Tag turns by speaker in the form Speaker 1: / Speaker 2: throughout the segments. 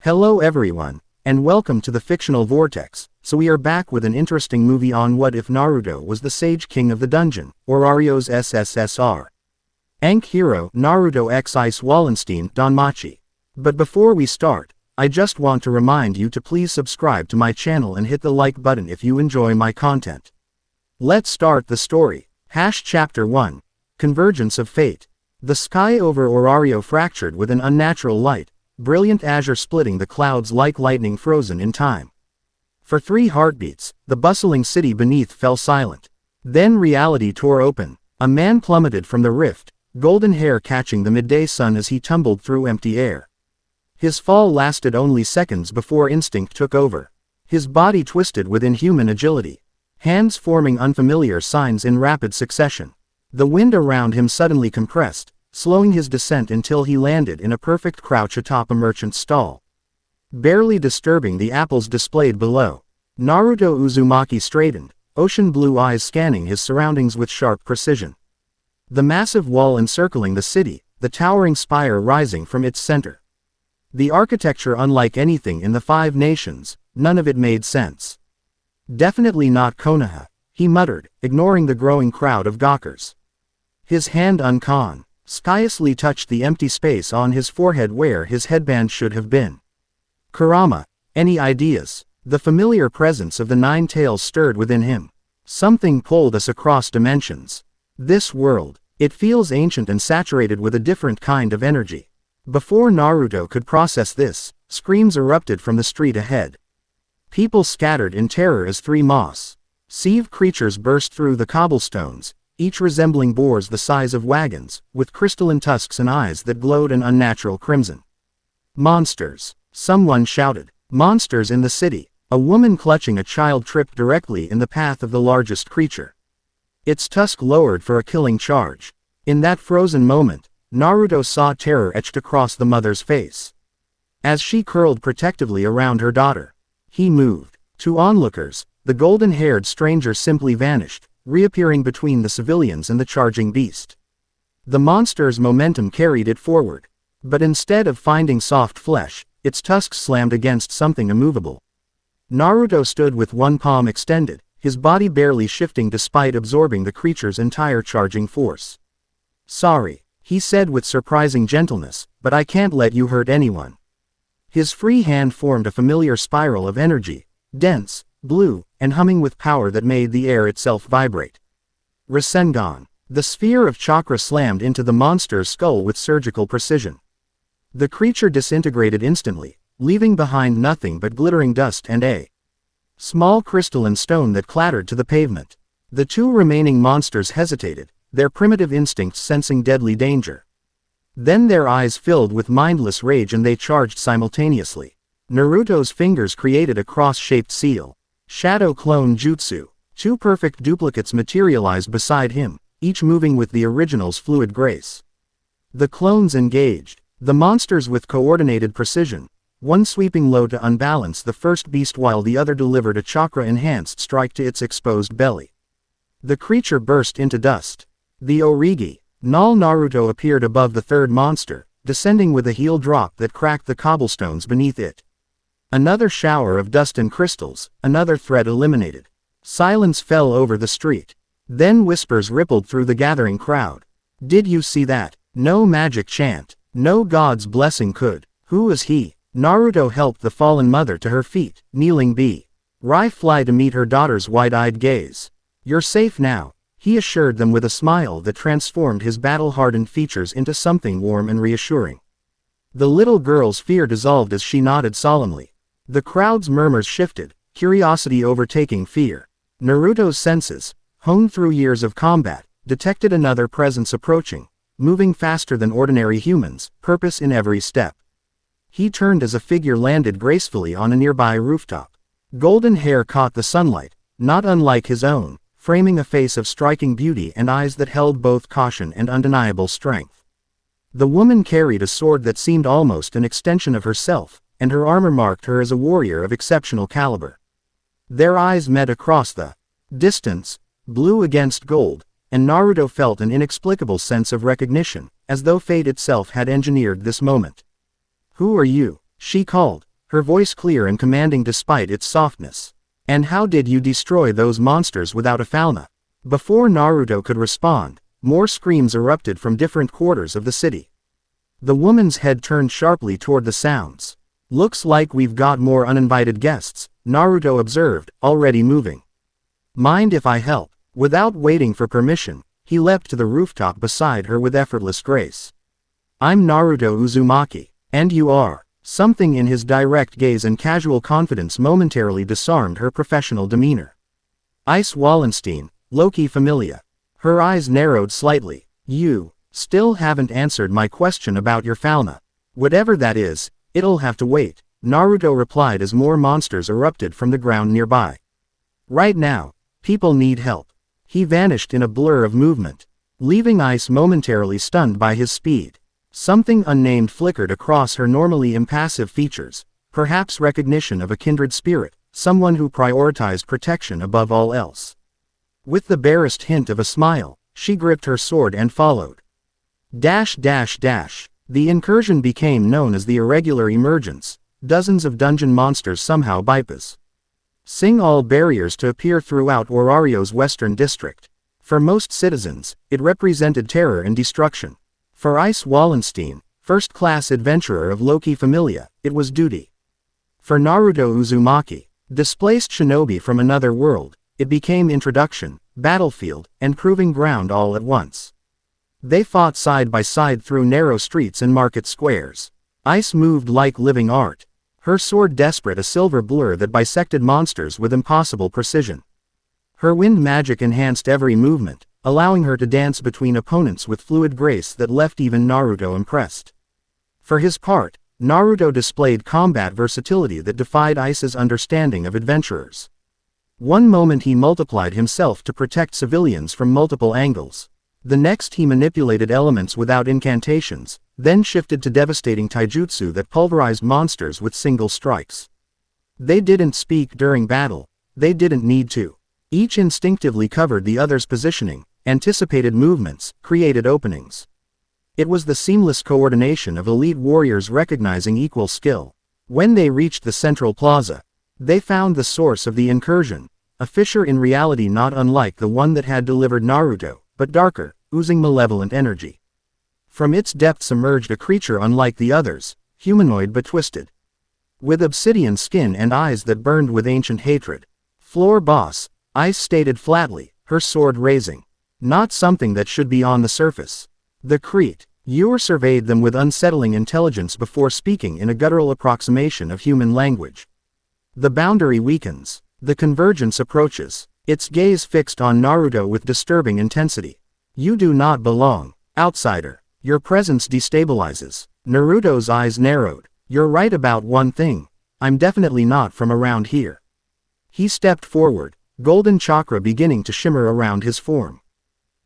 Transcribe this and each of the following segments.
Speaker 1: Hello everyone, and welcome to the Fictional Vortex. So we are back with an interesting movie on what if Naruto was the Sage King of the Dungeon, Orario's SSS-Rank hero, Naruto x Ais Wallenstein, DanMachi. But before we start, I just want to remind you to please subscribe to my channel and hit the like button if you enjoy my content. Let's start the story. Chapter 1. Convergence of Fate. The sky over Orario fractured with an unnatural light, brilliant azure splitting the clouds like lightning frozen in time. For 3 heartbeats, the bustling city beneath fell silent. Then reality tore open. A man plummeted from the rift, golden hair catching the midday sun as he tumbled through empty air. His fall lasted only seconds before instinct took over. His body twisted with inhuman agility, hands forming unfamiliar signs in rapid succession. The wind around him suddenly compressed, slowing his descent until he landed in a perfect crouch atop a merchant's stall, barely disturbing the apples displayed below. Naruto Uzumaki straightened, ocean blue eyes scanning his surroundings with sharp precision. The massive wall encircling the city, the towering spire rising from its center. The architecture unlike anything in the 5 nations, none of it made sense. Definitely not Konoha, he muttered, ignoring the growing crowd of gawkers. His hand unconsciously touched the empty space on his forehead where his headband should have been. Kurama, any ideas? The familiar presence of the 9 tails stirred within him. Something pulled us across dimensions. This world, it feels ancient and saturated with a different kind of energy. Before Naruto could process this, screams erupted from the street ahead. People scattered in terror as 3 massive creatures burst through the cobblestones, each resembling boars the size of wagons, with crystalline tusks and eyes that glowed an unnatural crimson. Monsters! Someone shouted. Monsters in the city! A woman clutching a child tripped directly in the path of the largest creature. Its tusk lowered for a killing charge. In that frozen moment, Naruto saw terror etched across the mother's face. As she curled protectively around her daughter, he moved. To onlookers, the golden-haired stranger simply vanished, reappearing between the civilians and the charging beast. The monster's momentum carried it forward. But instead of finding soft flesh, its tusks slammed against something immovable. Naruto stood with one palm extended, his body barely shifting despite absorbing the creature's entire charging force. "Sorry," he said with surprising gentleness, "but I can't let you hurt anyone." His free hand formed a familiar spiral of energy, dense, blue, and humming with power that made the air itself vibrate. Rasengan. The sphere of chakra slammed into the monster's skull with surgical precision. The creature disintegrated instantly, leaving behind nothing but glittering dust and a small crystalline stone that clattered to the pavement. The 2 remaining monsters hesitated, their primitive instincts sensing deadly danger. Then their eyes filled with mindless rage and they charged simultaneously. Naruto's fingers created a cross-shaped seal. Shadow Clone Jutsu. 2 perfect duplicates materialized beside him, each moving with the original's fluid grace. The clones engaged. The monsters with coordinated precision, one sweeping low to unbalance the first beast while the other delivered a chakra-enhanced strike to its exposed belly. The creature burst into dust. The Origi. Naruto appeared above the 3rd monster, descending with a heel drop that cracked the cobblestones beneath it. Another shower of dust and crystals, another threat eliminated. Silence fell over the street. Then whispers rippled through the gathering crowd. "Did you see that? No magic chant. No god's blessing could. Who is he?" Naruto helped the fallen mother to her feet, kneeling Rai fly to meet her daughter's wide-eyed gaze. "You're safe now," he assured them with a smile that transformed his battle-hardened features into something warm and reassuring. The little girl's fear dissolved as she nodded solemnly. The crowd's murmurs shifted, curiosity overtaking fear. Naruto's senses, honed through years of combat, detected another presence approaching, moving faster than ordinary humans, purpose in every step. He turned as a figure landed gracefully on a nearby rooftop. Golden hair caught the sunlight, not unlike his own, framing a face of striking beauty and eyes that held both caution and undeniable strength. The woman carried a sword that seemed almost an extension of herself, and her armor marked her as a warrior of exceptional caliber. Their eyes met across the distance, blue against gold, and Naruto felt an inexplicable sense of recognition, as though fate itself had engineered this moment. "Who are you?" she called, her voice clear and commanding despite its softness. "And how did you destroy those monsters without a Falna?" Before Naruto could respond, more screams erupted from different quarters of the city. The woman's head turned sharply toward the sounds. "Looks like we've got more uninvited guests," Naruto observed, already moving. "Mind if I help?" Without waiting for permission, he leapt to the rooftop beside her with effortless grace. "I'm Naruto Uzumaki. And you are." Something in his direct gaze and casual confidence momentarily disarmed her professional demeanor. "Ais Wallenstein, Loki Familia." Her eyes narrowed slightly. "You still haven't answered my question about your Falna. Whatever that is, it'll have to wait," Naruto replied as more monsters erupted from the ground nearby. "Right now, people need help." He vanished in a blur of movement, leaving Ais momentarily stunned by his speed. Something unnamed flickered across her normally impassive features, perhaps recognition of a kindred spirit, someone who prioritized protection above all else. With the barest hint of a smile, she gripped her sword and followed. The incursion became known as the irregular emergence, dozens of dungeon monsters somehow bypassing all barriers to appear throughout Orario's western district. For most citizens, it represented terror and destruction. For Ais Wallenstein, first-class adventurer of Loki Familia, it was duty. For Naruto Uzumaki, displaced shinobi from another world, it became introduction, battlefield, and proving ground all at once. They fought side by side through narrow streets and market squares. Ais moved like living art, her sword desperate, a silver blur that bisected monsters with impossible precision. Her wind magic enhanced every movement, allowing her to dance between opponents with fluid grace that left even Naruto impressed. For his part, Naruto displayed combat versatility that defied Ais's understanding of adventurers. One moment he multiplied himself to protect civilians from multiple angles. The next he manipulated elements without incantations, then shifted to devastating taijutsu that pulverized monsters with single strikes. They didn't speak during battle, they didn't need to. Each instinctively covered the other's positioning, anticipated movements, created openings. It was the seamless coordination of elite warriors recognizing equal skill. When they reached the central plaza, they found the source of the incursion, a fissure in reality not unlike the one that had delivered Naruto, but darker, oozing malevolent energy. From its depths emerged a creature unlike the others, humanoid but twisted. With obsidian skin and eyes that burned with ancient hatred. "Floor boss," Ais stated flatly, her sword raising. "Not something that should be on the surface." The Crete, Yor surveyed them with unsettling intelligence before speaking in a guttural approximation of human language. The boundary weakens. The convergence approaches, its gaze fixed on Naruto with disturbing intensity. "You do not belong, outsider. Your presence destabilizes." Naruto's eyes narrowed. "You're right about one thing. I'm definitely not from around here." He stepped forward, golden chakra beginning to shimmer around his form.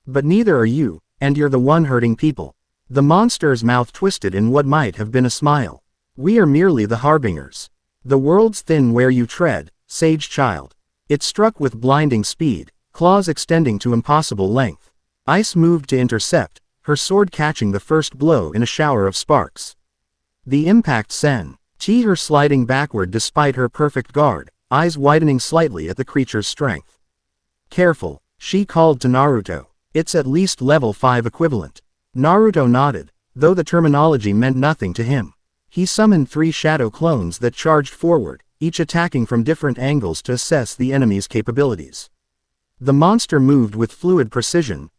Speaker 1: "But neither are you, and you're the one hurting people." The monster's mouth twisted in what might have been a smile. "We are merely the harbingers. The world's thin where you tread, sage child." It struck with blinding speed, claws extending to impossible length. Ais moved to intercept, her sword catching the first blow in a shower of sparks. The impact sent her sliding backward despite her perfect guard, eyes widening slightly at the creature's strength. "Careful," she called to Naruto. "It's at least level 5 equivalent." Naruto nodded, though the terminology meant nothing to him. He summoned 3 shadow clones that charged forward, each attacking from different angles to assess the enemy's capabilities. The monster moved with fluid precision,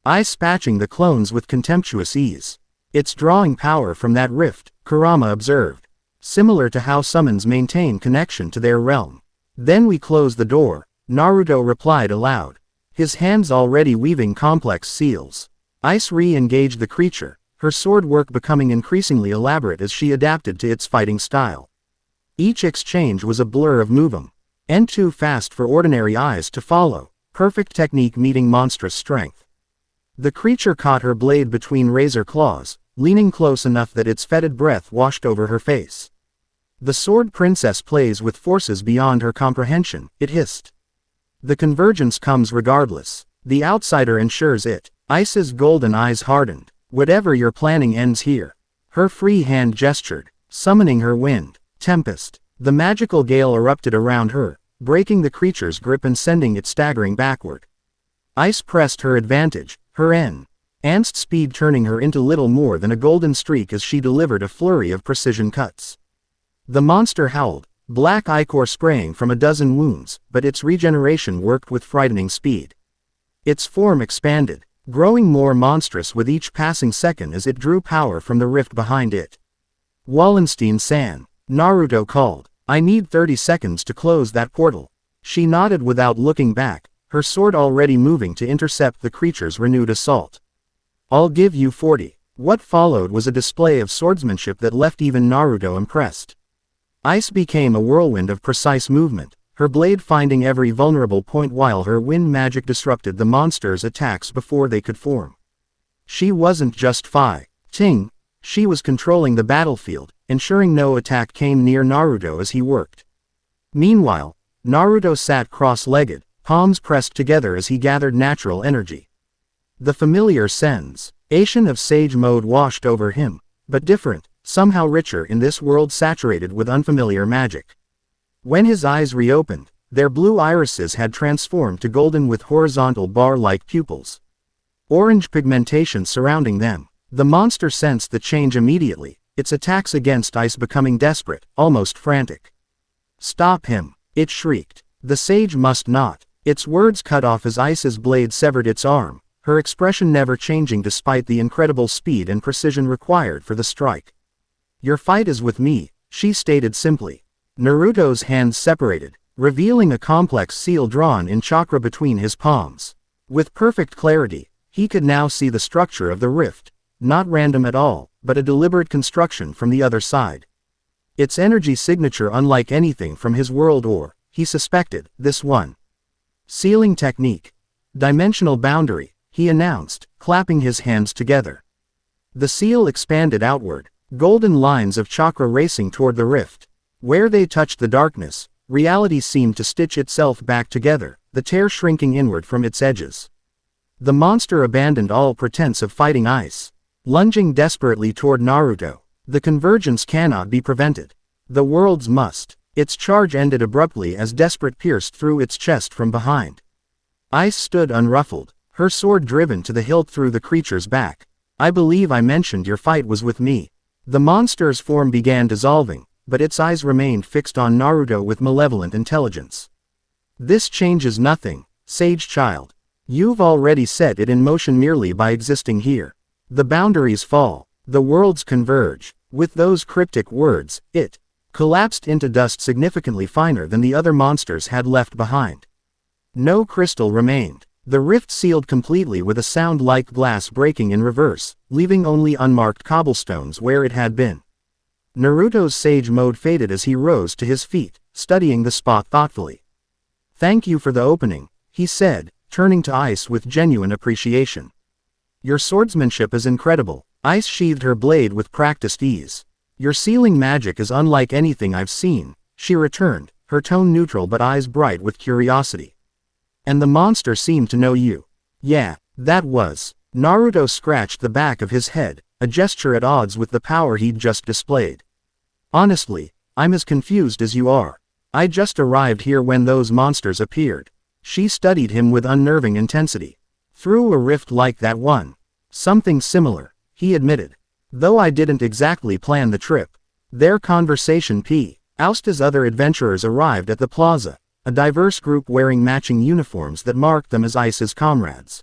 Speaker 1: Ais patching the clones with contemptuous ease. "It's drawing power from that rift," Kurama observed. "Similar to how summons maintain connection to their realm." "Then we close the door," Naruto replied aloud, his hands already weaving complex seals. Ais re-engaged the creature, her sword work becoming increasingly elaborate as she adapted to its fighting style. Each exchange was a blur of movement, and too fast for ordinary eyes to follow, perfect technique meeting monstrous strength. The creature caught her blade between razor claws, leaning close enough that its fetid breath washed over her face. "The sword princess plays with forces beyond her comprehension," it hissed. "The convergence comes regardless. The outsider ensures it." Ais's golden eyes hardened. "Whatever you're planning ends here." Her free hand gestured, summoning her wind. Tempest. The magical gale erupted around her, breaking the creature's grip and sending it staggering backward. Ice pressed her advantage, her enhanced speed turning her into little more than a golden streak as she delivered a flurry of precision cuts. The monster howled, black ichor spraying from a dozen wounds, but its regeneration worked with frightening speed. Its form expanded, growing more monstrous with each passing second as it drew power from the rift behind it. Wallenstein-san, Naruto called. I need 30 seconds to close that portal. She nodded without looking back, her sword already moving to intercept the creature's renewed assault. I'll give you 40. What followed was a display of swordsmanship that left even Naruto impressed. Ice became a whirlwind of precise movement, her blade finding every vulnerable point while her wind magic disrupted the monster's attacks before they could form. She wasn't just fighting, she was controlling the battlefield, ensuring no attack came near Naruto as he worked. Meanwhile, Naruto sat cross-legged, palms pressed together as he gathered natural energy. The familiar sensation of sage mode washed over him, but different, somehow richer in this world saturated with unfamiliar magic. When his eyes reopened, their blue irises had transformed to golden with horizontal bar-like pupils. Orange pigmentation surrounding them. The monster sensed the change immediately, its attacks against Ice becoming desperate, almost frantic. Stop him, it shrieked. The sage must not. Its words cut off as Ice's blade severed its arm, her expression never changing despite the incredible speed and precision required for the strike. Your fight is with me, she stated simply. Naruto's hands separated, revealing a complex seal drawn in chakra between his palms. With perfect clarity, he could now see the structure of the rift, not random at all, but a deliberate construction from the other side. Its energy signature unlike anything from his world or, he suspected, this one. Sealing technique. Dimensional boundary, he announced, clapping his hands together. The seal expanded outward, golden lines of chakra racing toward the rift. Where they touched the darkness, reality seemed to stitch itself back together, the tear shrinking inward from its edges. The monster abandoned all pretense of fighting Ice. Lunging desperately toward Naruto, the convergence cannot be prevented. The worlds must. Its charge ended abruptly as Desperate pierced through its chest from behind. Ice stood unruffled, her sword driven to the hilt through the creature's back. I believe I mentioned your fight was with me. The monster's form began dissolving, but its eyes remained fixed on Naruto with malevolent intelligence. This changes nothing, sage child. You've already set it in motion merely by existing here. The boundaries fall, the worlds converge. With those cryptic words, it collapsed into dust significantly finer than the other monsters had left behind. No crystal remained. The rift sealed completely with a sound like glass breaking in reverse, leaving only unmarked cobblestones where it had been. Naruto's sage mode faded as he rose to his feet, studying the spot thoughtfully. Thank you for the opening, he said, turning to Ice with genuine appreciation. Your swordsmanship is incredible. Ice sheathed her blade with practiced ease. Your sealing magic is unlike anything I've seen, she returned, her tone neutral but eyes bright with curiosity. And the monster seemed to know you. Yeah, that was. Naruto scratched the back of his head, a gesture at odds with the power he'd just displayed. Honestly, I'm as confused as you are. I just arrived here when those monsters appeared. She studied him with unnerving intensity. Through a rift like that one. Something similar, he admitted. Though I didn't exactly plan the trip. Their conversation paused as other adventurers arrived at the plaza, a diverse group wearing matching uniforms that marked them as Ice's comrades.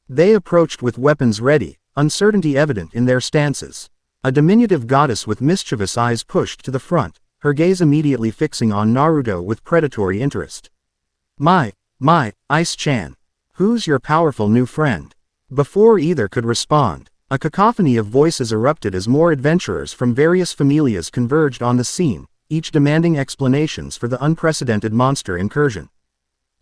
Speaker 1: They approached with weapons ready, uncertainty evident in their stances. A diminutive goddess with mischievous eyes pushed to the front, her gaze immediately fixing on Naruto with predatory interest. My, Ice-chan. Who's your powerful new friend? Before either could respond, a cacophony of voices erupted as more adventurers from various familias converged on the scene, each demanding explanations for the unprecedented monster incursion.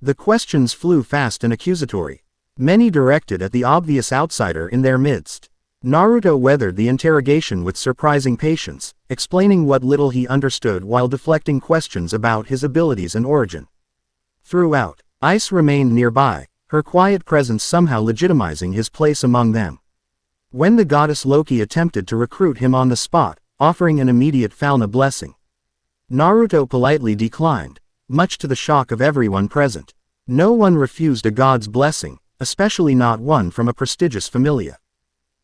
Speaker 1: The questions flew fast and accusatory, many directed at the obvious outsider in their midst. Naruto weathered the interrogation with surprising patience, explaining what little he understood while deflecting questions about his abilities and origin. Throughout, Ice remained nearby, her quiet presence somehow legitimizing his place among them. When the goddess Loki attempted to recruit him on the spot, offering an immediate Falna blessing. Naruto politely declined, much to the shock of everyone present. No one refused a god's blessing, especially not one from a prestigious familia.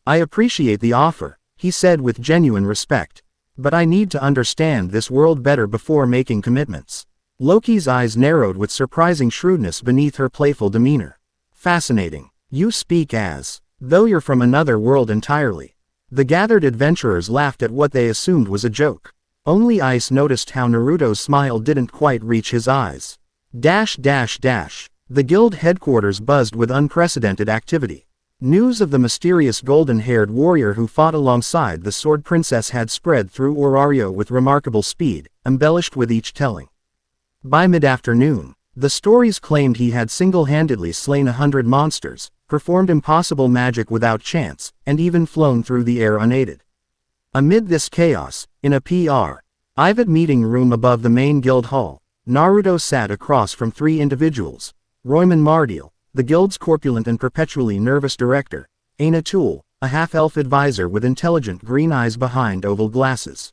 Speaker 1: I appreciate the offer, he said with genuine respect. But I need to understand this world better before making commitments. Loki's eyes narrowed with surprising shrewdness beneath her playful demeanor. Fascinating. You speak as though you're from another world entirely. The gathered adventurers laughed at what they assumed was a joke. Only Ais noticed how Naruto's smile didn't quite reach his eyes. The guild headquarters buzzed with unprecedented activity. News of the mysterious golden-haired warrior who fought alongside the Sword Princess had spread through Orario with remarkable speed, embellished with each telling. By mid-afternoon, the stories claimed he had single-handedly slain 100 monsters, performed impossible magic without chance, and even flown through the air unaided. Amid this chaos, in a private meeting room above the main guild hall, Naruto sat across from 3 individuals: Royman Mardial, the guild's corpulent and perpetually nervous director; Aina Tool, a half-elf advisor with intelligent green eyes behind oval glasses;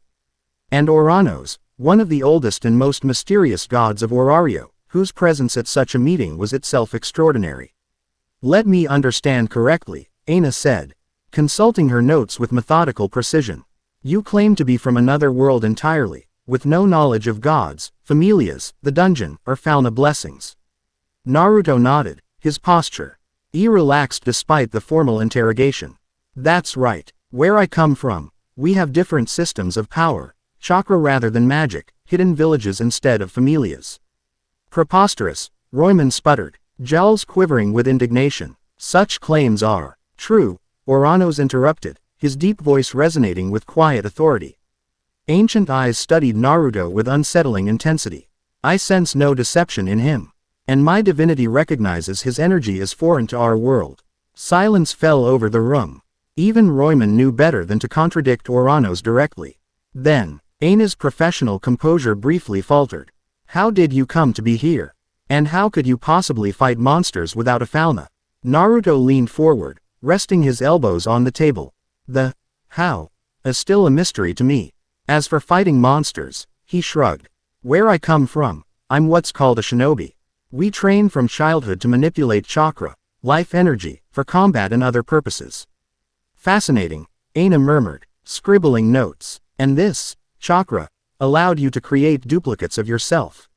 Speaker 1: and Oranos, one of the oldest and most mysterious gods of Orario, whose presence at such a meeting was itself extraordinary. Let me understand correctly, Aina said, consulting her notes with methodical precision. You claim to be from another world entirely, with no knowledge of gods, familias, the dungeon, or fauna blessings. Naruto nodded, his posture relaxed despite the formal interrogation. That's right. Where I come from, we have different systems of power, chakra rather than magic, hidden villages instead of familias. Preposterous, Royman sputtered, jowls quivering with indignation. Such claims are true, Oranos interrupted, his deep voice resonating with quiet authority. Ancient eyes studied Naruto with unsettling intensity. I sense no deception in him. And my divinity recognizes his energy as foreign to our world. Silence fell over the room. Even Royman knew better than to contradict Oranos directly. Then, Aina's professional composure briefly faltered. How did you come to be here? And how could you possibly fight monsters without a fauna? Naruto leaned forward, resting his elbows on the table. The how is still a mystery to me. As for fighting monsters, he shrugged. Where I come from, I'm what's called a shinobi. We train from childhood to manipulate chakra, life energy, for combat and other purposes. Fascinating, Aina murmured, scribbling notes. And this chakra allowed you to create duplicates of yourself.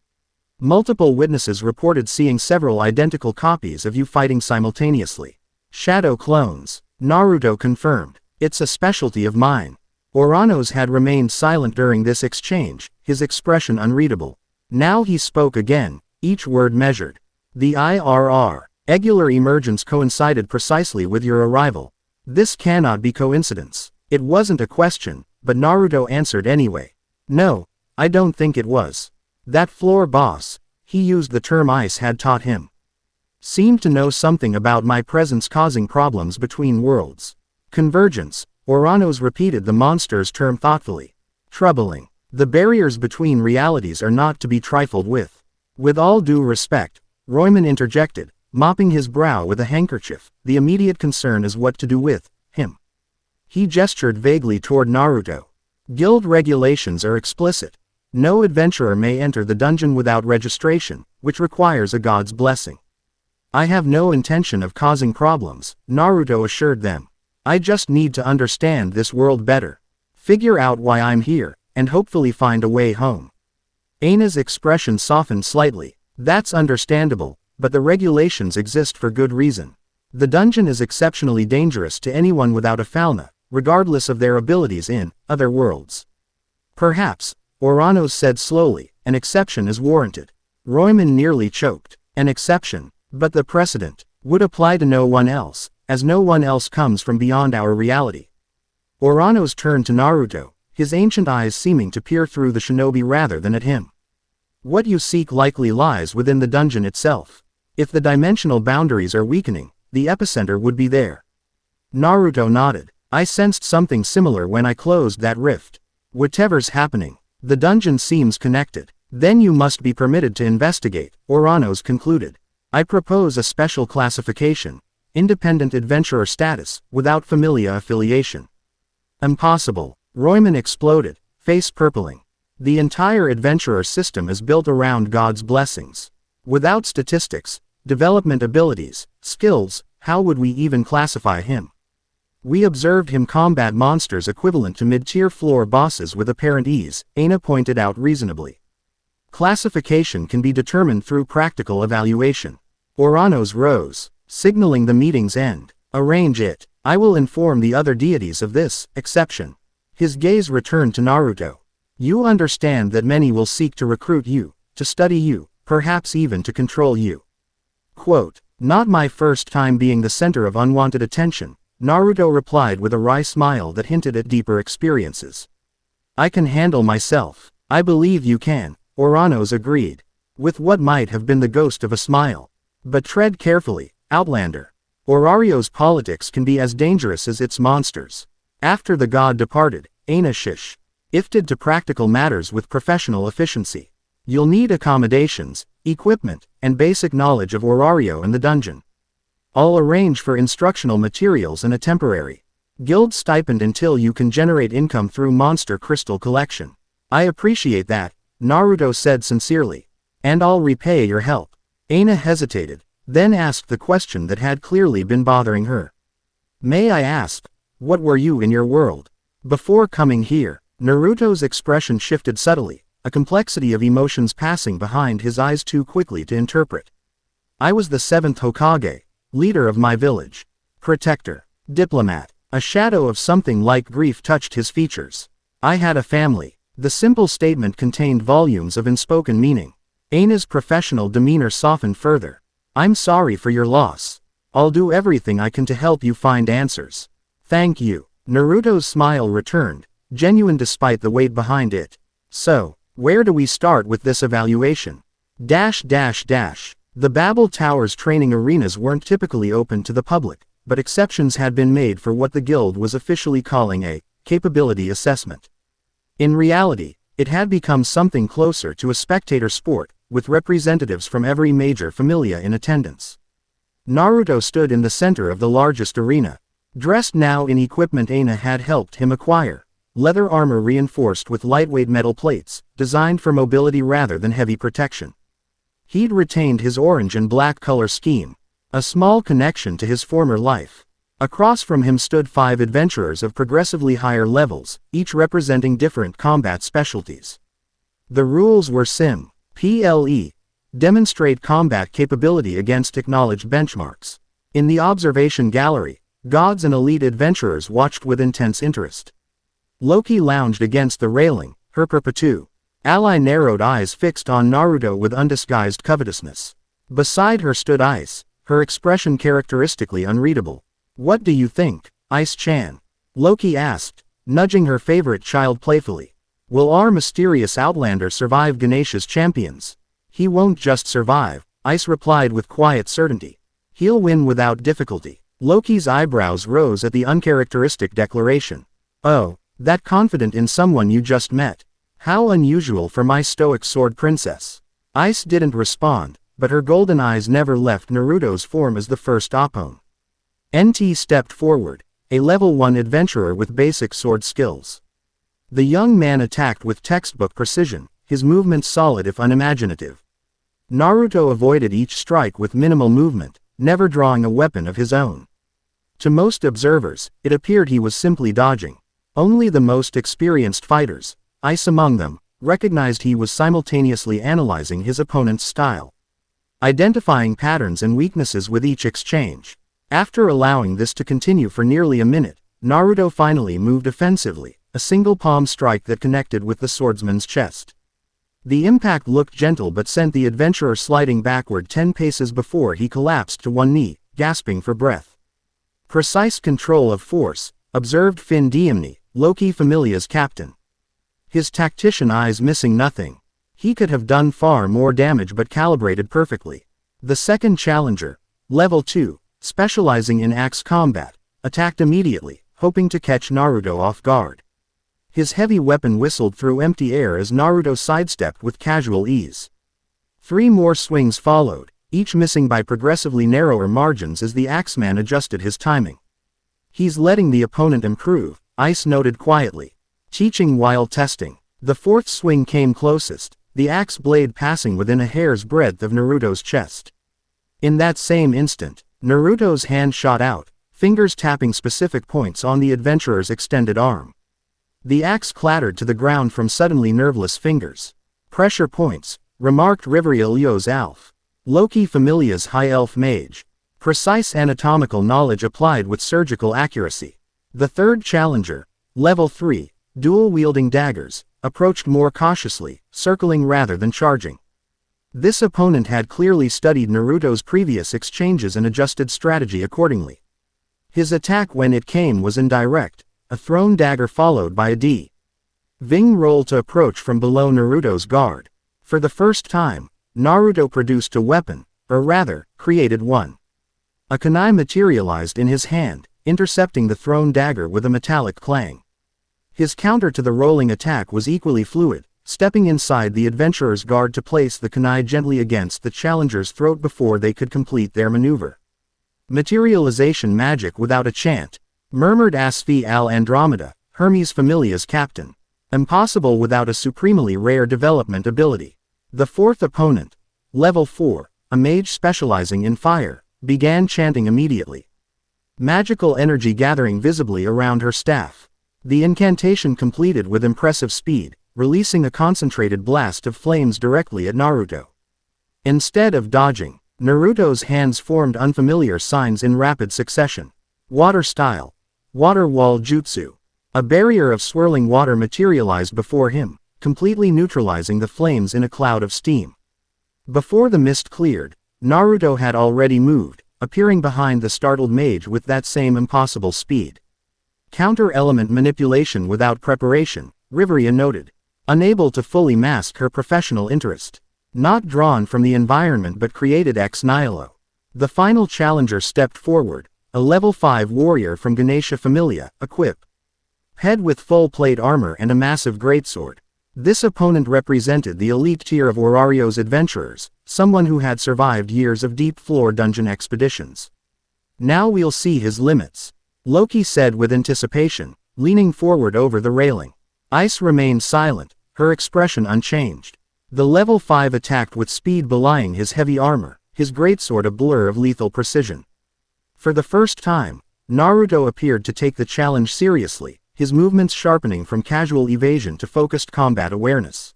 Speaker 1: Multiple witnesses reported seeing several identical copies of you fighting simultaneously. Shadow clones, Naruto confirmed. It's a specialty of mine. Oranos had remained silent during this exchange, his expression unreadable. Now he spoke again, each word measured. The irregular emergence coincided precisely with your arrival. This cannot be coincidence. It wasn't a question, but Naruto answered anyway. No, I don't think it was. That floor boss, he used the term Ice had taught him, seemed to know something about my presence causing problems between worlds. Convergence, Oranos repeated the monster's term thoughtfully. Troubling. The barriers between realities are not to be trifled with. With all due respect, Royman interjected, mopping his brow with a handkerchief. The immediate concern is what to do with him. He gestured vaguely toward Naruto. Guild regulations are explicit. No adventurer may enter the dungeon without registration, which requires a god's blessing. I have no intention of causing problems, Naruto assured them. I just need to understand this world better. Figure out why I'm here, and hopefully find a way home. Aina's expression softened slightly. That's understandable, but the regulations exist for good reason. The dungeon is exceptionally dangerous to anyone without a fauna, regardless of their abilities in other worlds. Perhaps, Oranos said slowly, an exception is warranted. Royman nearly choked. An exception, but the precedent would apply to no one else, as no one else comes from beyond our reality. Oranos turned to Naruto, his ancient eyes seeming to peer through the shinobi rather than at him. What you seek likely lies within the dungeon itself. If the dimensional boundaries are weakening, the epicenter would be there. Naruto nodded. I sensed something similar when I closed that rift. Whatever's happening, the dungeon seems connected. Then you must be permitted to investigate, Oranos concluded. I propose a special classification. Independent adventurer status, without familia affiliation. Impossible. Royman exploded, face purpling. The entire adventurer system is built around God's blessings. Without statistics, development abilities, skills, how would we even classify him? We observed him combat monsters equivalent to mid-tier floor bosses with apparent ease, Aina pointed out reasonably. Classification can be determined through practical evaluation. Oranos rose, signaling the meeting's end. Arrange it. I will inform the other deities of this exception. His gaze returned to Naruto. You understand that many will seek to recruit you, to study you, perhaps even to control you. Quote, not my first time being the center of unwanted attention, Naruto replied with a wry smile that hinted at deeper experiences. I can handle myself. I believe you can, Oranos agreed, with what might have been the ghost of a smile. But tread carefully, Outlander. Orario's politics can be as dangerous as its monsters. After the god departed, Aina shifted to practical matters with professional efficiency. You'll need accommodations, equipment, and basic knowledge of Orario and the dungeon. I'll arrange for instructional materials and a temporary guild stipend until you can generate income through monster crystal collection. I appreciate that, Naruto said sincerely. And I'll repay your help. Aina hesitated, then asked the question that had clearly been bothering her. May I ask, what were you in your world? Before coming here, Naruto's expression shifted subtly, a complexity of emotions passing behind his eyes too quickly to interpret. I was the 7th Hokage, leader of my village, protector, diplomat. A shadow of something like grief touched his features. I had a family. The simple statement contained volumes of unspoken meaning. Aina's professional demeanor softened further. I'm sorry for your loss. I'll do everything I can to help you find answers. Thank you. Naruto's smile returned, genuine despite the weight behind it. So, where do we start with this evaluation? The Babel Tower's training arenas weren't typically open to the public, but exceptions had been made for what the guild was officially calling a capability assessment. In reality, it had become something closer to a spectator sport, with representatives from every major familia in attendance. Naruto stood in the center of the largest arena, dressed now in equipment Aina had helped him acquire. Leather armor reinforced with lightweight metal plates, designed for mobility rather than heavy protection. He'd retained his orange and black color scheme, a small connection to his former life. Across from him stood 5 adventurers of progressively higher levels, each representing different combat specialties. The rules were PLE. Demonstrate combat capability against acknowledged benchmarks. In the observation gallery, gods and elite adventurers watched with intense interest. Loki lounged against the railing, her perpetu ally narrowed eyes fixed on Naruto with undisguised covetousness. Beside her stood Ais, her expression characteristically unreadable. What do you think, Ais-chan? Loki asked, nudging her favorite child playfully. Will our mysterious outlander survive Ganesha's champions? He won't just survive, Ais replied with quiet certainty. He'll win without difficulty. Loki's eyebrows rose at the uncharacteristic declaration. Oh, that confident in someone you just met. How unusual for my stoic sword princess. Ais didn't respond, but her golden eyes never left Naruto's form as the first Oppon. NT stepped forward, a level 1 adventurer with basic sword skills. The young man attacked with textbook precision, his movements solid if unimaginative. Naruto avoided each strike with minimal movement, never drawing a weapon of his own. To most observers, it appeared he was simply dodging. Only the most experienced fighters, Ais among them, recognized he was simultaneously analyzing his opponent's style, identifying patterns and weaknesses with each exchange. After allowing this to continue for nearly a minute, Naruto finally moved offensively, a single palm strike that connected with the swordsman's chest. The impact looked gentle but sent the adventurer sliding backward 10 paces before he collapsed to one knee, gasping for breath. Precise control of force, observed Fin Diemni, Loki Familia's captain. His tactician eyes missing nothing. He could have done far more damage but calibrated perfectly. The second challenger, level 2, specializing in axe combat, attacked immediately, hoping to catch Naruto off guard. His heavy weapon whistled through empty air as Naruto sidestepped with casual ease. 3 more swings followed, each missing by progressively narrower margins as the axeman adjusted his timing. He's letting the opponent improve, Ais noted quietly. Teaching while testing. The fourth swing came closest, the axe blade passing within a hair's breadth of Naruto's chest. In that same instant, Naruto's hand shot out, fingers tapping specific points on the adventurer's extended arm. The axe clattered to the ground from suddenly nerveless fingers. Pressure points, remarked Riveriel Yo's Alf. Loki Familia's High Elf Mage. Precise anatomical knowledge applied with surgical accuracy. The third challenger, level 3, dual-wielding daggers, approached more cautiously, circling rather than charging. This opponent had clearly studied Naruto's previous exchanges and adjusted strategy accordingly. His attack when it came was indirect, a thrown dagger followed by a D-Ving roll to approach from below Naruto's guard. For the first time, Naruto produced a weapon, or rather, created one. A kunai materialized in his hand, intercepting the thrown dagger with a metallic clang. His counter to the rolling attack was equally fluid, stepping inside the adventurer's guard to place the kunai gently against the challenger's throat before they could complete their maneuver. Materialization magic without a chant, murmured Asfi al-Andromeda, Hermes Familia's captain. Impossible without a supremely rare development ability. The fourth opponent, level 4, a mage specializing in fire, began chanting immediately. Magical energy gathering visibly around her staff. The incantation completed with impressive speed, releasing a concentrated blast of flames directly at Naruto. Instead of dodging, Naruto's hands formed unfamiliar signs in rapid succession. Water style. Water wall jutsu. A barrier of swirling water materialized before him, completely neutralizing the flames in a cloud of steam. Before the mist cleared, Naruto had already moved, appearing behind the startled mage with that same impossible speed. Counter-element manipulation without preparation, Riveria noted. Unable to fully mask her professional interest. Not drawn from the environment but created ex nihilo. The final challenger stepped forward, a level 5 warrior from Ganesha Familia, equipped. Head with full plate armor and a massive greatsword. This opponent represented the elite tier of Orario's adventurers, someone who had survived years of deep floor dungeon expeditions. Now we'll see his limits, Loki said with anticipation, leaning forward over the railing. Ais remained silent, her expression unchanged. The level 5 attacked with speed belying his heavy armor, his greatsword a blur of lethal precision. For the first time, Naruto appeared to take the challenge seriously, his movements sharpening from casual evasion to focused combat awareness.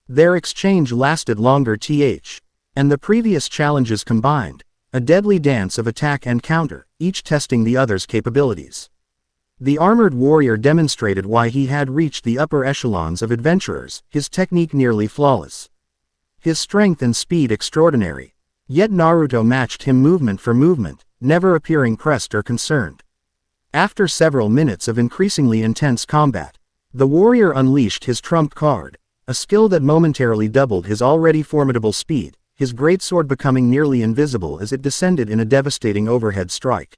Speaker 1: Their exchange lasted longer and the previous challenges combined, a deadly dance of attack and counter, each testing the other's capabilities. The armored warrior demonstrated why he had reached the upper echelons of adventurers, his technique nearly flawless. His strength and speed extraordinary. Yet Naruto matched him movement for movement, never appearing pressed or concerned. After several minutes of increasingly intense combat, the warrior unleashed his trump card, a skill that momentarily doubled his already formidable speed, his greatsword becoming nearly invisible as it descended in a devastating overhead strike.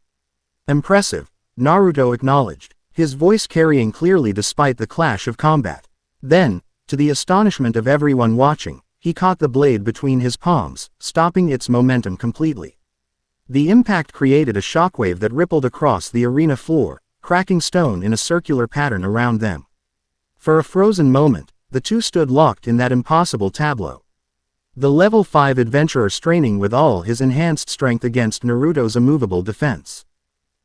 Speaker 1: Impressive, Naruto acknowledged, his voice carrying clearly despite the clash of combat. Then, to the astonishment of everyone watching, he caught the blade between his palms, stopping its momentum completely. The impact created a shockwave that rippled across the arena floor, cracking stone in a circular pattern around them. For a frozen moment, the two stood locked in that impossible tableau. The level 5 adventurer straining with all his enhanced strength against Naruto's immovable defense.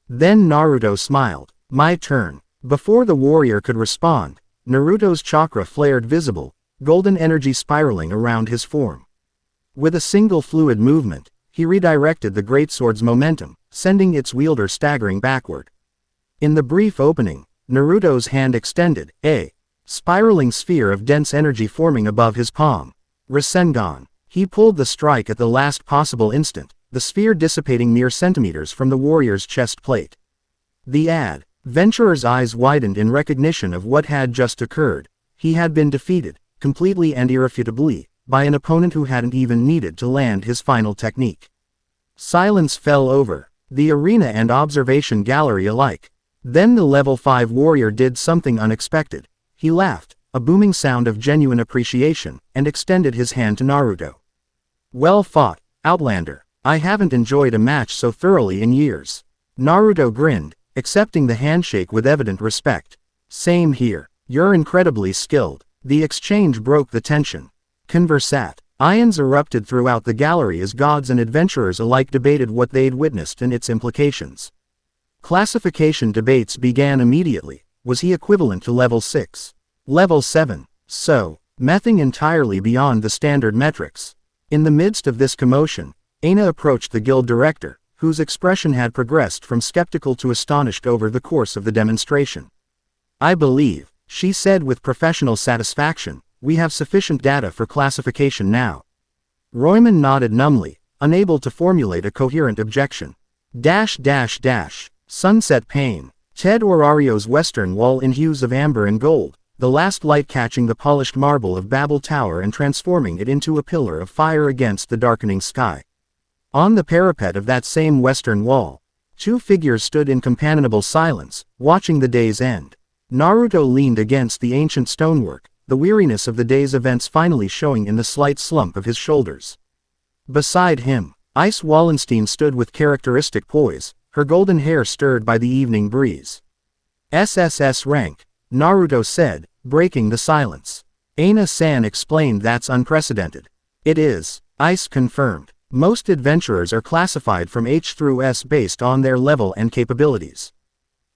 Speaker 1: Then Naruto smiled. My turn. Before the warrior could respond, Naruto's chakra flared visible, golden energy spiraling around his form. With a single fluid movement, he redirected the greatsword's momentum, sending its wielder staggering backward. In the brief opening, Naruto's hand extended, a spiraling sphere of dense energy forming above his palm. Rasengan. He pulled the strike at the last possible instant, the sphere dissipating mere centimeters from the warrior's chest plate. The adventurer's eyes widened in recognition of what had just occurred. He had been defeated, completely and irrefutably, by an opponent who hadn't even needed to land his final technique. Silence fell over the arena and observation gallery alike. Then the level 5 warrior did something unexpected. He laughed, a booming sound of genuine appreciation, and extended his hand to Naruto. Well fought, Outlander. I haven't enjoyed a match so thoroughly in years. Naruto grinned, accepting the handshake with evident respect. Same here. You're incredibly skilled. The exchange broke the tension. Conversat. Ions erupted throughout the gallery as gods and adventurers alike debated what they'd witnessed and its implications. Classification debates began immediately. Was he equivalent to level 6? Level 7? So, mething entirely beyond the standard metrics. In the midst of this commotion, Aina approached the guild director, whose expression had progressed from skeptical to astonished over the course of the demonstration. I believe, she said with professional satisfaction, we have sufficient data for classification now. Royman nodded numbly, unable to formulate a coherent objection. Sunset pane. Ted Orario's western wall in hues of amber and gold, the last light catching the polished marble of Babel Tower and transforming it into a pillar of fire against the darkening sky. On the parapet of that same western wall, two figures stood in companionable silence, watching the day's end. Naruto leaned against the ancient stonework, the weariness of the day's events finally showing in the slight slump of his shoulders. Beside him, Ais Wallenstein stood with characteristic poise, her golden hair stirred by the evening breeze. SSS-Rank, Naruto said, breaking the silence. Aina-san explained that's unprecedented. It is, Ais confirmed. Most adventurers are classified from H through S based on their level and capabilities.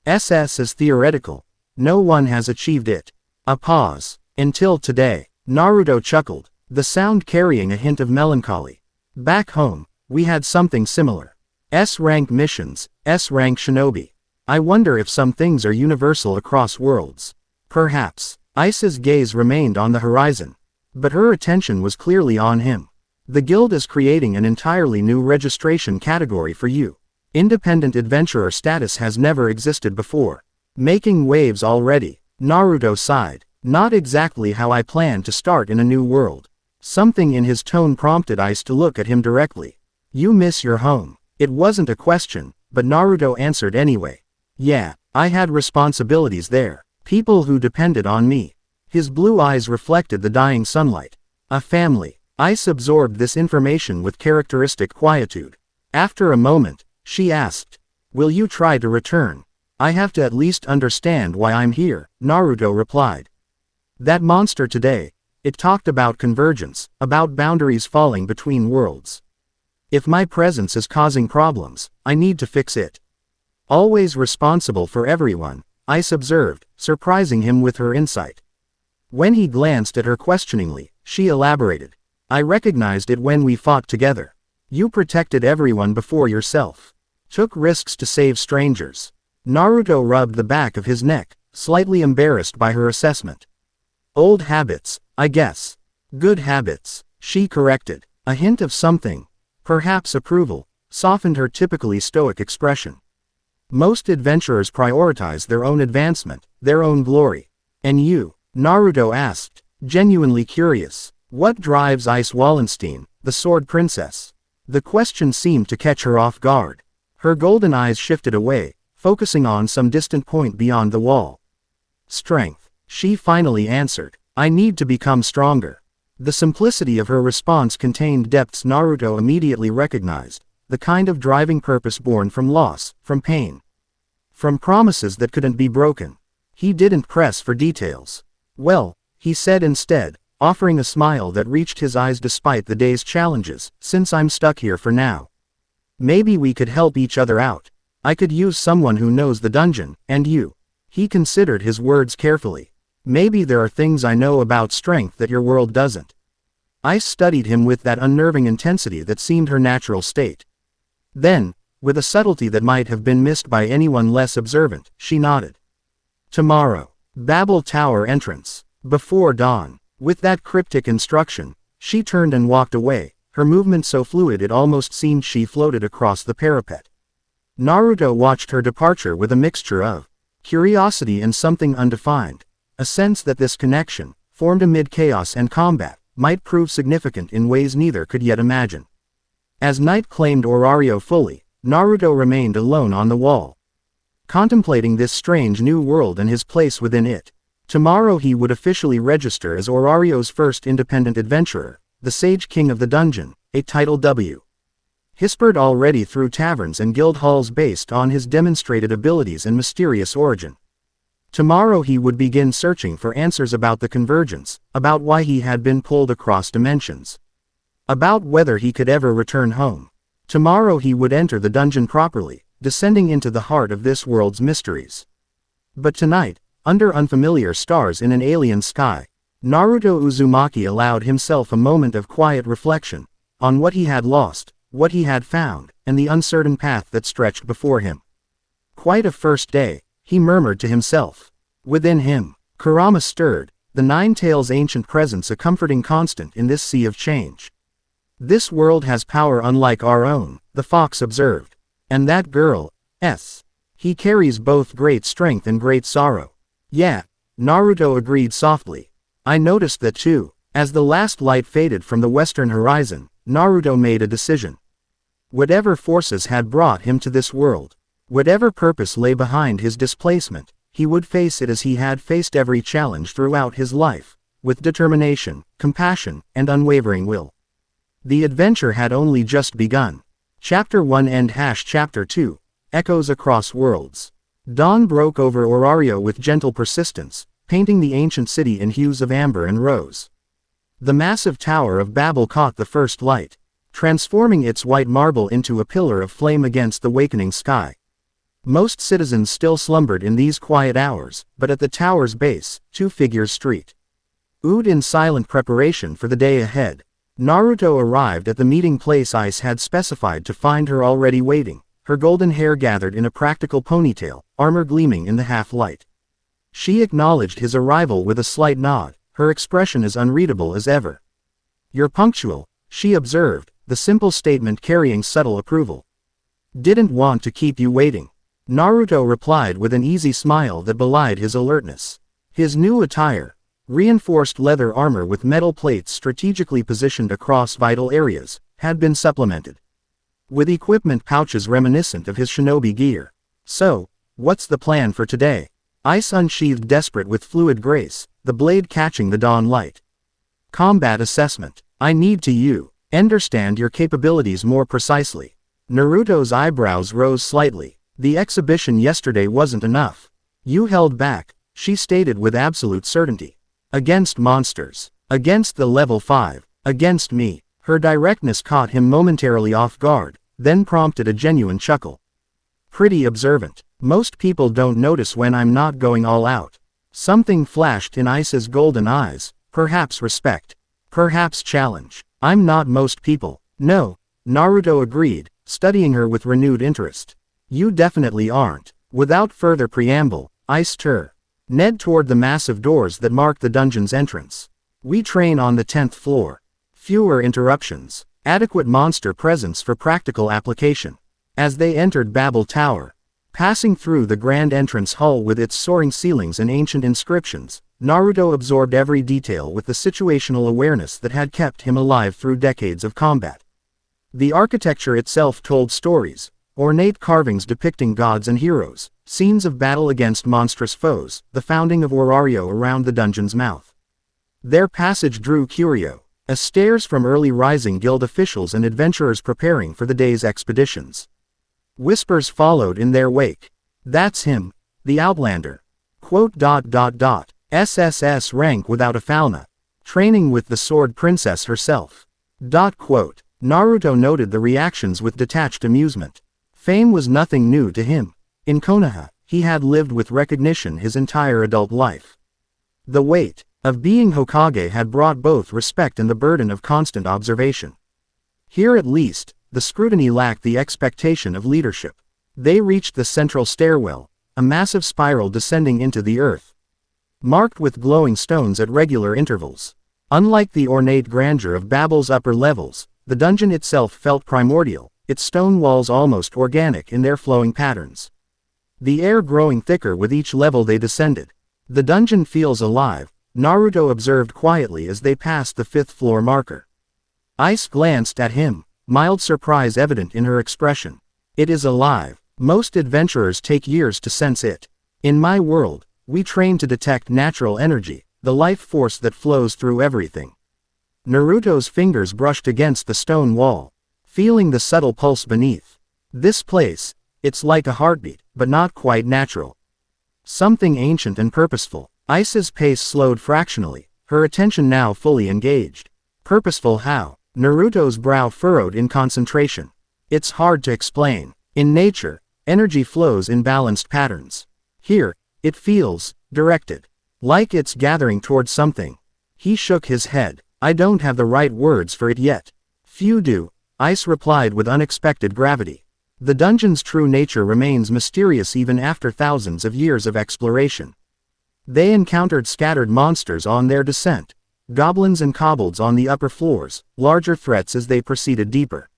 Speaker 1: SS is theoretical. No one has achieved it. A pause. Until today. Naruto chuckled, the sound carrying a hint of melancholy. Back home, we had something similar. S-rank missions, S-rank shinobi. I wonder if some things are universal across worlds. Perhaps. Ais's gaze remained on the horizon. But her attention was clearly on him. The guild is creating an entirely new registration category for you. Independent adventurer status has never existed before. Making waves already. Naruto sighed. Not exactly how I planned to start in a new world. Something in his tone prompted Ais to look at him directly. You miss your home. It wasn't a question, but Naruto answered anyway. Yeah, I had responsibilities there. People who depended on me. His blue eyes reflected the dying sunlight. A family. Ais absorbed this information with characteristic quietude. After a moment, she asked, will you try to return? I have to at least understand why I'm here, Naruto replied. That monster today, it talked about convergence, about boundaries falling between worlds. If my presence is causing problems, I need to fix it. Always responsible for everyone, Ais observed, surprising him with her insight. When he glanced at her questioningly, she elaborated. I recognized it when we fought together. You protected everyone before yourself. Took risks to save strangers. Naruto rubbed the back of his neck, slightly embarrassed by her assessment. Old habits, I guess. Good habits, she corrected. A hint of something, perhaps approval, softened her typically stoic expression. Most adventurers prioritize their own advancement, their own glory. And you? Naruto asked, genuinely curious. What drives Ais Wallenstein, the sword princess? The question seemed to catch her off guard. Her golden eyes shifted away, focusing on some distant point beyond the wall. Strength. She finally answered. I need to become stronger. The simplicity of her response contained depths Naruto immediately recognized, the kind of driving purpose born from loss, from pain. From promises that couldn't be broken. He didn't press for details. Well, he said instead, offering a smile that reached his eyes despite the day's challenges, since I'm stuck here for now. Maybe we could help each other out. I could use someone who knows the dungeon, and you. He considered his words carefully. Maybe there are things I know about strength that your world doesn't. Ais studied him with that unnerving intensity that seemed her natural state. Then, with a subtlety that might have been missed by anyone less observant, she nodded. Tomorrow. Babel Tower entrance. Before dawn. With that cryptic instruction, she turned and walked away, her movement so fluid it almost seemed she floated across the parapet. Naruto watched her departure with a mixture of curiosity and something undefined. A sense that this connection, formed amid chaos and combat, might prove significant in ways neither could yet imagine. As night claimed Orario fully, Naruto remained alone on the wall. Contemplating this strange new world and his place within it. Tomorrow he would officially register as Orario's first independent adventurer, the Sage King of the Dungeon, a title W. Whispered already through taverns and guild halls based on his demonstrated abilities and mysterious origin. Tomorrow he would begin searching for answers about the Convergence, about why he had been pulled across dimensions, about whether he could ever return home. Tomorrow he would enter the dungeon properly, descending into the heart of this world's mysteries. But tonight, under unfamiliar stars in an alien sky, Naruto Uzumaki allowed himself a moment of quiet reflection on what he had lost, what he had found, and the uncertain path that stretched before him. Quite a first day, he murmured to himself. Within him, Kurama stirred, the Nine-Tails' ancient presence a comforting constant in this sea of change. This world has power unlike our own, the fox observed. And that girl, he carries both great strength and great sorrow. Yeah, Naruto agreed softly. I noticed that too. As the last light faded from the western horizon, Naruto made a decision. Whatever forces had brought him to this world, whatever purpose lay behind his displacement, he would face it as he had faced every challenge throughout his life, with determination, compassion, and unwavering will. The adventure had only just begun. Chapter 1 End Chapter 2, Echoes Across Worlds. Dawn broke over Orario with gentle persistence, painting the ancient city in hues of amber and rose. The massive Tower of Babel caught the first light, transforming its white marble into a pillar of flame against the wakening sky. Most citizens still slumbered in these quiet hours, but at the tower's base, two figures streaked in silent preparation for the day ahead. Naruto arrived at the meeting place Ais had specified to find her already waiting, her golden hair gathered in a practical ponytail, armor gleaming in the half-light. She acknowledged his arrival with a slight nod, her expression as unreadable as ever. You're punctual, she observed, the simple statement carrying subtle approval. Didn't want to keep you waiting. Naruto replied with an easy smile that belied his alertness. His new attire, reinforced leather armor with metal plates strategically positioned across vital areas, had been supplemented with equipment pouches reminiscent of his shinobi gear. So, what's the plan for today? Ais unsheathed desperate with fluid grace, the blade catching the dawn light. Combat assessment. I need to understand your capabilities more precisely. Naruto's eyebrows rose slightly. The exhibition yesterday wasn't enough. You held back, she stated with absolute certainty. Against monsters. Against the level 5. Against me. Her directness caught him momentarily off guard, then prompted a genuine chuckle. Pretty observant. Most people don't notice when I'm not going all out. Something flashed in Ais's golden eyes, perhaps respect. Perhaps challenge. I'm not most people. No, Naruto agreed, studying her with renewed interest. You definitely aren't. Without further preamble, Ais Ned toward the massive doors that marked the dungeon's entrance. We train on the 10th floor. Fewer interruptions. Adequate monster presence for practical application. As they entered Babel Tower, passing through the grand entrance hall with its soaring ceilings and ancient inscriptions, Naruto absorbed every detail with the situational awareness that had kept him alive through decades of combat. The architecture itself told stories, ornate carvings depicting gods and heroes, scenes of battle against monstrous foes, the founding of Orario around the dungeon's mouth. Their passage drew curio, as stares from early rising guild officials and adventurers preparing for the day's expeditions. Whispers followed in their wake. That's him, the Outlander. SSS-Rank without a fauna. Training with the Sword Princess herself. Naruto noted the reactions with detached amusement. Fame was nothing new to him. In Konoha, he had lived with recognition his entire adult life. The weight of being Hokage had brought both respect and the burden of constant observation. Here at least, the scrutiny lacked the expectation of leadership. They reached the central stairwell, a massive spiral descending into the earth, marked with glowing stones at regular intervals. Unlike the ornate grandeur of Babel's upper levels, the dungeon itself felt primordial, its stone walls almost organic in their flowing patterns. The air growing thicker with each level they descended. The dungeon feels alive, Naruto observed quietly as they passed the 5th floor marker. Ais glanced at him, mild surprise evident in her expression. It is alive. Most adventurers take years to sense it. In my world, we train to detect natural energy, the life force that flows through everything. Naruto's fingers brushed against the stone wall, feeling the subtle pulse beneath. This place, it's like a heartbeat, but not quite natural. Something ancient and purposeful. Ais's pace slowed fractionally, her attention now fully engaged. Purposeful how? Naruto's brow furrowed in concentration. It's hard to explain. In nature, energy flows in balanced patterns. Here, it feels directed. Like it's gathering towards something. He shook his head. I don't have the right words for it yet. Few do, Ais replied with unexpected gravity. The dungeon's true nature remains mysterious even after thousands of years of exploration. They encountered scattered monsters on their descent. Goblins and kobolds on the upper floors, larger threats as they proceeded deeper.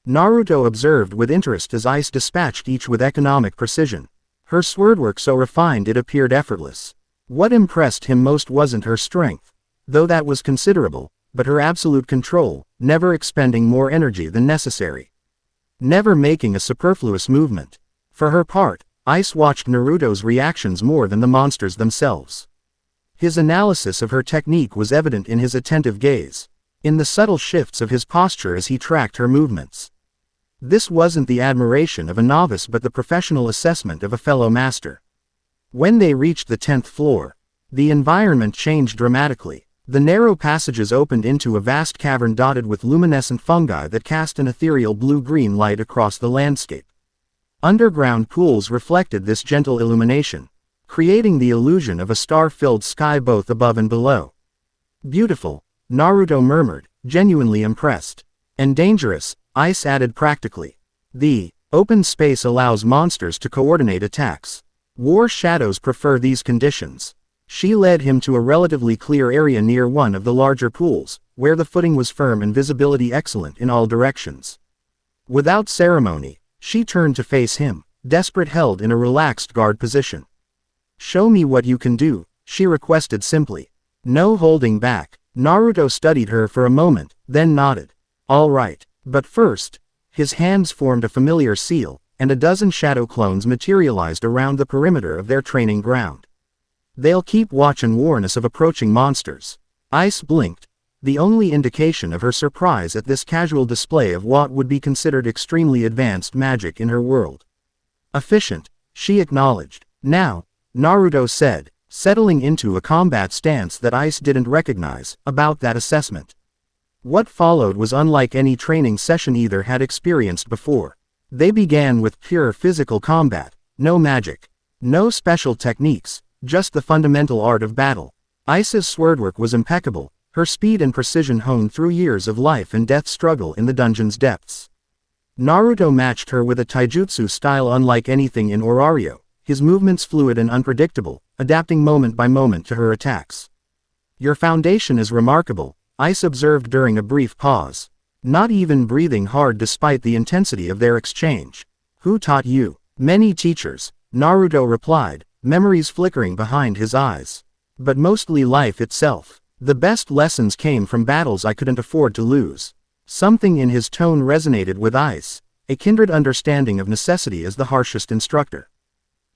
Speaker 1: Naruto observed with interest as Ais dispatched each with economic precision. Her swordwork so refined it appeared effortless. What impressed him most wasn't her strength, though that was considerable, but her absolute control, never expending more energy than necessary. Never making a superfluous movement. For her part, Ais watched Naruto's reactions more than the monsters themselves. His analysis of her technique was evident in his attentive gaze, in the subtle shifts of his posture as he tracked her movements. This wasn't the admiration of a novice but the professional assessment of a fellow master. When they reached the 10th floor, the environment changed dramatically. The narrow passages opened into a vast cavern dotted with luminescent fungi that cast an ethereal blue-green light across the landscape. Underground pools reflected this gentle illumination, creating the illusion of a star-filled sky both above and below. Beautiful, Naruto murmured, genuinely impressed. And dangerous, Ais added practically. The open space allows monsters to coordinate attacks. War shadows prefer these conditions. She led him to a relatively clear area near one of the larger pools, where the footing was firm and visibility excellent in all directions. Without ceremony, she turned to face him, desperate held in a relaxed guard position. Show me what you can do, she requested simply. No holding back. Naruto studied her for a moment, then nodded. All right, but first, his hands formed a familiar seal, and a dozen shadow clones materialized around the perimeter of their training ground. They'll keep watch and warn us of approaching monsters. Ais blinked, the only indication of her surprise at this casual display of what would be considered extremely advanced magic in her world. Efficient, she acknowledged. Now, Naruto said, settling into a combat stance that Ais didn't recognize, about that assessment. What followed was unlike any training session either had experienced before. They began with pure physical combat, no magic, no special techniques, just the fundamental art of battle. Ais's swordwork was impeccable, her speed and precision honed through years of life and death struggle in the dungeon's depths. Naruto matched her with a taijutsu style unlike anything in Orario, his movements fluid and unpredictable, adapting moment by moment to her attacks. Your foundation is remarkable, Ais observed during a brief pause. Not even breathing hard despite the intensity of their exchange. Who taught you? Many teachers, Naruto replied, memories flickering behind his eyes. But mostly life itself. The best lessons came from battles I couldn't afford to lose. Something in his tone resonated with Ais, a kindred understanding of necessity as the harshest instructor.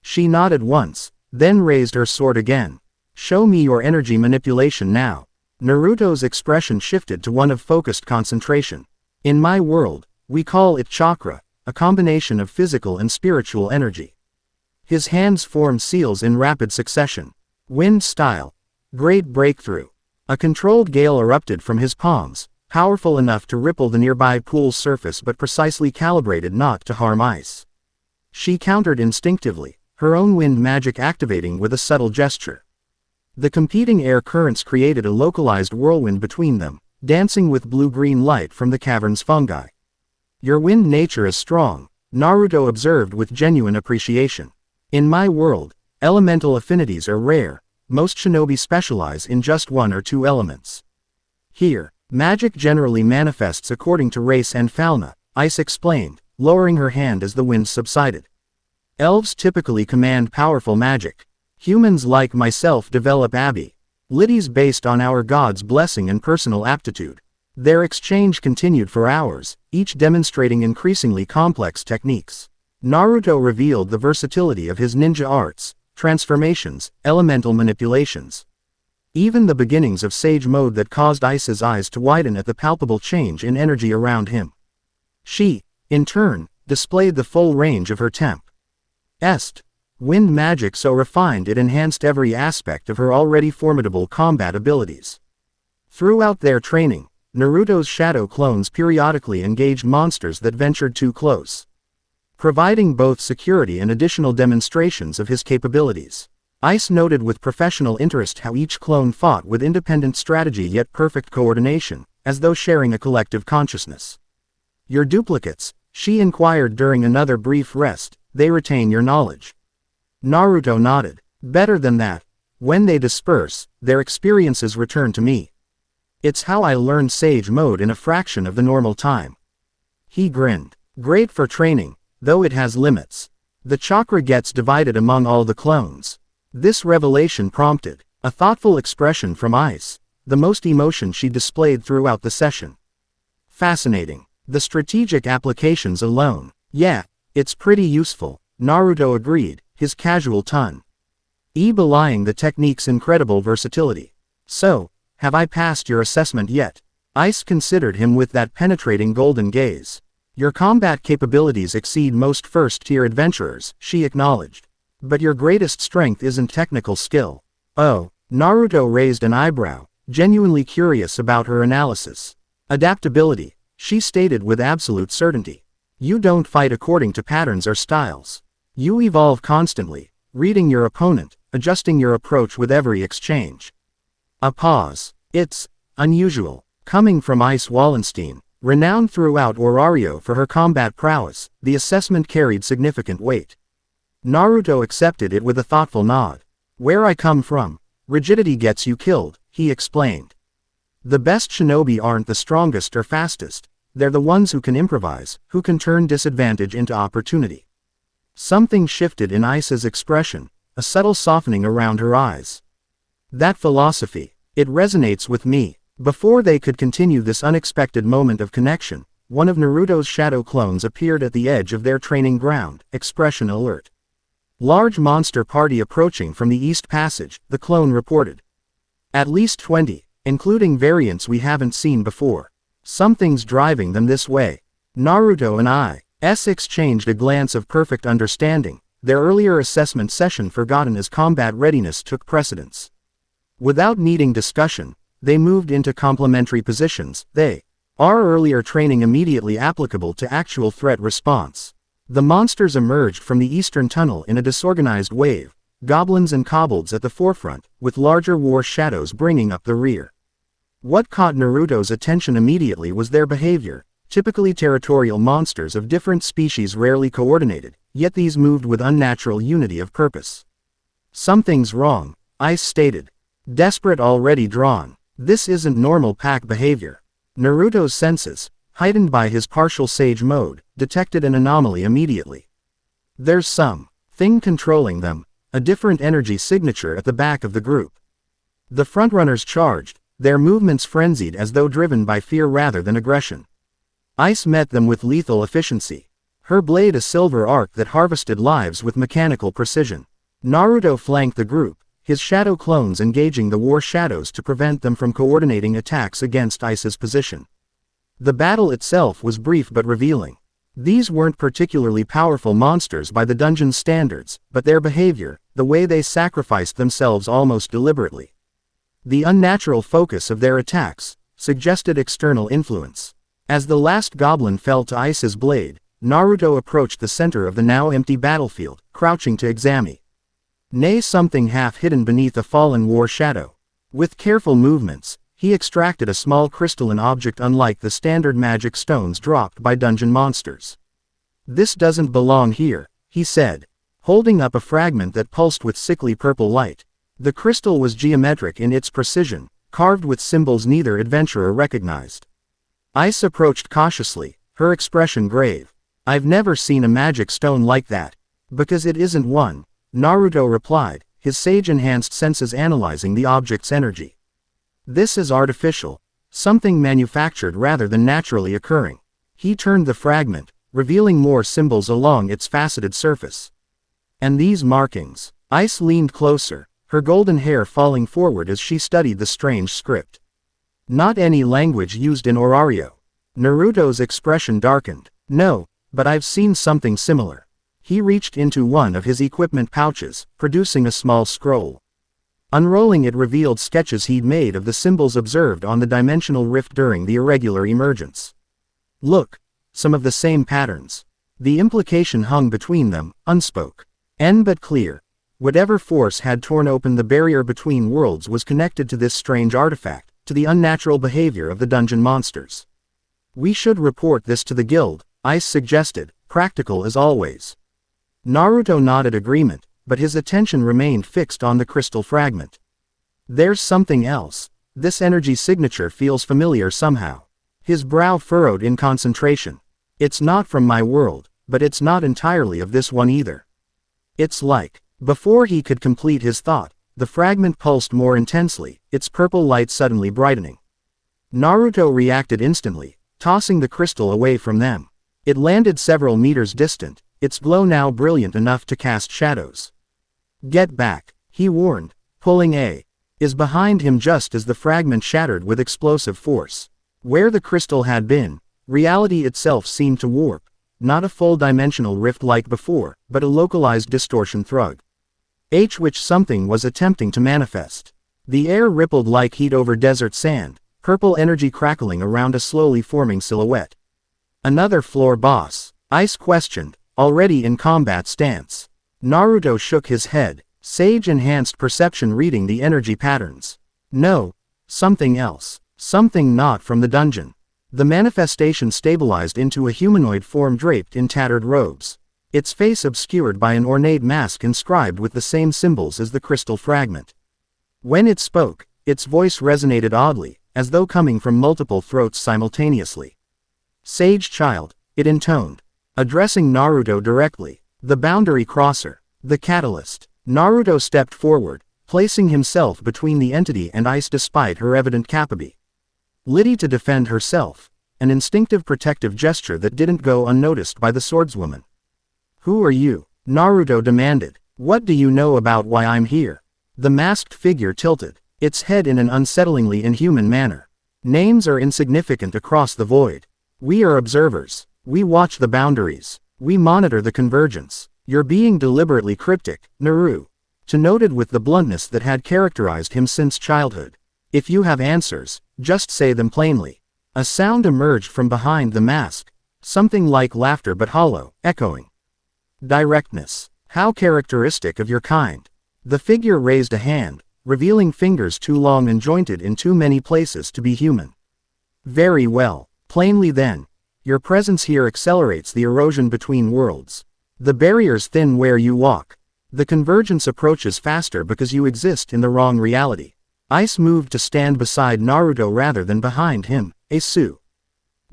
Speaker 1: She nodded once, then raised her sword again. Show me your energy manipulation now. Naruto's expression shifted to one of focused concentration. In my world, we call it chakra, a combination of physical and spiritual energy. His hands formed seals in rapid succession. Wind style. Great breakthrough. A controlled gale erupted from his palms, powerful enough to ripple the nearby pool's surface but precisely calibrated not to harm Ais. She countered instinctively, her own wind magic activating with a subtle gesture. The competing air currents created a localized whirlwind between them, dancing with blue-green light from the cavern's fungi. Your wind nature is strong, Naruto observed with genuine appreciation. In my world, elemental affinities are rare, most shinobi specialize in just one or two elements. Here, magic generally manifests according to race and fauna, Ais explained, lowering her hand as the wind subsided. Elves typically command powerful magic. Humans like myself develop abilities based on our god's blessing and personal aptitude. Their exchange continued for hours, each demonstrating increasingly complex techniques. Naruto revealed the versatility of his ninja arts, transformations, elemental manipulations. Even the beginnings of sage mode that caused Ais's eyes to widen at the palpable change in energy around him. She, in turn, displayed the full range of her temp. Wind magic so refined it enhanced every aspect of her already formidable combat abilities. Throughout their training, Naruto's shadow clones periodically engaged monsters that ventured too close, providing both security and additional demonstrations of his capabilities. Ais noted with professional interest how each clone fought with independent strategy yet perfect coordination, as though sharing a collective consciousness. "Your duplicates?" she inquired during another brief rest. "They retain your knowledge?" Naruto nodded. "Better than that. When they disperse, their experiences return to me. It's how I learned Sage Mode in a fraction of the normal time." He grinned. "Great for training, though it has limits. The chakra gets divided among all the clones." This revelation prompted a thoughtful expression from Ais, the most emotion she displayed throughout the session. "Fascinating. The strategic applications alone. Yeah, it's pretty useful," Naruto agreed, his casual tone belying the technique's incredible versatility. "So, have I passed your assessment yet?" Ais considered him with that penetrating golden gaze. "Your combat capabilities exceed most first-tier adventurers," she acknowledged. "But your greatest strength isn't technical skill." "Oh," Naruto raised an eyebrow, genuinely curious about her analysis. "Adaptability," she stated with absolute certainty. "You don't fight according to patterns or styles. You evolve constantly, reading your opponent, adjusting your approach with every exchange." A pause. "It's unusual." Coming from Ais Wallenstein, renowned throughout Orario for her combat prowess, the assessment carried significant weight. Naruto accepted it with a thoughtful nod. "Where I come from, rigidity gets you killed," he explained. "The best shinobi aren't the strongest or fastest, they're the ones who can improvise, who can turn disadvantage into opportunity." Something shifted in Ais's expression, a subtle softening around her eyes. "That philosophy, it resonates with me." Before they could continue this unexpected moment of connection, one of Naruto's shadow clones appeared at the edge of their training ground, expression alert. "Large monster party approaching from the East Passage," the clone reported. "At least 20, including variants we haven't seen before. Something's driving them this way." Naruto and Ais exchanged a glance of perfect understanding, their earlier assessment session forgotten as combat readiness took precedence. Without needing discussion, they moved into complementary positions, our earlier training immediately applicable to actual threat response. The monsters emerged from the eastern tunnel in a disorganized wave, goblins and kobolds at the forefront, with larger war shadows bringing up the rear. What caught Naruto's attention immediately was their behavior. Typically territorial monsters of different species rarely coordinated, yet these moved with unnatural unity of purpose. "Something's wrong," Ais stated. "Desperate already drawn. This isn't normal pack behavior." Naruto's senses, heightened by his partial Sage Mode, detected an anomaly immediately. "There's something controlling them, a different energy signature at the back of the group." The frontrunners charged, their movements frenzied as though driven by fear rather than aggression. Ais met them with lethal efficiency, her blade a silver arc that harvested lives with mechanical precision. Naruto flanked the group, his shadow clones engaging the war shadows to prevent them from coordinating attacks against Ais's position. The battle itself was brief but revealing. These weren't particularly powerful monsters by the dungeon's standards, but their behavior, the way they sacrificed themselves almost deliberately, the unnatural focus of their attacks, suggested external influence. As the last goblin fell to Ais's blade, Naruto approached the center of the now empty battlefield, crouching to examine something half hidden beneath a fallen war shadow. With careful movements, he extracted a small crystalline object unlike the standard magic stones dropped by dungeon monsters. "This doesn't belong here," he said, holding up a fragment that pulsed with sickly purple light. The crystal was geometric in its precision, carved with symbols neither adventurer recognized. Ais approached cautiously, her expression grave. "I've never seen a magic stone like that." "Because it isn't one," Naruto replied, his sage-enhanced senses analyzing the object's energy. "This is artificial, something manufactured rather than naturally occurring." He turned the fragment, revealing more symbols along its faceted surface. "And these markings?" Ais leaned closer, her golden hair falling forward as she studied the strange script. "Not any language used in Orario." Naruto's expression darkened. "No, but I've seen something similar." He reached into one of his equipment pouches, producing a small scroll. Unrolling it revealed sketches he'd made of the symbols observed on the dimensional rift during the irregular emergence. Look, some of the same patterns. The implication hung between them, unspoke. But clear. Whatever force had torn open the barrier between worlds was connected to this strange artifact, to the unnatural behavior of the dungeon monsters. We should report this to the guild, Ais suggested, practical as always. Naruto nodded agreement, but his attention remained fixed on the crystal fragment. There's something else. This energy signature feels familiar somehow. His brow furrowed in concentration. It's not from my world, but it's not entirely of this one either. It's like, before he could complete his thought, the fragment pulsed more intensely, its purple light suddenly brightening. Naruto reacted instantly, tossing the crystal away from them. It landed several meters distant, its glow now brilliant enough to cast shadows. Get back, he warned, pulling is behind him just as the fragment shattered with explosive force. Where the crystal had been, reality itself seemed to warp, not a full-dimensional rift like before, but a localized distortion through which something was attempting to manifest. The air rippled like heat over desert sand, purple energy crackling around a slowly forming silhouette. Another floor boss? Ais questioned, already in combat stance. Naruto shook his head, sage-enhanced perception reading the energy patterns. No, something else. Something not from the dungeon. The manifestation stabilized into a humanoid form draped in tattered robes. Its face obscured by an ornate mask inscribed with the same symbols as the crystal fragment. When it spoke, its voice resonated oddly, as though coming from multiple throats simultaneously. Sage child, it intoned. Addressing Naruto directly. The boundary crosser. The catalyst. Naruto stepped forward, placing himself between the entity and Ais despite her evident capability to defend herself, an instinctive protective gesture that didn't go unnoticed by the swordswoman. Who are you? Naruto demanded. What do you know about why I'm here? The masked figure tilted, its head in an unsettlingly inhuman manner. Names are insignificant across the void. We are observers. We watch the boundaries. We monitor the convergence. You're being deliberately cryptic, Naru. Noted with the bluntness that had characterized him since childhood. If you have answers, just say them plainly. A sound emerged from behind the mask, something like laughter but hollow, echoing. Directness. How characteristic of your kind. The figure raised a hand, revealing fingers too long and jointed in too many places to be human. Very well. Plainly then, your presence here accelerates the erosion between worlds. The barriers thin where you walk. The convergence approaches faster because you exist in the wrong reality. Ais moved to stand beside Naruto rather than behind him, a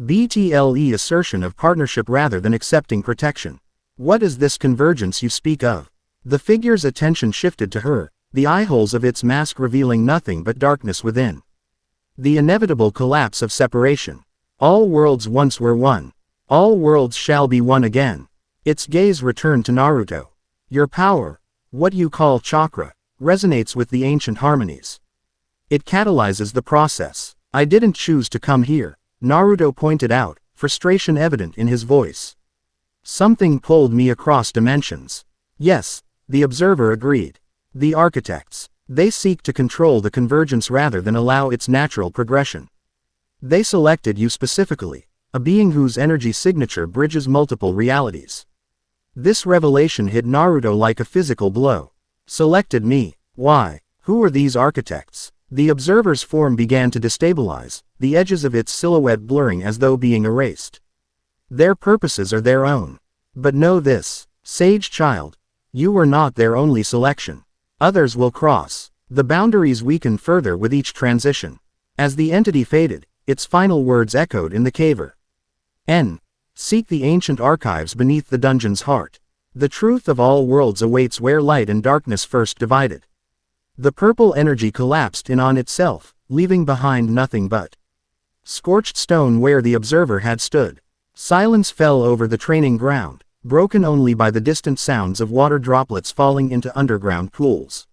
Speaker 1: BTLE assertion of partnership rather than accepting protection. What is this convergence you speak of? The figure's attention shifted to her, the eyeholes of its mask revealing nothing but darkness within. The inevitable collapse of separation. All worlds once were one. All worlds shall be one again. Its gaze returned to Naruto. Your power, what you call chakra, resonates with the ancient harmonies. It catalyzes the process. I didn't choose to come here, Naruto pointed out, frustration evident in his voice. Something pulled me across dimensions. Yes, the observer agreed. The architects. They seek to control the convergence rather than allow its natural progression. They selected you specifically, a being whose energy signature bridges multiple realities. This revelation hit Naruto like a physical blow. Selected me. Why? Who are these architects? The observer's form began to destabilize, the edges of its silhouette blurring as though being erased. Their purposes are their own. But know this, sage child, you were not their only selection. Others will cross. The boundaries weaken further with each transition. As the entity faded, its final words echoed in the caver. Seek the ancient archives beneath the dungeon's heart. The truth of all worlds awaits where light and darkness first divided. The purple energy collapsed in on itself, leaving behind nothing but scorched stone where the observer had stood. Silence fell over the training ground, broken only by the distant sounds of water droplets falling into underground pools.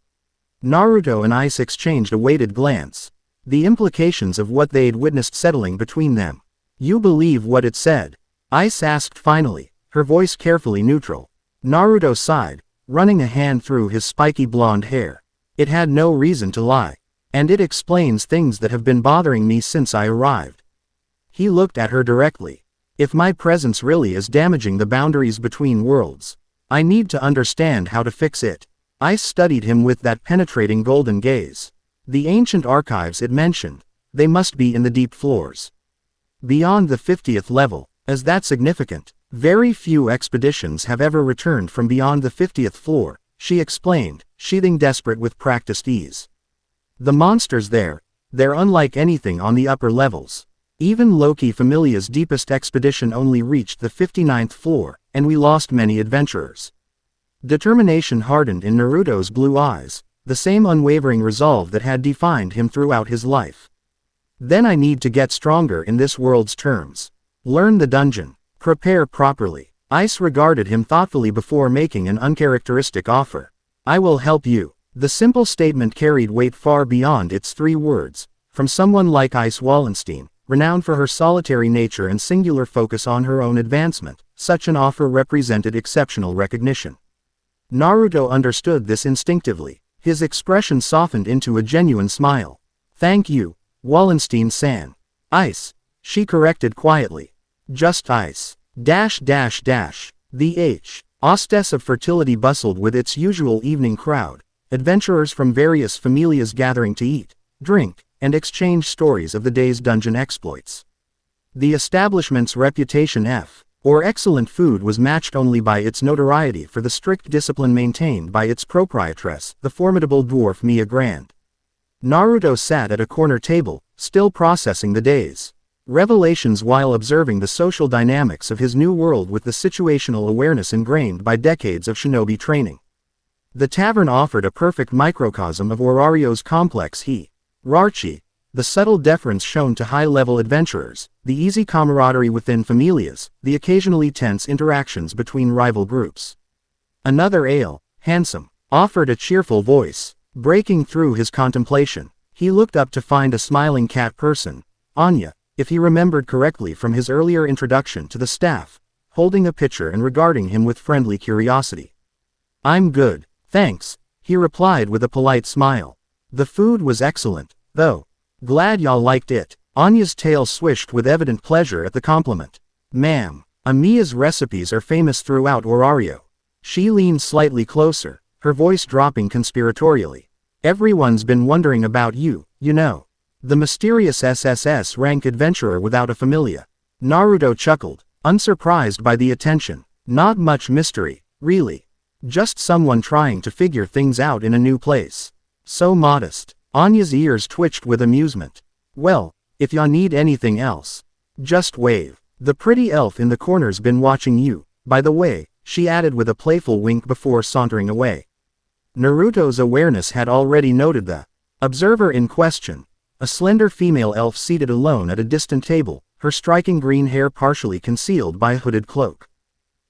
Speaker 1: Naruto and Ais exchanged a weighted glance. The implications of what they'd witnessed settling between them. You believe what it said? Ais asked finally, her voice carefully neutral. Naruto sighed, running a hand through his spiky blonde hair. It had no reason to lie. And it explains things that have been bothering me since I arrived. He looked at her directly. If my presence really is damaging the boundaries between worlds, I need to understand how to fix it. Ais studied him with that penetrating golden gaze. The ancient archives it mentioned, they must be in the deep floors. Beyond the 50th level, is that significant? Very few expeditions have ever returned from beyond the 50th floor, she explained, sheathing desperate with practiced ease. The monsters there, they're unlike anything on the upper levels. Even Loki Familia's deepest expedition only reached the 59th floor, and we lost many adventurers. Determination hardened in Naruto's blue eyes, the same unwavering resolve that had defined him throughout his life. Then I need to get stronger in this world's terms. Learn the dungeon. Prepare properly. Ais regarded him thoughtfully before making an uncharacteristic offer. I will help you. The simple statement carried weight far beyond its 3 words. From someone like Ais Wallenstein, renowned for her solitary nature and singular focus on her own advancement, such an offer represented exceptional recognition. Naruto understood this instinctively. His expression softened into a genuine smile. Thank you, Wallenstein-san. Ais, she corrected quietly. Just Ais. The hostess of fertility bustled with its usual evening crowd, adventurers from various familias gathering to eat, drink, and exchange stories of the day's dungeon exploits. The establishment's reputation for excellent food was matched only by its notoriety for the strict discipline maintained by its proprietress, the formidable dwarf Mia Grand. Naruto sat at a corner table, still processing the day's revelations while observing the social dynamics of his new world with the situational awareness ingrained by decades of shinobi training. The tavern offered a perfect microcosm of Orario's complex hierarchy, the subtle deference shown to high-level adventurers, the easy camaraderie within familias, the occasionally tense interactions between rival groups. Another ale, handsome, offered a cheerful voice. Breaking through his contemplation, he looked up to find a smiling cat person, Anya, if he remembered correctly from his earlier introduction to the staff, holding a pitcher and regarding him with friendly curiosity. I'm good, thanks, he replied with a polite smile. The food was excellent, though. Glad y'all liked it. Anya's tail swished with evident pleasure at the compliment. Ma'am, Amiya's recipes are famous throughout Orario. She leaned slightly closer, her voice dropping conspiratorially. Everyone's been wondering about you, you know. The mysterious SSS-Rank adventurer without a familia. Naruto chuckled, unsurprised by the attention. Not much mystery, really. Just someone trying to figure things out in a new place. So modest. Anya's ears twitched with amusement. Well, if ya need anything else, just wave. The pretty elf in the corner's been watching you, by the way, she added with a playful wink before sauntering away. Naruto's awareness had already noted the observer in question, a slender female elf seated alone at a distant table, her striking green hair partially concealed by a hooded cloak.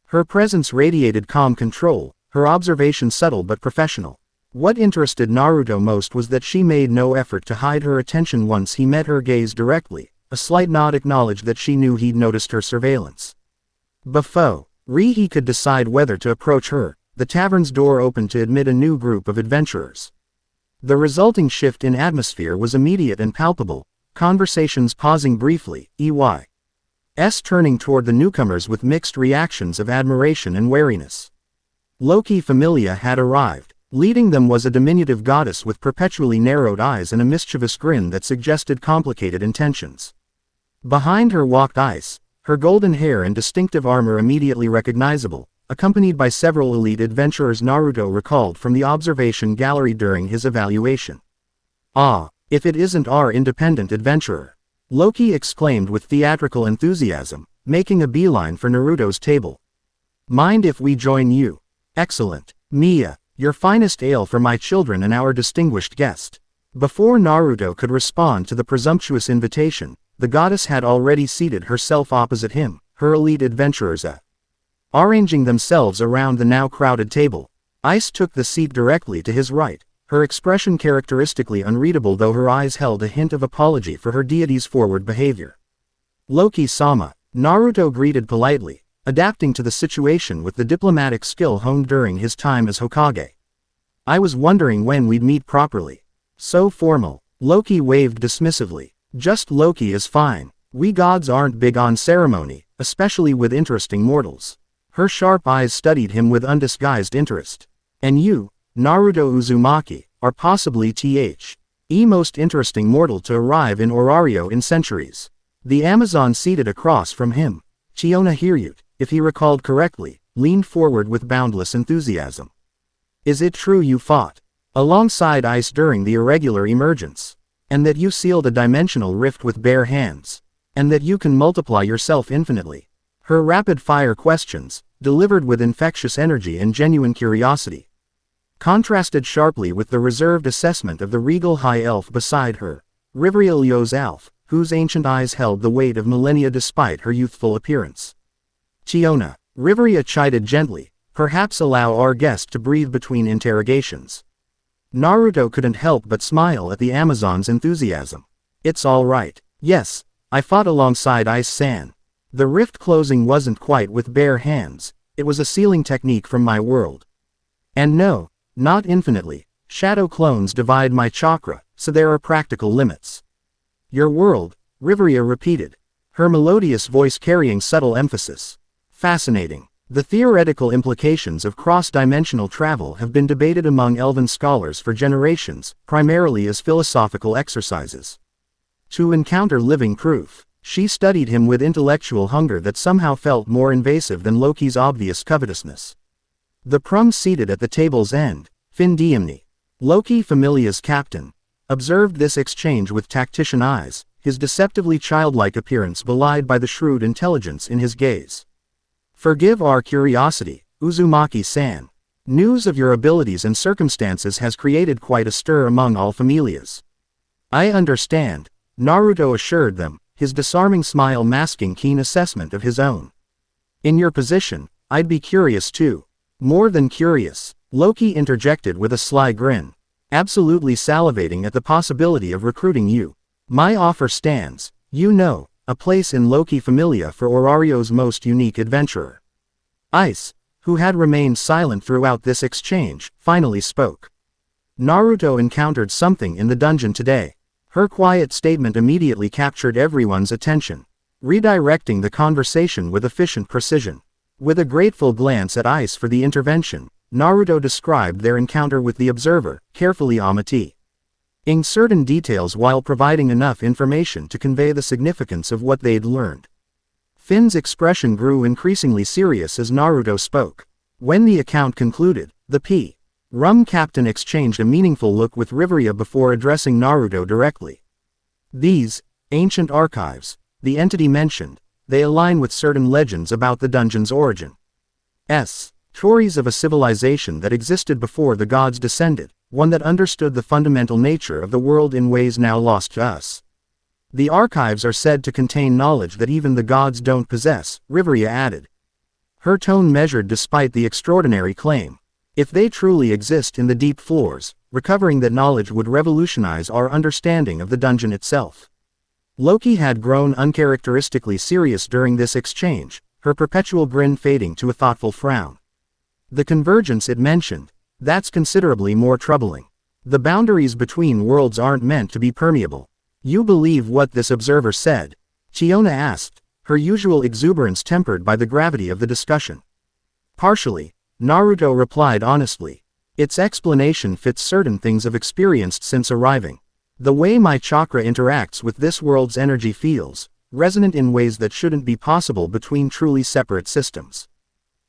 Speaker 1: Her presence radiated calm control, her observation subtle but professional. What interested Naruto most was that she made no effort to hide her attention once he met her gaze directly, a slight nod acknowledged that she knew he'd noticed her surveillance. Before he could decide whether to approach her, the tavern's door opened to admit a new group of adventurers. The resulting shift in atmosphere was immediate and palpable, conversations pausing briefly, EY's turning toward the newcomers with mixed reactions of admiration and wariness. Loki Familia had arrived. Leading them was a diminutive goddess with perpetually narrowed eyes and a mischievous grin that suggested complicated intentions. Behind her walked Ais, her golden hair and distinctive armor immediately recognizable, accompanied by several elite adventurers Naruto recalled from the observation gallery during his evaluation. Ah, if it isn't our independent adventurer! Loki exclaimed with theatrical enthusiasm, making a beeline for Naruto's table. Mind if we join you? Excellent. Mia, your finest ale for my children and our distinguished guest. Before Naruto could respond to the presumptuous invitation, the goddess had already seated herself opposite him, her elite adventurers arranging themselves around the now crowded table. Ais took the seat directly to his right, her expression characteristically unreadable though her eyes held a hint of apology for her deity's forward behavior. Loki-sama, Naruto greeted politely, adapting to the situation with the diplomatic skill honed during his time as Hokage. I was wondering when we'd meet properly. So formal. Loki waved dismissively. Just Loki is fine. We gods aren't big on ceremony, especially with interesting mortals. Her sharp eyes studied him with undisguised interest. And you, Naruto Uzumaki, are possibly the most interesting mortal to arrive in Orario in centuries. The Amazon seated across from him, Chiona Hiryut, if he recalled correctly, leaned forward with boundless enthusiasm. Is it true you fought alongside Ice during the irregular emergence? And that you sealed a dimensional rift with bare hands? And that you can multiply yourself infinitely? Her rapid-fire questions, delivered with infectious energy and genuine curiosity, contrasted sharply with the reserved assessment of the regal high elf beside her, Riverielio's elf, whose ancient eyes held the weight of millennia despite her youthful appearance. Chiona, Riveria chided gently, perhaps allow our guest to breathe between interrogations. Naruto couldn't help but smile at the Amazon's enthusiasm. It's all right. Yes, I fought alongside Ice-san. The rift closing wasn't quite with bare hands, it was a sealing technique from my world. And no, not infinitely. Shadow clones divide my chakra, so there are practical limits. Your world, Riveria repeated, her melodious voice carrying subtle emphasis. Fascinating. The theoretical implications of cross-dimensional travel have been debated among Elven scholars for generations, primarily as philosophical exercises. To encounter living proof, she studied him with intellectual hunger that somehow felt more invasive than Loki's obvious covetousness. The Prum seated at the table's end, Findiemni, Loki Familia's captain, observed this exchange with tactician eyes, his deceptively childlike appearance belied by the shrewd intelligence in his gaze. Forgive our curiosity, Uzumaki-san. News of your abilities and circumstances has created quite a stir among all familias. I understand, Naruto assured them, his disarming smile masking keen assessment of his own. In your position, I'd be curious too. More than curious, Loki interjected with a sly grin. Absolutely salivating at the possibility of recruiting you. My offer stands, you know, a place in Loki Familia for Orario's most unique adventurer. Ice, who had remained silent throughout this exchange, finally spoke. Naruto encountered something in the dungeon today. Her quiet statement immediately captured everyone's attention, redirecting the conversation with efficient precision. With a grateful glance at Ice for the intervention, Naruto described their encounter with the observer, carefully omitting certain details while providing enough information to convey the significance of what they'd learned. Finn's expression grew increasingly serious as Naruto spoke. When the account concluded, the Rum captain exchanged a meaningful look with Riveria before addressing Naruto directly. These ancient archives, the entity mentioned, they align with certain legends about the dungeon's origin. Stories of a civilization that existed before the gods descended, one that understood the fundamental nature of the world in ways now lost to us. The archives are said to contain knowledge that even the gods don't possess, Riveria added. Her tone measured despite the extraordinary claim. If they truly exist in the deep floors, recovering that knowledge would revolutionize our understanding of the dungeon itself. Loki had grown uncharacteristically serious during this exchange, her perpetual grin fading to a thoughtful frown. The convergence it mentioned, that's considerably more troubling. The boundaries between worlds aren't meant to be permeable. You believe what this observer said? Chiona asked, her usual exuberance tempered by the gravity of the discussion. Partially, Naruto replied honestly. Its explanation fits certain things I've experienced since arriving. The way my chakra interacts with this world's energy feels resonant in ways that shouldn't be possible between truly separate systems.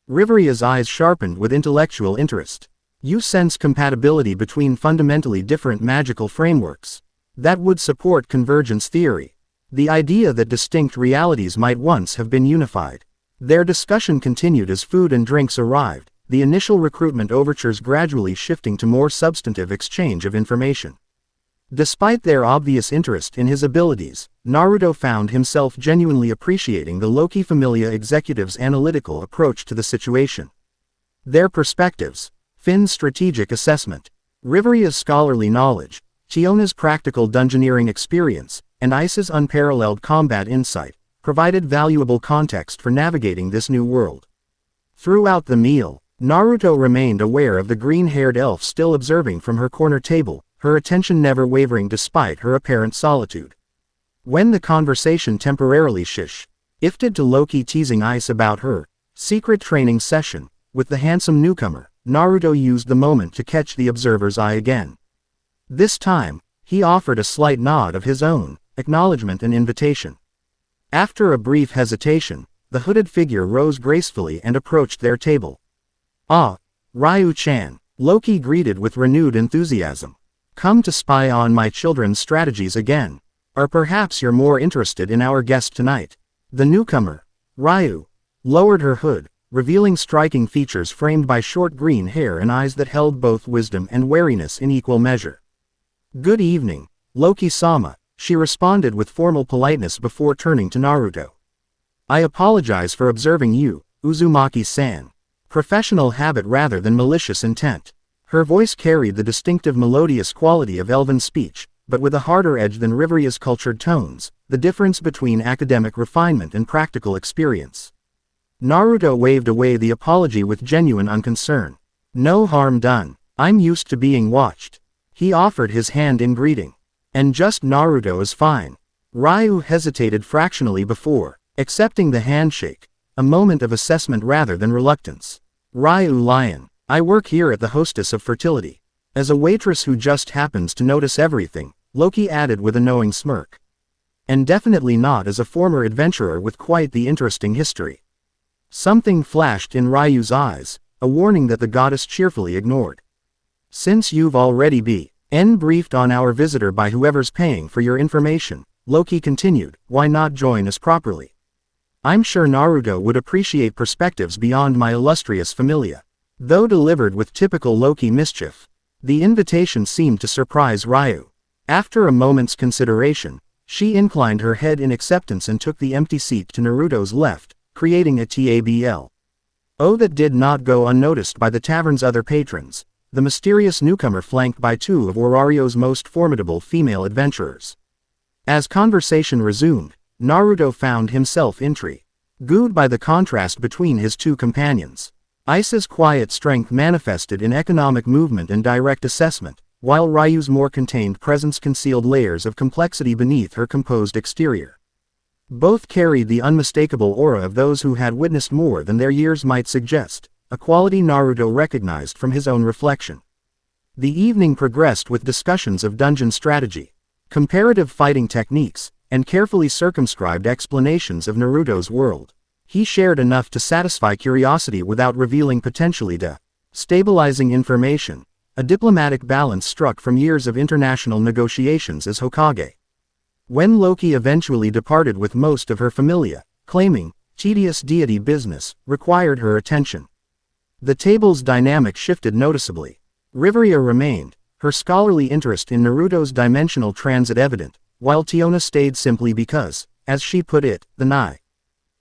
Speaker 1: Riveria's eyes sharpened with intellectual interest. You sense compatibility between fundamentally different magical frameworks. That would support convergence theory. The idea that distinct realities might once have been unified. Their discussion continued as food and drinks arrived, the initial recruitment overtures gradually shifting to more substantive exchange of information. Despite their obvious interest in his abilities, Naruto found himself genuinely appreciating the Loki Familia executive's analytical approach to the situation. Their perspectives, Finn's strategic assessment, Riveria's scholarly knowledge, Chiona's practical dungeoneering experience, and Ice's unparalleled combat insight, provided valuable context for navigating this new world. Throughout the meal, Naruto remained aware of the green-haired elf still observing from her corner table, her attention never wavering despite her apparent solitude. When the conversation temporarily shifted to Loki teasing Ais about her secret training session with the handsome newcomer, Naruto used the moment to catch the observer's eye again. This time, he offered a slight nod of his own, acknowledgement and invitation. After a brief hesitation, the hooded figure rose gracefully and approached their table. "Ah, Ryu-chan," Loki greeted with renewed enthusiasm. "Come to spy on my children's strategies again. Or perhaps you're more interested in our guest tonight." The newcomer, Ryu, lowered her hood, revealing striking features framed by short green hair and eyes that held both wisdom and wariness in equal measure. "Good evening, Loki-sama," she responded with formal politeness before turning to Naruto. "I apologize for observing you, Uzumaki-san. Professional habit rather than malicious intent." Her voice carried the distinctive melodious quality of elven speech, but with a harder edge than Riveria's cultured tones, the difference between academic refinement and practical experience. Naruto waved away the apology with genuine unconcern. "No harm done. I'm used to being watched." He offered his hand in greeting. "And just Naruto is fine." Ryu hesitated fractionally before accepting the handshake, a moment of assessment rather than reluctance. "Ryu Lion, I work here at the Hostess of Fertility." As a waitress who just happens to notice everything, Loki added with a knowing smirk. "And definitely not as a former adventurer with quite the interesting history." Something flashed in Ryu's eyes, a warning that the goddess cheerfully ignored. "Since you've already been briefed on our visitor by whoever's paying for your information," Loki continued, "why not join us properly? I'm sure Naruto would appreciate perspectives beyond my illustrious familia." Though delivered with typical Loki mischief, the invitation seemed to surprise Ryu. After a moment's consideration, she inclined her head in acceptance and took the empty seat to Naruto's left, creating a table. Oh, that did not go unnoticed by the tavern's other patrons, the mysterious newcomer flanked by two of Orario's most formidable female adventurers. As conversation resumed, Naruto found himself intrigued by the contrast between his two companions. Ais's quiet strength manifested in economic movement and direct assessment, while Ryu's more contained presence concealed layers of complexity beneath her composed exterior. Both carried the unmistakable aura of those who had witnessed more than their years might suggest, a quality Naruto recognized from his own reflection. The evening progressed with discussions of dungeon strategy, comparative fighting techniques, and carefully circumscribed explanations of Naruto's world. He shared enough to satisfy curiosity without revealing potentially destabilizing information, a diplomatic balance struck from years of international negotiations as Hokage. When Loki eventually departed with most of her familia, claiming tedious deity business required her attention, the table's dynamic shifted noticeably. Riveria remained, her scholarly interest in Naruto's dimensional transit evident, while Tiona stayed simply because, as she put it,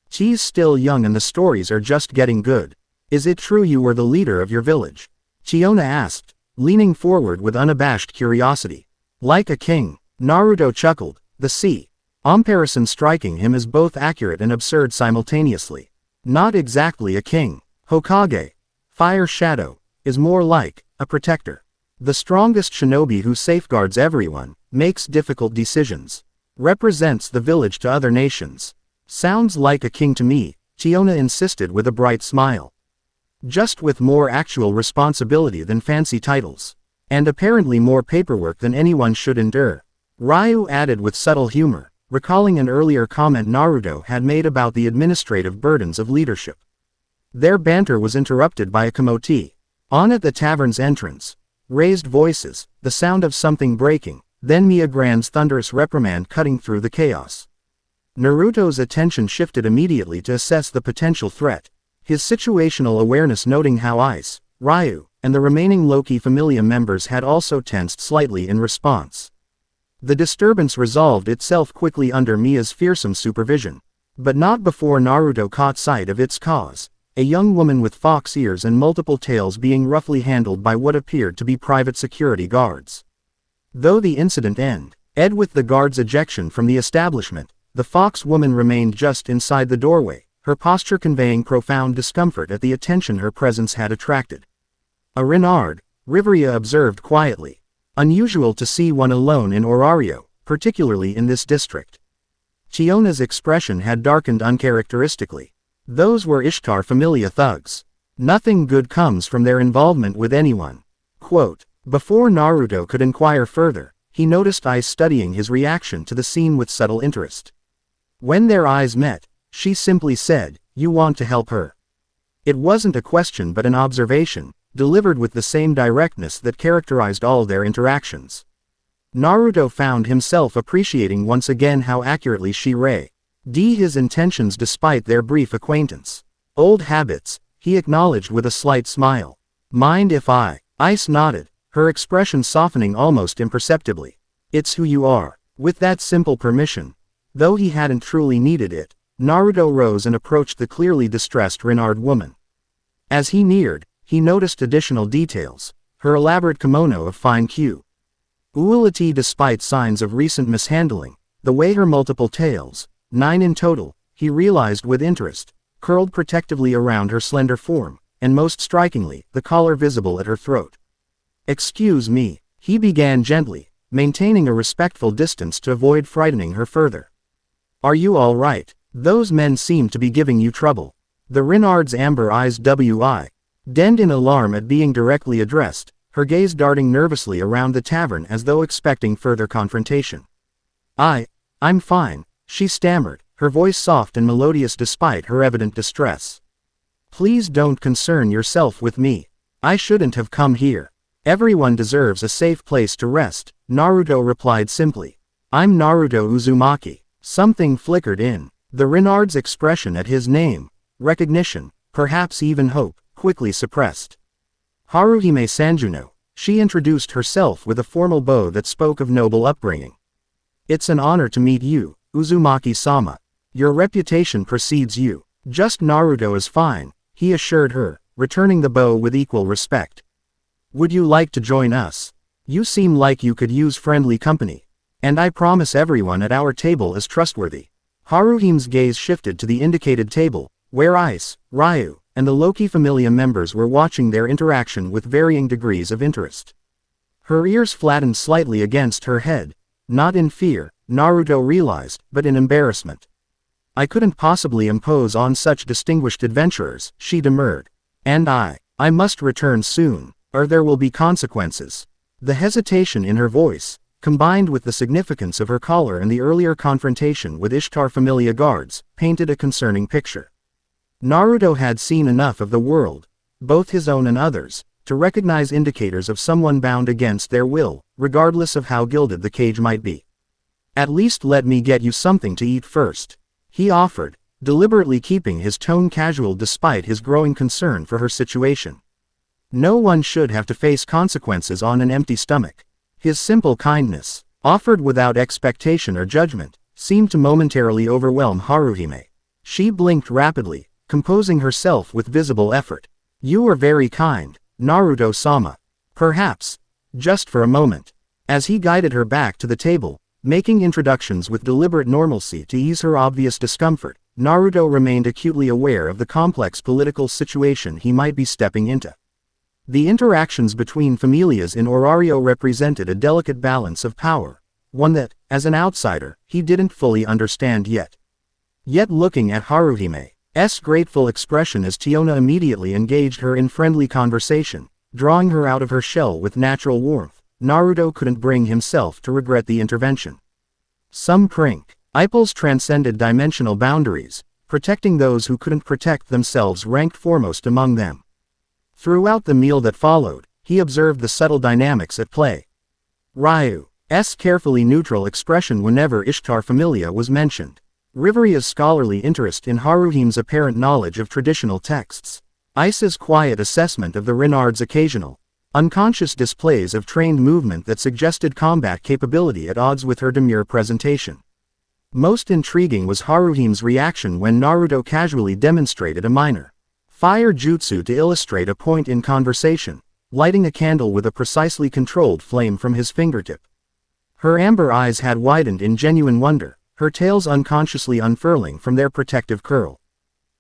Speaker 1: she's still young and the stories are just getting good. "Is it true you were the leader of your village?" Tiona asked, leaning forward with unabashed curiosity. "Like a king," Naruto chuckled, the comparison striking him as both accurate and absurd simultaneously. "Not exactly a king. Hokage, Fire Shadow, is more like a protector. The strongest shinobi who safeguards everyone, makes difficult decisions, represents the village to other nations." "Sounds like a king to me," Tiona insisted with a bright smile. "Just with more actual responsibility than fancy titles. And apparently more paperwork than anyone should endure," Ryu added with subtle humor, recalling an earlier comment Naruto had made about the administrative burdens of leadership. Their banter was interrupted by a komote on at the tavern's entrance. Raised voices, the sound of something breaking, then Miyagran's thunderous reprimand cutting through the chaos. Naruto's attention shifted immediately to assess the potential threat, his situational awareness noting how Ais, Ryu, and the remaining Loki Familia members had also tensed slightly in response. The disturbance resolved itself quickly under Mia's fearsome supervision, but not before Naruto caught sight of its cause, a young woman with fox ears and multiple tails being roughly handled by what appeared to be private security guards. Though the incident ended with the guard's ejection from the establishment, the fox woman remained just inside the doorway, her posture conveying profound discomfort at the attention her presence had attracted. "A Renard," Riveria observed quietly. "Unusual to see one alone in Orario, particularly in this district." Chiona's expression had darkened uncharacteristically. Those were Ishtar Familia thugs. Nothing good comes from their involvement with anyone. Quote, before Naruto could inquire further, he noticed Ais studying his reaction to the scene with subtle interest. When their eyes met, she simply said, "You want to help her." It wasn't a question but an observation, delivered with the same directness that characterized all their interactions. Naruto found himself appreciating once again how accurately she read his intentions despite their brief acquaintance. Old habits, he acknowledged with a slight smile. "Mind if I?" Ais nodded, her expression softening almost imperceptibly. "It's who you are." With that simple permission, though he hadn't truly needed it, Naruto rose and approached the clearly distressed Renard woman. As he neared, he noticed additional details, her elaborate kimono of fine quality despite signs of recent mishandling, the way her multiple tails, 9 in total, he realized with interest, curled protectively around her slender form, and most strikingly, the collar visible at her throat. "Excuse me," he began gently, maintaining a respectful distance to avoid frightening her further. "Are you all right? Those men seem to be giving you trouble." The Renard's amber eyes widened in alarm at being directly addressed, her gaze darting nervously around the tavern as though expecting further confrontation. I'm fine," she stammered, her voice soft and melodious despite her evident distress. "Please don't concern yourself with me. I shouldn't have come here. Everyone deserves a safe place to rest," Naruto replied simply. "I'm Naruto Uzumaki." Something flickered in the Renard's expression at his name, recognition, perhaps even hope, quickly suppressed. "Haruhime Sanjuno," she introduced herself with a formal bow that spoke of noble upbringing. "It's an honor to meet you, Uzumaki-sama. Your reputation precedes you." "Just Naruto is fine," he assured her, returning the bow with equal respect. "Would you like to join us? You seem like you could use friendly company. And I promise everyone at our table is trustworthy." Haruhime's gaze shifted to the indicated table, where Ais, Ryu, and the Loki Familia members were watching their interaction with varying degrees of interest. Her ears flattened slightly against her head, not in fear, Naruto realized, but in embarrassment. "I couldn't possibly impose on such distinguished adventurers," she demurred. "And I must return soon, or there will be consequences." The hesitation in her voice, combined with the significance of her collar and the earlier confrontation with Ishtar Familia guards, painted a concerning picture. Naruto had seen enough of the world, both his own and others, to recognize indicators of someone bound against their will, regardless of how gilded the cage might be. "At least let me get you something to eat first," he offered, deliberately keeping his tone casual despite his growing concern for her situation. No one should have to face consequences on an empty stomach. His simple kindness, offered without expectation or judgment, seemed to momentarily overwhelm Haruhime. She blinked rapidly, composing herself with visible effort. "You are very kind, Naruto-sama. Perhaps, just for a moment." As he guided her back to the table, making introductions with deliberate normalcy to ease her obvious discomfort, Naruto remained acutely aware of the complex political situation he might be stepping into. The interactions between familias in Orario represented a delicate balance of power, one that, as an outsider, he didn't fully understand yet. Yet looking at Haruhime's grateful expression as Chiona immediately engaged her in friendly conversation, drawing her out of her shell with natural warmth, Naruto couldn't bring himself to regret the intervention. Some principles transcended dimensional boundaries, protecting those who couldn't protect themselves ranked foremost among them. Throughout the meal that followed, he observed the subtle dynamics at play. Ryu's carefully neutral expression whenever Ishtar Familia was mentioned. Riveria's scholarly interest in Haruhime's apparent knowledge of traditional texts. Ais's quiet assessment of the Renard's occasional, unconscious displays of trained movement that suggested combat capability at odds with her demure presentation. Most intriguing was Haruhime's reaction when Naruto casually demonstrated a minor fire jutsu to illustrate a point in conversation, lighting a candle with a precisely controlled flame from his fingertip. Her amber eyes had widened in genuine wonder, her tails unconsciously unfurling from their protective curl.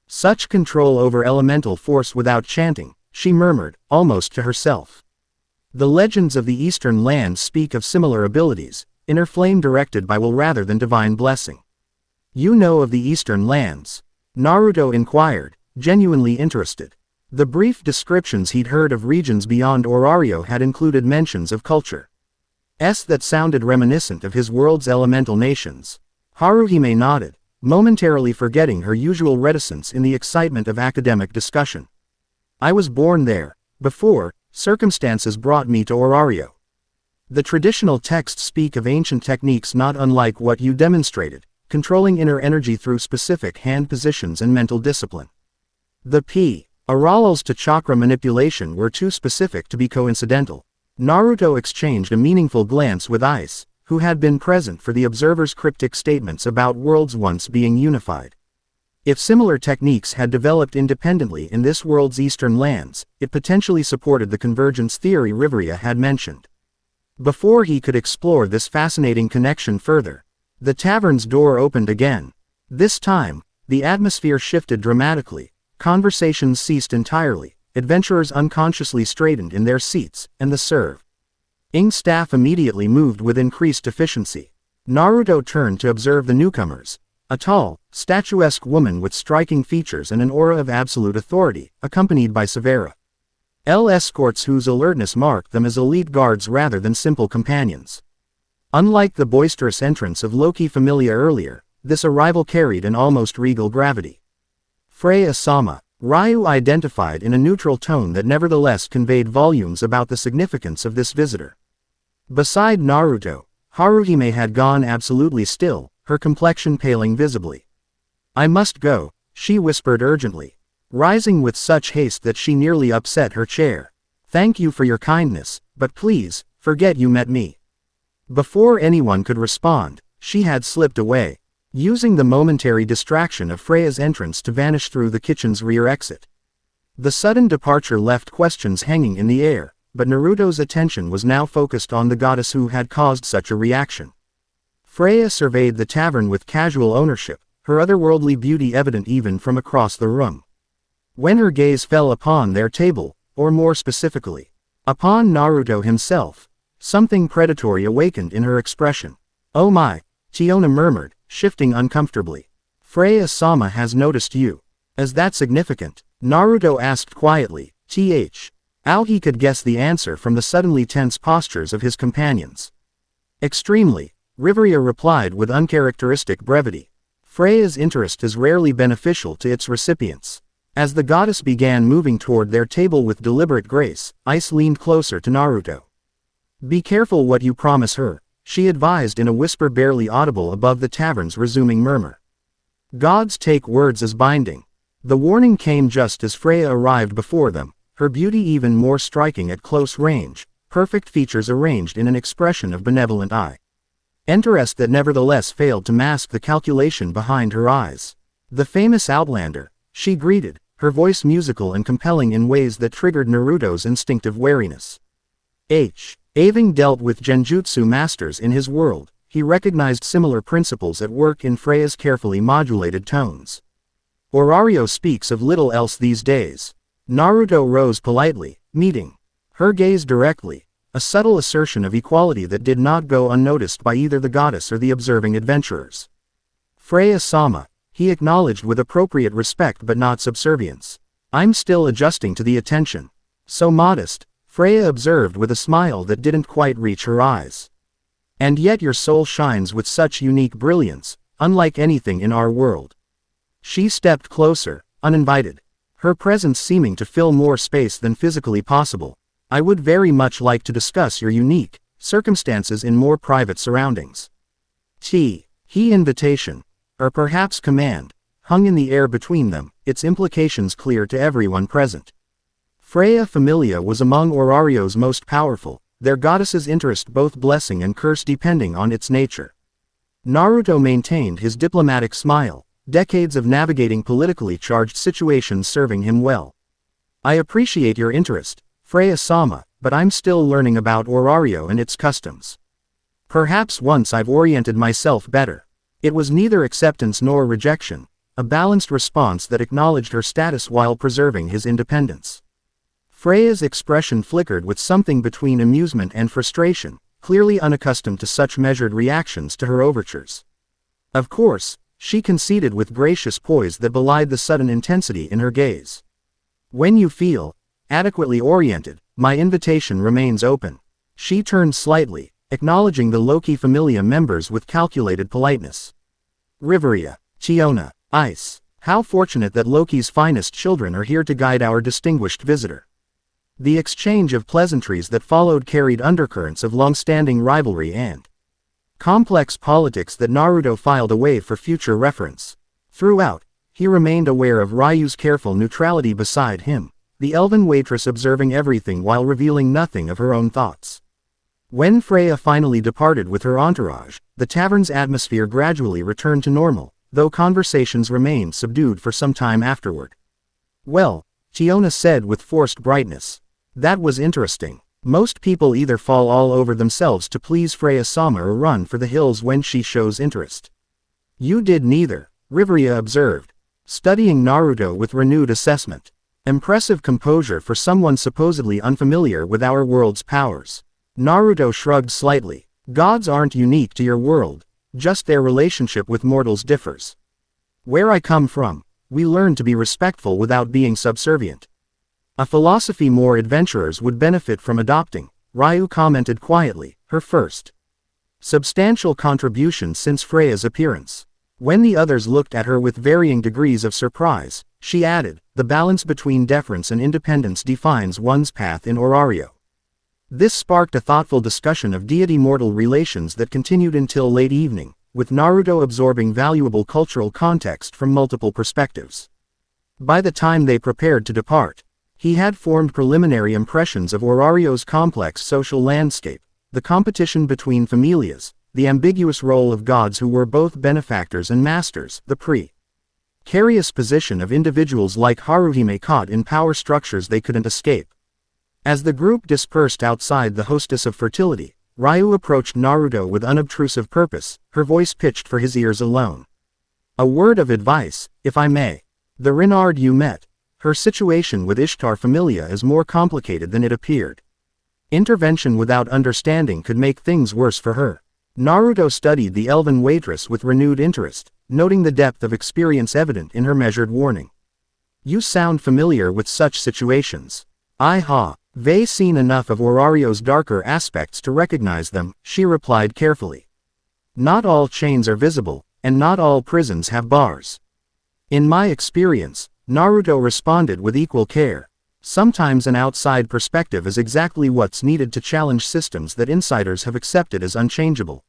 Speaker 1: Such control over elemental force without chanting, she murmured, almost to herself. The legends of the Eastern lands speak of similar abilities, inner flame directed by will rather than divine blessing. You know of the Eastern lands? Naruto inquired, genuinely interested. The brief descriptions he'd heard of regions beyond Orario had included mentions of culture that sounded reminiscent of his world's elemental nations. Haruhime nodded, momentarily forgetting her usual reticence in the excitement of academic discussion. I was born there. Before, circumstances brought me to Orario. The traditional texts speak of ancient techniques not unlike what you demonstrated, controlling inner energy through specific hand positions and mental discipline. The parallels to chakra manipulation were too specific to be coincidental. Naruto exchanged a meaningful glance with Ais, who had been present for the observer's cryptic statements about worlds once being unified. If similar techniques had developed independently in this world's eastern lands, it potentially supported the convergence theory Riveria had mentioned. Before he could explore this fascinating connection further, the tavern's door opened again. This time, the atmosphere shifted dramatically, conversations ceased entirely, adventurers unconsciously straightened in their seats, and the serving staff immediately moved with increased efficiency. Naruto turned to observe the newcomers, a tall, statuesque woman with striking features and an aura of absolute authority, accompanied by severe escorts whose alertness marked them as elite guards rather than simple companions. Unlike the boisterous entrance of Loki Familia earlier, this arrival carried an almost regal gravity. Freya-sama, Ryu identified in a neutral tone that nevertheless conveyed volumes about the significance of this visitor. Beside Naruto, Haruhime had gone absolutely still, her complexion paling visibly. I must go, she whispered urgently, rising with such haste that she nearly upset her chair. Thank you for your kindness, but please, forget you met me. Before anyone could respond, she had slipped away, using the momentary distraction of Freya's entrance to vanish through the kitchen's rear exit. The sudden departure left questions hanging in the air, but Naruto's attention was now focused on the goddess who had caused such a reaction. Freya surveyed the tavern with casual ownership, her otherworldly beauty evident even from across the room. When her gaze fell upon their table, or more specifically, upon Naruto himself, something predatory awakened in her expression. Oh my, Chiona murmured, shifting uncomfortably. Freya-sama has noticed you. Is that significant? Naruto asked quietly. How he could guess the answer from the suddenly tense postures of his companions. Extremely, Riveria replied with uncharacteristic brevity. Freya's interest is rarely beneficial to its recipients. As the goddess began moving toward their table with deliberate grace, Ais leaned closer to Naruto. Be careful what you promise her, she advised in a whisper barely audible above the tavern's resuming murmur. Gods take words as binding. The warning came just as Freya arrived before them, her beauty even more striking at close range, perfect features arranged in an expression of benevolent interest that nevertheless failed to mask the calculation behind her eyes. The famous Outlander, she greeted, her voice musical and compelling in ways that triggered Naruto's instinctive wariness. Having dealt with genjutsu masters in his world, he recognized similar principles at work in Freya's carefully modulated tones. Orario speaks of little else these days. Naruto rose politely, meeting her gaze directly, a subtle assertion of equality that did not go unnoticed by either the goddess or the observing adventurers. Freya-sama, he acknowledged with appropriate respect but not subservience. I'm still adjusting to the attention. So modest, Freya observed with a smile that didn't quite reach her eyes. And yet your soul shines with such unique brilliance, unlike anything in our world. She stepped closer, uninvited, her presence seeming to fill more space than physically possible. I would very much like to discuss your unique circumstances in more private surroundings. He invitation, or perhaps command, hung in the air between them, its implications clear to everyone present. Freya Familia was among Orario's most powerful, their goddess's interest both blessing and curse depending on its nature. Naruto maintained his diplomatic smile, decades of navigating politically charged situations serving him well. I appreciate your interest, Freya-sama, but I'm still learning about Orario and its customs. Perhaps once I've oriented myself better, It was neither acceptance nor rejection, a balanced response that acknowledged her status while preserving his independence. Freya's expression flickered with something between amusement and frustration, clearly unaccustomed to such measured reactions to her overtures. Of course, she conceded with gracious poise that belied the sudden intensity in her gaze. When you feel adequately oriented, my invitation remains open. She turned slightly, acknowledging the Loki Familia members with calculated politeness. Riveria, Chiona, Ais, how fortunate that Loki's finest children are here to guide our distinguished visitor. The exchange of pleasantries that followed carried undercurrents of long-standing rivalry and complex politics that Naruto filed away for future reference. Throughout, he remained aware of Ryu's careful neutrality beside him, the elven waitress observing everything while revealing nothing of her own thoughts. When Freya finally departed with her entourage, the tavern's atmosphere gradually returned to normal, though conversations remained subdued for some time afterward. Well, Chiona said with forced brightness. That was interesting. Most people either fall all over themselves to please Freya-sama or run for the hills when she shows interest. You did neither, Riveria observed, studying Naruto with renewed assessment. Impressive composure for someone supposedly unfamiliar with our world's powers. Naruto shrugged slightly. Gods aren't unique to your world, just their relationship with mortals differs. Where I come from, we learn to be respectful without being subservient. A philosophy more adventurers would benefit from adopting, Ryu commented quietly, her first substantial contribution since Freya's appearance. When the others looked at her with varying degrees of surprise, she added, the balance between deference and independence defines one's path in Orario. This sparked a thoughtful discussion of deity-mortal relations that continued until late evening, with Naruto absorbing valuable cultural context from multiple perspectives. By the time they prepared to depart, he had formed preliminary impressions of Orario's complex social landscape, the competition between familias, the ambiguous role of gods who were both benefactors and masters, the precarious position of individuals like Haruhime caught in power structures they couldn't escape. As the group dispersed outside the hostess of fertility, Ryu approached Naruto with unobtrusive purpose, her voice pitched for his ears alone. A word of advice, if I may. The Renard you met. Her situation with Ishtar Familia is more complicated than it appeared. Intervention without understanding could make things worse for her. Naruto studied the elven waitress with renewed interest, noting the depth of experience evident in her measured warning. You sound familiar with such situations. They've seen enough of Orario's darker aspects to recognize them, she replied carefully. Not all chains are visible, and not all prisons have bars. In my experience, Naruto responded with equal care. Sometimes an outside perspective is exactly what's needed to challenge systems that insiders have accepted as unchangeable.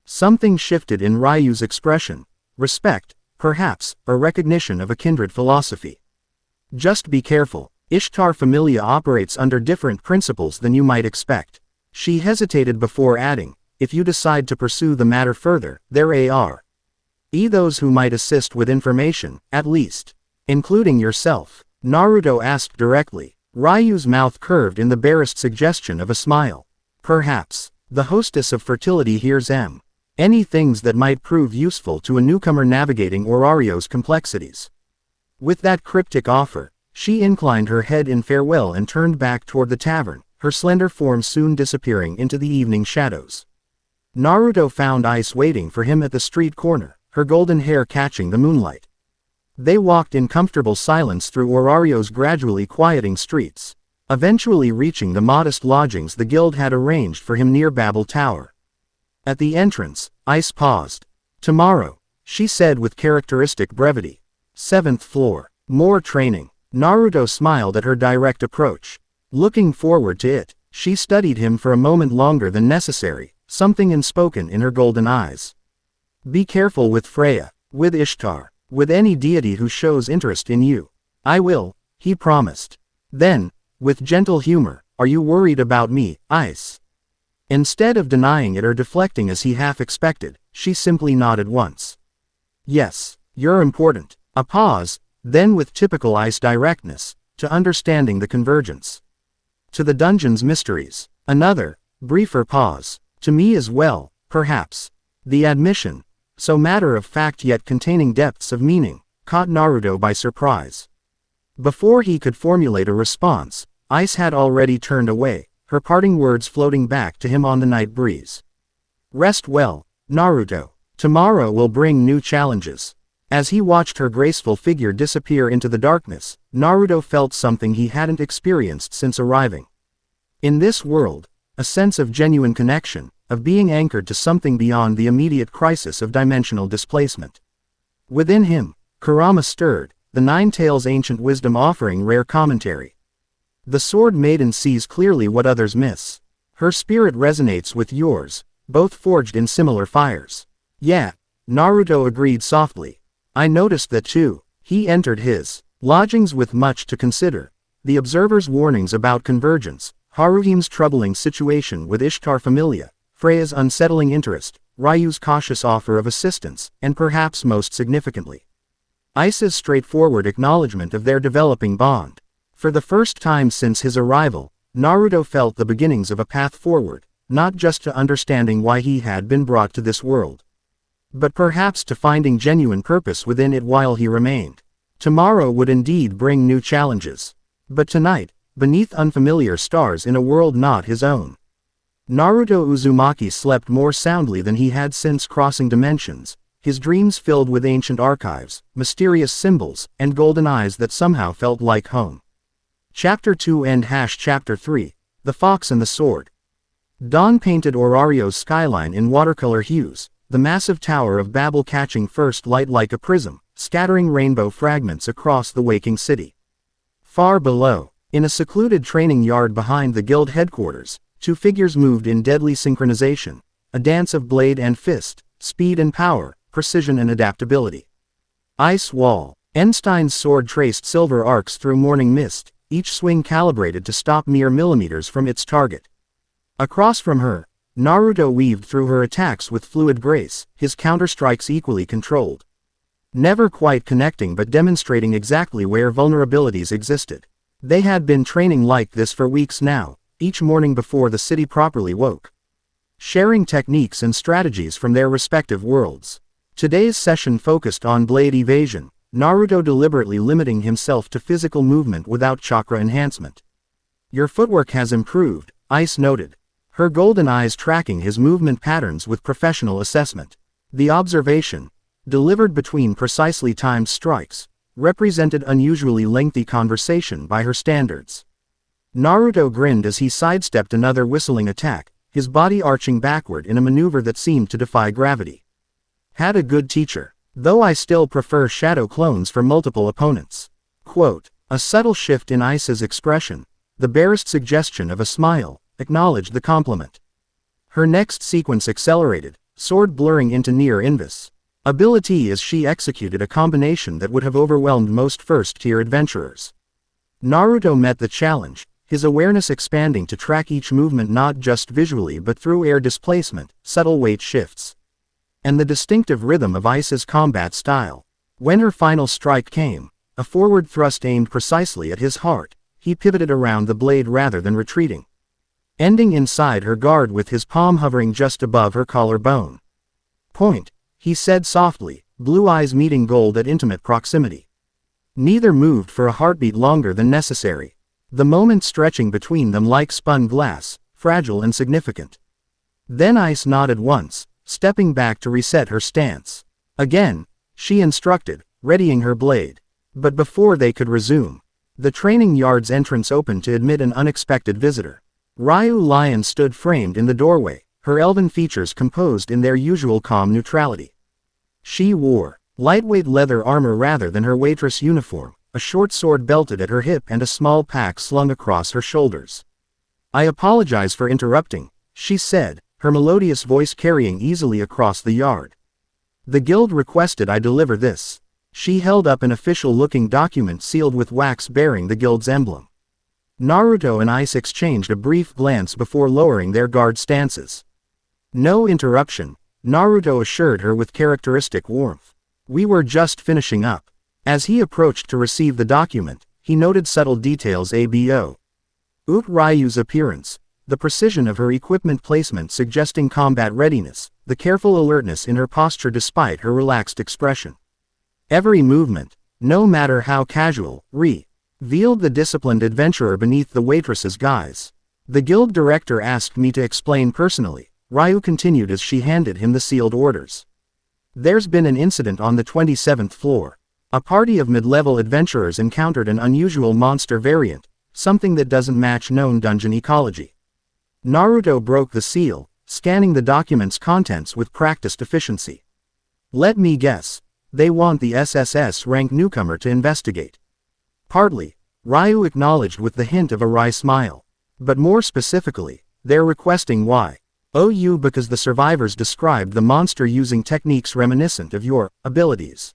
Speaker 1: Something shifted in Ryu's expression. Respect, perhaps, or recognition of a kindred philosophy. Just be careful. Ishtar Familia operates under different principles than you might expect. She hesitated before adding, if you decide to pursue the matter further, there are those who might assist with information, at least. Including yourself? Naruto asked directly. Ryu's mouth curved in the barest suggestion of a smile. Perhaps. The hostess of fertility hears any things that might prove useful to a newcomer navigating Orario's complexities. With that cryptic offer, she inclined her head in farewell and turned back toward the tavern, her slender form soon disappearing into the evening shadows. Naruto found Ais waiting for him at the street corner, her golden hair catching the moonlight. They walked in comfortable silence through Orario's gradually quieting streets, eventually reaching the modest lodgings the guild had arranged for him near Babel Tower. At the entrance, Ais paused. Tomorrow, she said with characteristic brevity. 7th floor. More training. Naruto smiled at her direct approach. Looking forward to it, she studied him for a moment longer than necessary, something unspoken in her golden eyes. Be careful with Freya, with Ishtar, with any deity who shows interest in you. I will, he promised. Then, with gentle humor, are you worried about me, Ais? Instead of denying it or deflecting as he half expected, she simply nodded once. Yes, you're important. A pause, then with typical Ais directness, to understanding the convergence. To the dungeon's mysteries. Another, briefer pause. To me as well, perhaps. The admission, so matter-of-fact yet containing depths of meaning, caught Naruto by surprise. Before he could formulate a response, Ais had already turned away, her parting words floating back to him on the night breeze. Rest well, Naruto. Tomorrow will bring new challenges. As he watched her graceful figure disappear into the darkness, Naruto felt something he hadn't experienced since arriving. In this world, a sense of genuine connection, of being anchored to something beyond the immediate crisis of dimensional displacement. Within him, Kurama stirred, the Nine Tails' ancient wisdom offering rare commentary. The Sword Maiden sees clearly what others miss. Her spirit resonates with yours, both forged in similar fires. Yeah, Naruto agreed softly. I noticed that too. He entered his lodgings with much to consider. The observer's warnings about Convergence, Haruhime's troubling situation with Ishtar Familia, Freya's unsettling interest, Ryu's cautious offer of assistance, and perhaps most significantly, Ais's straightforward acknowledgement of their developing bond. For the first time since his arrival, Naruto felt the beginnings of a path forward, not just to understanding why he had been brought to this world, but perhaps to finding genuine purpose within it while he remained. Tomorrow would indeed bring new challenges. But tonight, beneath unfamiliar stars in a world not his own, Naruto Uzumaki slept more soundly than he had since crossing dimensions, his dreams filled with ancient archives, mysterious symbols, and golden eyes that somehow felt like home. Chapter 2 and Chapter 3, The Fox and the Sword. Dawn painted Orario's skyline in watercolor hues, the massive Tower of Babel catching first light like a prism, scattering rainbow fragments across the waking city. Far below, in a secluded training yard behind the guild headquarters, two figures moved in deadly synchronization, a dance of blade and fist, speed and power, precision and adaptability. Ais Wallenstein's sword traced silver arcs through morning mist, each swing calibrated to stop mere millimeters from its target. Across from her, Naruto weaved through her attacks with fluid grace, his counterstrikes equally controlled. Never quite connecting but demonstrating exactly where vulnerabilities existed. They had been training like this for weeks now, each morning before the city properly woke, sharing techniques and strategies from their respective worlds. Today's session focused on blade evasion, Naruto deliberately limiting himself to physical movement without chakra enhancement. Your footwork has improved, Ais noted, her golden eyes tracking his movement patterns with professional assessment. The observation, delivered between precisely timed strikes, represented unusually lengthy conversation by her standards. Naruto grinned as he sidestepped another whistling attack, his body arching backward in a maneuver that seemed to defy gravity. Had a good teacher, though I still prefer shadow clones for multiple opponents. Quote, a subtle shift in Ais's expression, the barest suggestion of a smile, acknowledged the compliment. Her next sequence accelerated, sword blurring into near invis ability as she executed a combination that would have overwhelmed most first-tier adventurers. Naruto met the challenge, his awareness expanding to track each movement not just visually but through air displacement, subtle weight shifts, and the distinctive rhythm of Ais's combat style. When her final strike came, a forward thrust aimed precisely at his heart, he pivoted around the blade rather than retreating, ending inside her guard with his palm hovering just above her collarbone. Point, he said softly, blue eyes meeting gold at intimate proximity. Neither moved for a heartbeat longer than necessary, the moment stretching between them like spun glass, fragile and significant. Then Ais nodded once, stepping back to reset her stance. Again, she instructed, readying her blade. But before they could resume, the training yard's entrance opened to admit an unexpected visitor. Ryu Lion stood framed in the doorway, her elven features composed in their usual calm neutrality. She wore lightweight leather armor rather than her waitress uniform, a short sword belted at her hip and a small pack slung across her shoulders. I apologize for interrupting, she said, her melodious voice carrying easily across the yard. The guild requested I deliver this. She held up an official-looking document sealed with wax bearing the guild's emblem. Naruto and Ais exchanged a brief glance before lowering their guard stances. No interruption, Naruto assured her with characteristic warmth. We were just finishing up. As he approached to receive the document, he noted subtle details abo. Ryu's appearance, the precision of her equipment placement suggesting combat readiness, the careful alertness in her posture despite her relaxed expression. Every movement, no matter how casual, revealed the disciplined adventurer beneath the waitress's guise. "The guild director asked me to explain personally," Ryu continued as she handed him the sealed orders. "There's been an incident on the 27th floor. A party of mid-level adventurers encountered an unusual monster variant, something that doesn't match known dungeon ecology." Naruto broke the seal, scanning the document's contents with practiced efficiency. "Let me guess. They want the SSS-Rank newcomer to investigate." "Partly," Ryu acknowledged with the hint of a wry smile. "But more specifically, they're requesting YOU because the survivors described the monster using techniques reminiscent of your abilities."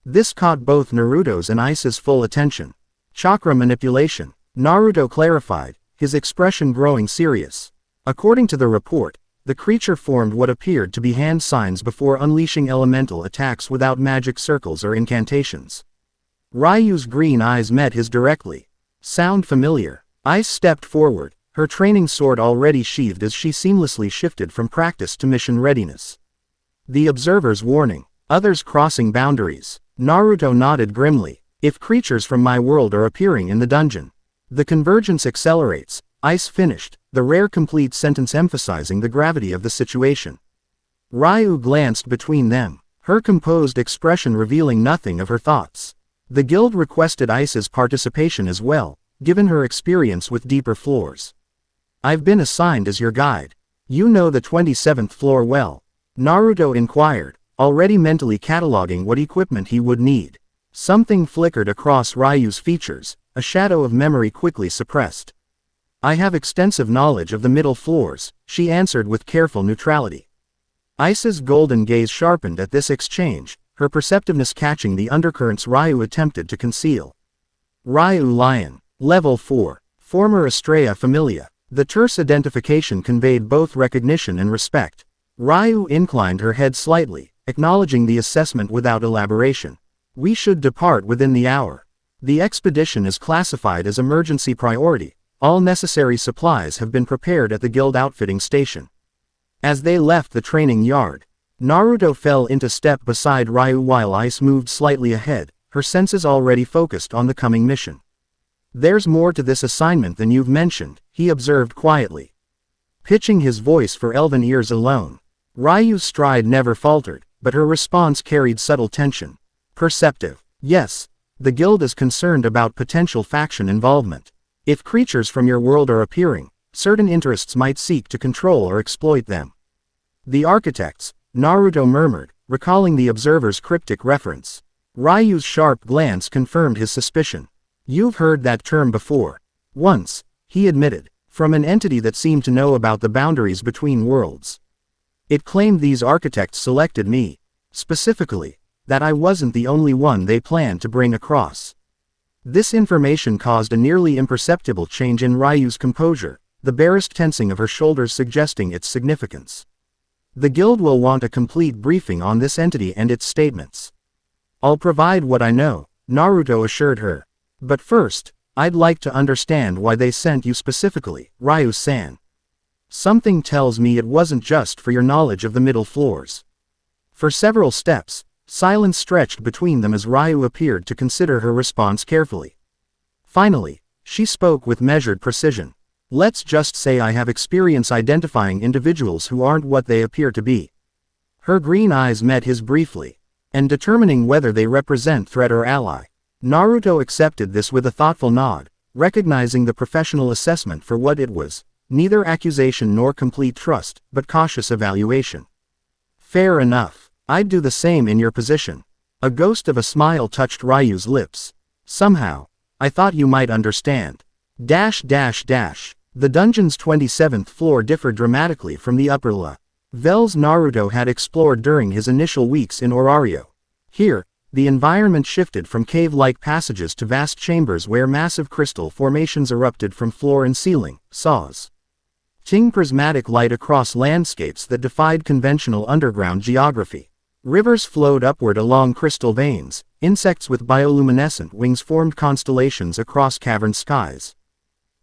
Speaker 1: This caught both Naruto's and Ais's full attention. "Chakra manipulation," Naruto clarified, his expression growing serious. According to the report, the creature formed what appeared to be hand signs before unleashing elemental attacks without magic circles or incantations. Ryu's green eyes met his directly. "Sound familiar?" Ais stepped forward, her training sword already sheathed as she seamlessly shifted from practice to mission readiness. "The observer's warning. Others crossing boundaries." Naruto nodded grimly. "If creatures from my world are appearing in the dungeon, the convergence accelerates," Ais finished, the rare complete sentence emphasizing the gravity of the situation. Ryu glanced between them, her composed expression revealing nothing of her thoughts. The guild requested Ais's participation as well, given her experience with deeper floors. "I've been assigned as your guide. You know the 27th floor well?" Naruto inquired, already mentally cataloging what equipment he would need. Something flickered across Ryu's features, a shadow of memory quickly suppressed. "I have extensive knowledge of the middle floors," she answered with careful neutrality. Ais's golden gaze sharpened at this exchange, her perceptiveness catching the undercurrents Ryu attempted to conceal. "Ryu Lion, Level 4, former Estrella Familia." The terse identification conveyed both recognition and respect. Ryu inclined her head slightly, acknowledging the assessment without elaboration. "We should depart within the hour. The expedition is classified as emergency priority. All necessary supplies have been prepared at the guild outfitting station." As they left the training yard, Naruto fell into step beside Ryu while Ais moved slightly ahead, her senses already focused on the coming mission. "There's more to this assignment than you've mentioned," he observed quietly. Pitching his voice for elven ears alone, Ryu's stride never faltered, but her response carried subtle tension. "Perceptive. Yes. The guild is concerned about potential faction involvement. If creatures from your world are appearing, certain interests might seek to control or exploit them." "The architects," Naruto murmured, recalling the observer's cryptic reference. Ryu's sharp glance confirmed his suspicion. "You've heard that term before." "Once," he admitted, "from an entity that seemed to know about the boundaries between worlds. It claimed these architects selected me. Specifically, that I wasn't the only one they planned to bring across." This information caused a nearly imperceptible change in Ryu's composure, the barest tensing of her shoulders suggesting its significance. "The guild will want a complete briefing on this entity and its statements." "I'll provide what I know," Naruto assured her. "But first, I'd like to understand why they sent you specifically, Ryu-san. Something tells me it wasn't just for your knowledge of the middle floors." For several steps, silence stretched between them as Ryu appeared to consider her response carefully. Finally, she spoke with measured precision. "Let's just say I have experience identifying individuals who aren't what they appear to be." Her green eyes met his briefly, "and determining whether they represent threat or ally." Naruto accepted this with a thoughtful nod, recognizing the professional assessment for what it was, neither accusation nor complete trust, but cautious evaluation. "Fair enough. I'd do the same in your position." A ghost of a smile touched Ryu's lips. "Somehow, I thought you might understand." The dungeon's 27th floor differed dramatically from the upper levels Naruto had explored during his initial weeks in Orario. Here, the environment shifted from cave-like passages to vast chambers where massive crystal formations erupted from floor and ceiling, ting prismatic light across landscapes that defied conventional underground geography. Rivers flowed upward along crystal veins, insects with bioluminescent wings formed constellations across cavern skies.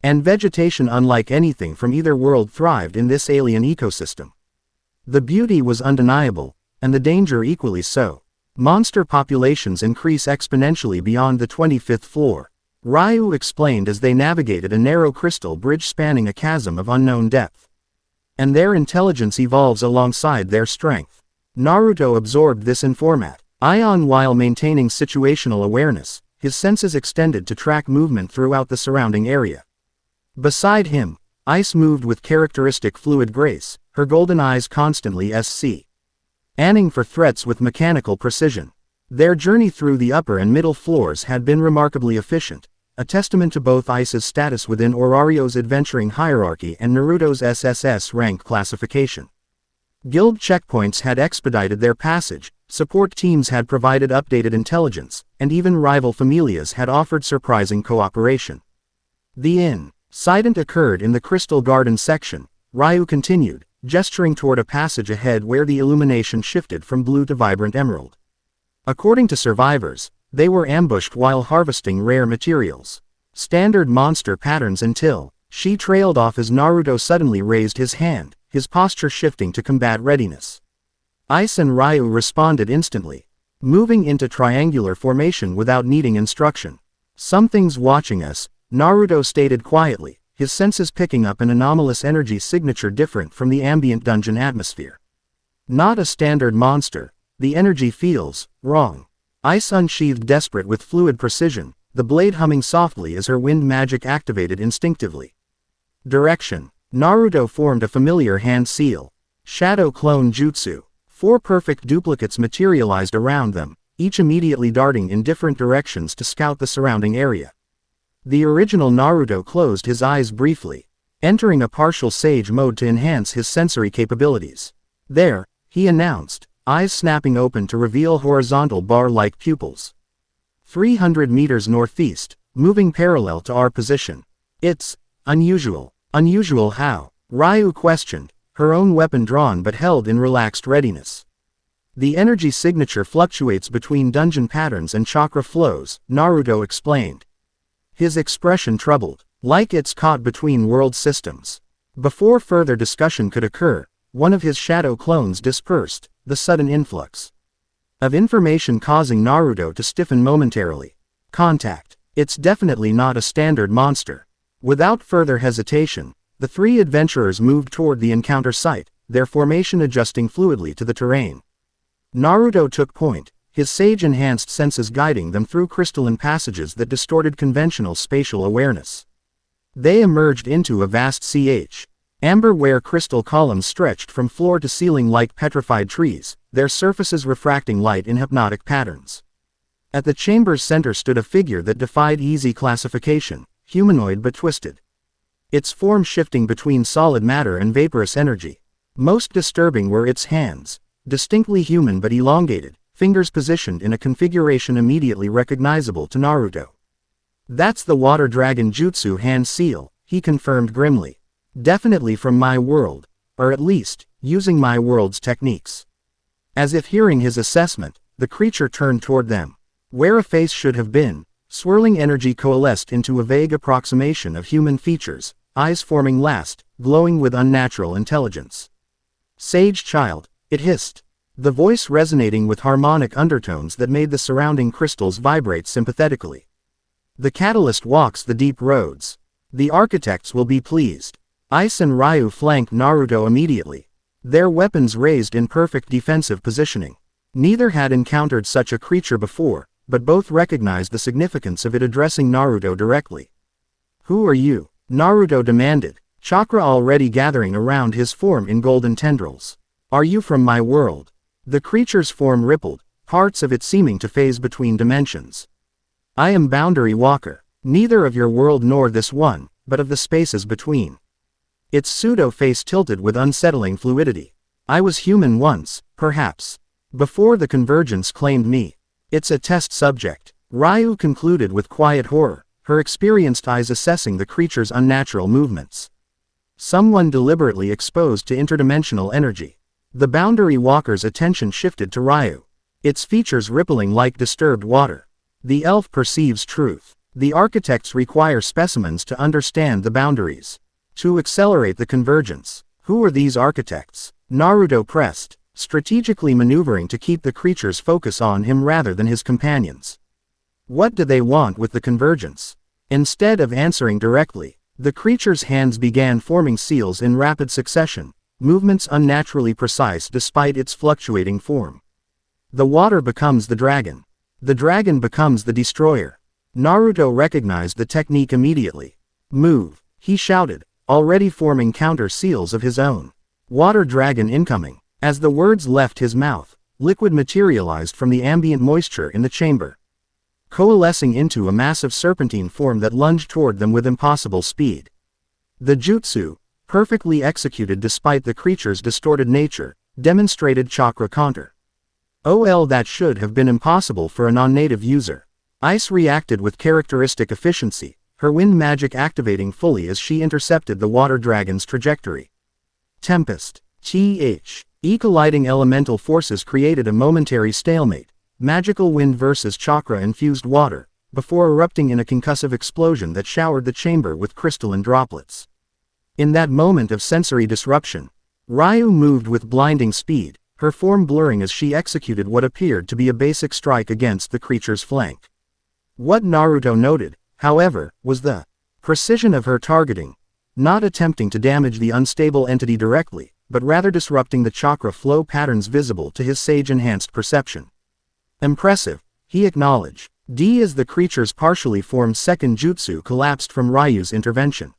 Speaker 1: And vegetation unlike anything from either world thrived in this alien ecosystem. The beauty was undeniable, and the danger equally so. Monster populations increase exponentially beyond the 25th floor, Ryu explained as they navigated a narrow crystal bridge spanning a chasm of unknown depth. And their intelligence evolves alongside their strength. Naruto absorbed this information. While maintaining situational awareness, his senses extended to track movement throughout the surrounding area. Beside him, Ais moved with characteristic fluid grace, her golden eyes constantly scanning for threats with mechanical precision. Their journey through the upper and middle floors had been remarkably efficient, a testament to both Ais's status within Orario's adventuring hierarchy and Naruto's SSS-Rank classification. Guild checkpoints had expedited their passage, support teams had provided updated intelligence, and even rival familias had offered surprising cooperation. The incident occurred in the Crystal Garden section, Ryu continued, gesturing toward a passage ahead where the illumination shifted from blue to vibrant emerald. According to survivors, they were ambushed while harvesting rare materials. Standard monster patterns until she trailed off as Naruto suddenly raised his hand, his posture shifting to combat readiness. Ais and Ryu responded instantly, moving into triangular formation without needing instruction. "Something's watching us," Naruto stated quietly, his senses picking up an anomalous energy signature different from the ambient dungeon atmosphere. Not a standard monster, the energy feels wrong. Ais unsheathed desperate with fluid precision, the blade humming softly as her wind magic activated instinctively. Direction. Naruto formed a familiar hand seal. Shadow clone jutsu. 4 perfect duplicates materialized around them, each immediately darting in different directions to scout the surrounding area. The original Naruto closed his eyes briefly, entering a partial sage mode to enhance his sensory capabilities. "There," he announced, eyes snapping open to reveal horizontal bar-like pupils. 300 meters northeast, moving parallel to our position. "It's unusual." "Unusual how?" Ryu questioned, her own weapon drawn but held in relaxed readiness. "The energy signature fluctuates between dungeon patterns and chakra flows," Naruto explained. His expression troubled, like it's caught between world systems. Before further discussion could occur, one of his shadow clones dispersed, the sudden influx of information causing Naruto to stiffen momentarily. "Contact. It's definitely not a standard monster." Without further hesitation, the 3 adventurers moved toward the encounter site, their formation adjusting fluidly to the terrain. Naruto took point, his sage-enhanced senses guiding them through crystalline passages that distorted conventional spatial awareness. They emerged into a vast amber where crystal columns stretched from floor to ceiling like petrified trees, their surfaces refracting light in hypnotic patterns. At the chamber's center stood a figure that defied easy classification, humanoid but twisted. Its form shifting between solid matter and vaporous energy. Most disturbing were its hands, distinctly human but elongated, fingers positioned in a configuration immediately recognizable to Naruto. "That's the water dragon jutsu hand seal," he confirmed grimly. "Definitely from my world, or at least, using my world's techniques." As if hearing his assessment, the creature turned toward them. Where a face should have been, swirling energy coalesced into a vague approximation of human features, eyes forming last, glowing with unnatural intelligence. "Sage child," it hissed, the voice resonating with harmonic undertones that made the surrounding crystals vibrate sympathetically. "The catalyst walks the deep roads. The architects will be pleased." Ais and Ryu flanked Naruto immediately, their weapons raised in perfect defensive positioning. Neither had encountered such a creature before, but both recognized the significance of it addressing Naruto directly. "Who are you?" Naruto demanded, chakra already gathering around his form in golden tendrils. "Are you from my world?" The creature's form rippled, parts of it seeming to phase between dimensions. "I am Boundary Walker, neither of your world nor this one, but of the spaces between." Its pseudo-face tilted with unsettling fluidity. "I was human once, perhaps. Before the Convergence claimed me. It's a test subject," Ryu concluded with quiet horror, her experienced eyes assessing the creature's unnatural movements. "Someone deliberately exposed to interdimensional energy." The Boundary Walker's attention shifted to Ryu, its features rippling like disturbed water. "The elf perceives truth. The architects require specimens to understand the boundaries. To accelerate the convergence. Who are these architects? Naruto pressed, strategically maneuvering to keep the creature's focus on him rather than his companions. What do they want with the convergence? Instead of answering directly, the creature's hands began forming seals in rapid succession, movements unnaturally precise despite its fluctuating form. The water becomes the dragon. The dragon becomes the destroyer. Naruto recognized the technique immediately. Move, he shouted, already forming counter seals of his own. Water dragon incoming. As the words left his mouth, liquid materialized from the ambient moisture in the chamber, coalescing into a massive serpentine form that lunged toward them with impossible speed. The jutsu, perfectly executed despite the creature's distorted nature, demonstrated chakra counter. That should have been impossible for a non-native user. Ais reacted with characteristic efficiency, her wind magic activating fully as she intercepted the water dragon's trajectory. Tempest. Colliding elemental forces created a momentary stalemate, magical wind versus chakra-infused water, before erupting in a concussive explosion that showered the chamber with crystalline droplets. In that moment of sensory disruption, Ryu moved with blinding speed, her form blurring as she executed what appeared to be a basic strike against the creature's flank. What Naruto noted, however, was the precision of her targeting, not attempting to damage the unstable entity directly, but rather disrupting the chakra flow patterns visible to his sage-enhanced perception. Impressive, he acknowledged. As the creature's partially formed second jutsu collapsed from Ryu's intervention.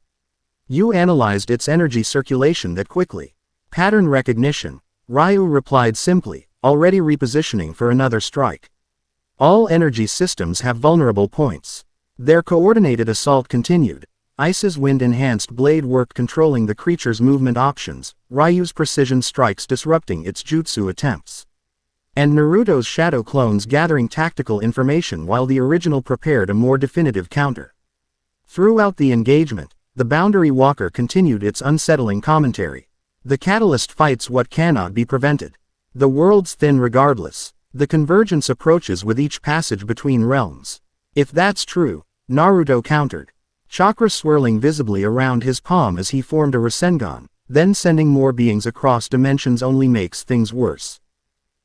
Speaker 1: You analyzed its energy circulation that quickly. Pattern recognition, Ryu replied simply, already repositioning for another strike. All energy systems have vulnerable points. Their coordinated assault continued. Ais's wind-enhanced blade work controlling the creature's movement options, Ryu's precision strikes disrupting its jutsu attempts, and Naruto's shadow clones gathering tactical information while the original prepared a more definitive counter. Throughout the engagement, the Boundary Walker continued its unsettling commentary. The catalyst fights what cannot be prevented. The world's thin regardless. The convergence approaches with each passage between realms. If that's true, Naruto countered, chakra swirling visibly around his palm as he formed a Rasengan, then sending more beings across dimensions only makes things worse.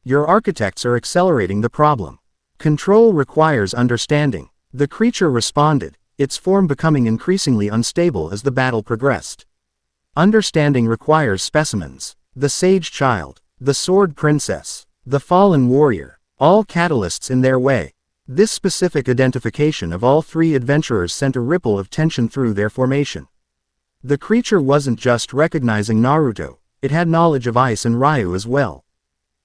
Speaker 1: Your architects are accelerating the problem. Control requires understanding. The creature responded, its form becoming increasingly unstable as the battle progressed. Understanding requires specimens. The Sage Child, the Sword Princess, the Fallen Warrior, all catalysts in their way. This specific identification of all three adventurers sent a ripple of tension through their formation. The creature wasn't just recognizing Naruto, it had knowledge of Ais and Ryu as well.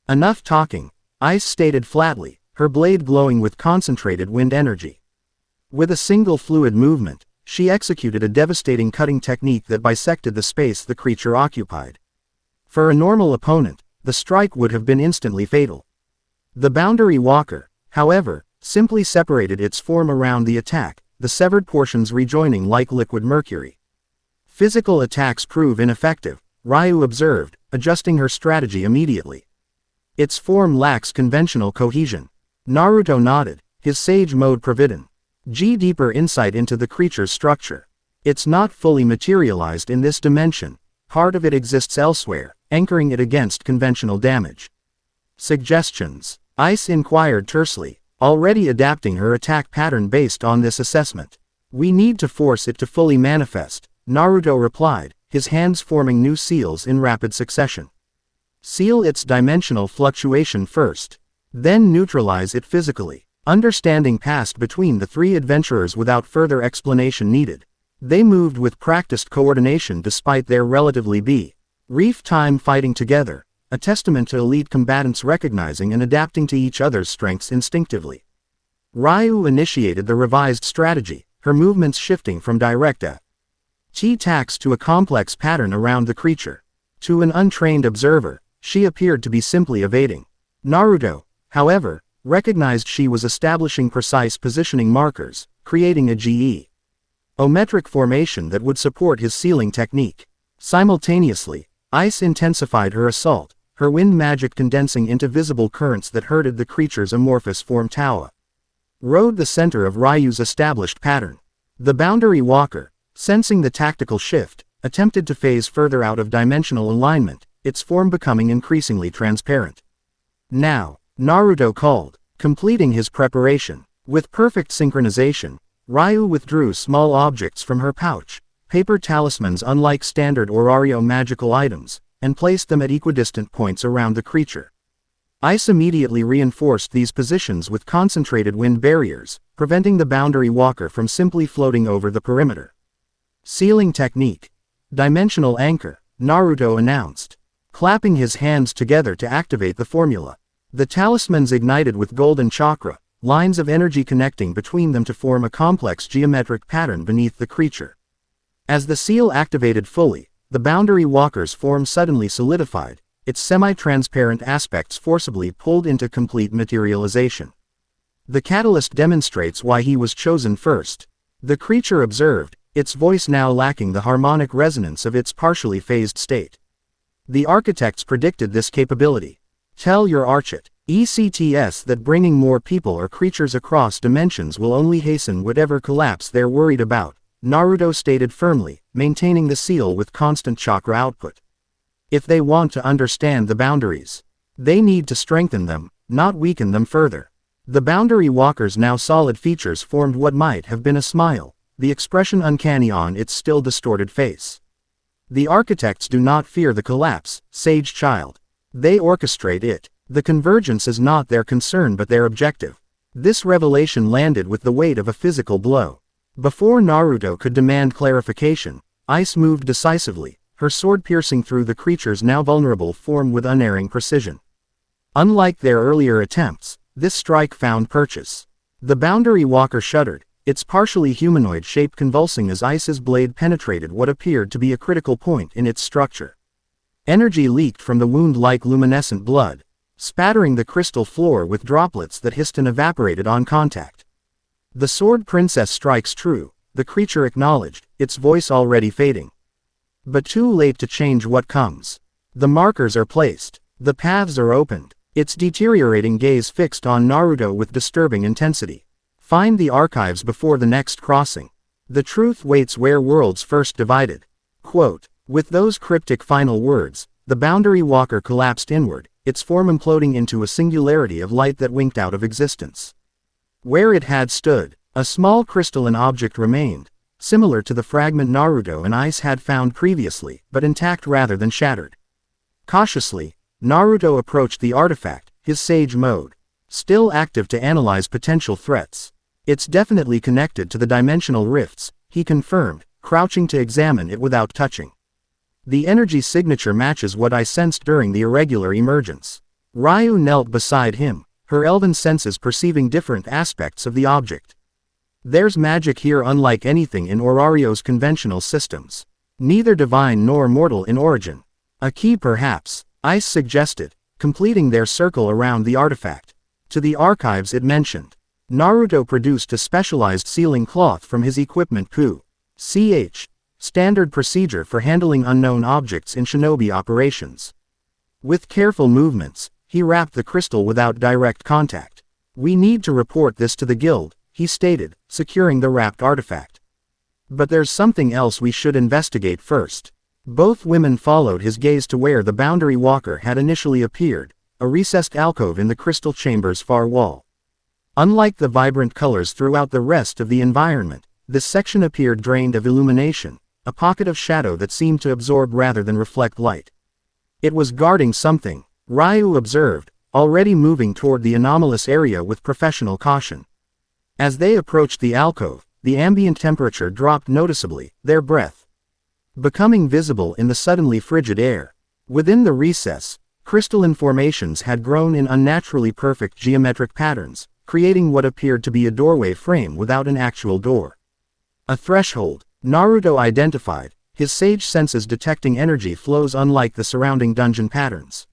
Speaker 1: Enough talking, Ais stated flatly, her blade glowing with concentrated wind energy. With a single fluid movement, she executed a devastating cutting technique that bisected the space the creature occupied. For a normal opponent, the strike would have been instantly fatal. The Boundary Walker, however, simply separated its form around the attack, the severed portions rejoining like liquid mercury. Physical attacks prove ineffective, Ryu observed, adjusting her strategy immediately. Its form lacks conventional cohesion. Naruto nodded, his sage mode provident. Deeper insight into the creature's structure. It's not fully materialized in this dimension, part of it exists elsewhere, anchoring it against conventional damage. Suggestions? Ais inquired tersely, already adapting her attack pattern based on this assessment. We need to force it to fully manifest, Naruto replied, his hands forming new seals in rapid succession. Seal its dimensional fluctuation first, then neutralize it physically. Understanding passed between the three adventurers without further explanation needed. They moved with practiced coordination despite their relatively brief time fighting together, a testament to elite combatants recognizing and adapting to each other's strengths instinctively. Ryu initiated the revised strategy, her movements shifting from direct attacks to a complex pattern around the creature. To an untrained observer, she appeared to be simply evading. Naruto, however, recognized she was establishing precise positioning markers, creating a geometric formation that would support his sealing technique. Simultaneously, Ais intensified her assault, her wind magic condensing into visible currents that herded the creature's amorphous form Tawa. rode the center of Ryu's established pattern. The boundary walker, sensing the tactical shift, attempted to phase further out of dimensional alignment, its form becoming increasingly transparent. Now, Naruto called, completing his preparation. With perfect synchronization, Ryu withdrew small objects from her pouch, paper talismans unlike standard Orario magical items, and placed them at equidistant points around the creature. Ais immediately reinforced these positions with concentrated wind barriers, preventing the boundary walker from simply floating over the perimeter. Sealing technique. Dimensional anchor, Naruto announced, clapping his hands together to activate the formula. The talismans ignited with golden chakra, lines of energy connecting between them to form a complex geometric pattern beneath the creature. As the seal activated fully, the boundary walker's form suddenly solidified, its semi-transparent aspects forcibly pulled into complete materialization. The catalyst demonstrates why he was chosen first. The creature observed, its voice now lacking the harmonic resonance of its partially phased state. The architects predicted this capability. Tell your Archit, ECTS, that bringing more people or creatures across dimensions will only hasten whatever collapse they're worried about, Naruto stated firmly, maintaining the seal with constant chakra output. If they want to understand the boundaries, they need to strengthen them, not weaken them further. The boundary walker's now solid features formed what might have been a smile, the expression uncanny on its still distorted face. The architects do not fear the collapse, sage child. They orchestrate it. The convergence is not their concern but their objective. This revelation landed with the weight of a physical blow. Before Naruto could demand clarification, Ais moved decisively, her sword piercing through the creature's now vulnerable form with unerring precision. Unlike their earlier attempts, this strike found purchase. The boundary walker shuddered, its partially humanoid shape convulsing as Ais's blade penetrated what appeared to be a critical point in its structure. Energy leaked from the wound like luminescent blood, spattering the crystal floor with droplets that hissed and evaporated on contact. The sword princess strikes true, the creature acknowledged, its voice already fading. But too late to change what comes. The markers are placed, the paths are opened, its deteriorating gaze fixed on Naruto with disturbing intensity. Find the archives before the next crossing. The truth waits where worlds first divided. Quote, with those cryptic final words, the boundary walker collapsed inward, its form imploding into a singularity of light that winked out of existence. Where it had stood, a small crystalline object remained, similar to the fragment Naruto and Ais had found previously, but intact rather than shattered. Cautiously, Naruto approached the artifact, his sage mode, still active to analyze potential threats. It's definitely connected to the dimensional rifts, he confirmed, crouching to examine it without touching. The energy signature matches what I sensed during the irregular emergence. Ryu knelt beside him, her elven senses perceiving different aspects of the object. There's magic here unlike anything in Orario's conventional systems. Neither divine nor mortal in origin. A key perhaps, Ais suggested, completing their circle around the artifact. To the archives it mentioned. Naruto produced a specialized sealing cloth from his equipment ch. Standard procedure for handling unknown objects in shinobi operations. With careful movements, he wrapped the crystal without direct contact. We need to report this to the guild, he stated, securing the wrapped artifact. But there's something else we should investigate first. Both women followed his gaze to where the boundary walker had initially appeared, a recessed alcove in the crystal chamber's far wall. Unlike the vibrant colors throughout the rest of the environment, this section appeared drained of illumination, a pocket of shadow that seemed to absorb rather than reflect light. It was guarding something, Ryu observed, already moving toward the anomalous area with professional caution. As they approached the alcove, the ambient temperature dropped noticeably, their breath becoming visible in the suddenly frigid air. Within the recess, crystalline formations had grown in unnaturally perfect geometric patterns, creating what appeared to be a doorway frame without an actual door. A threshold, Naruto identified, his sage senses detecting energy flows unlike the surrounding dungeon patterns.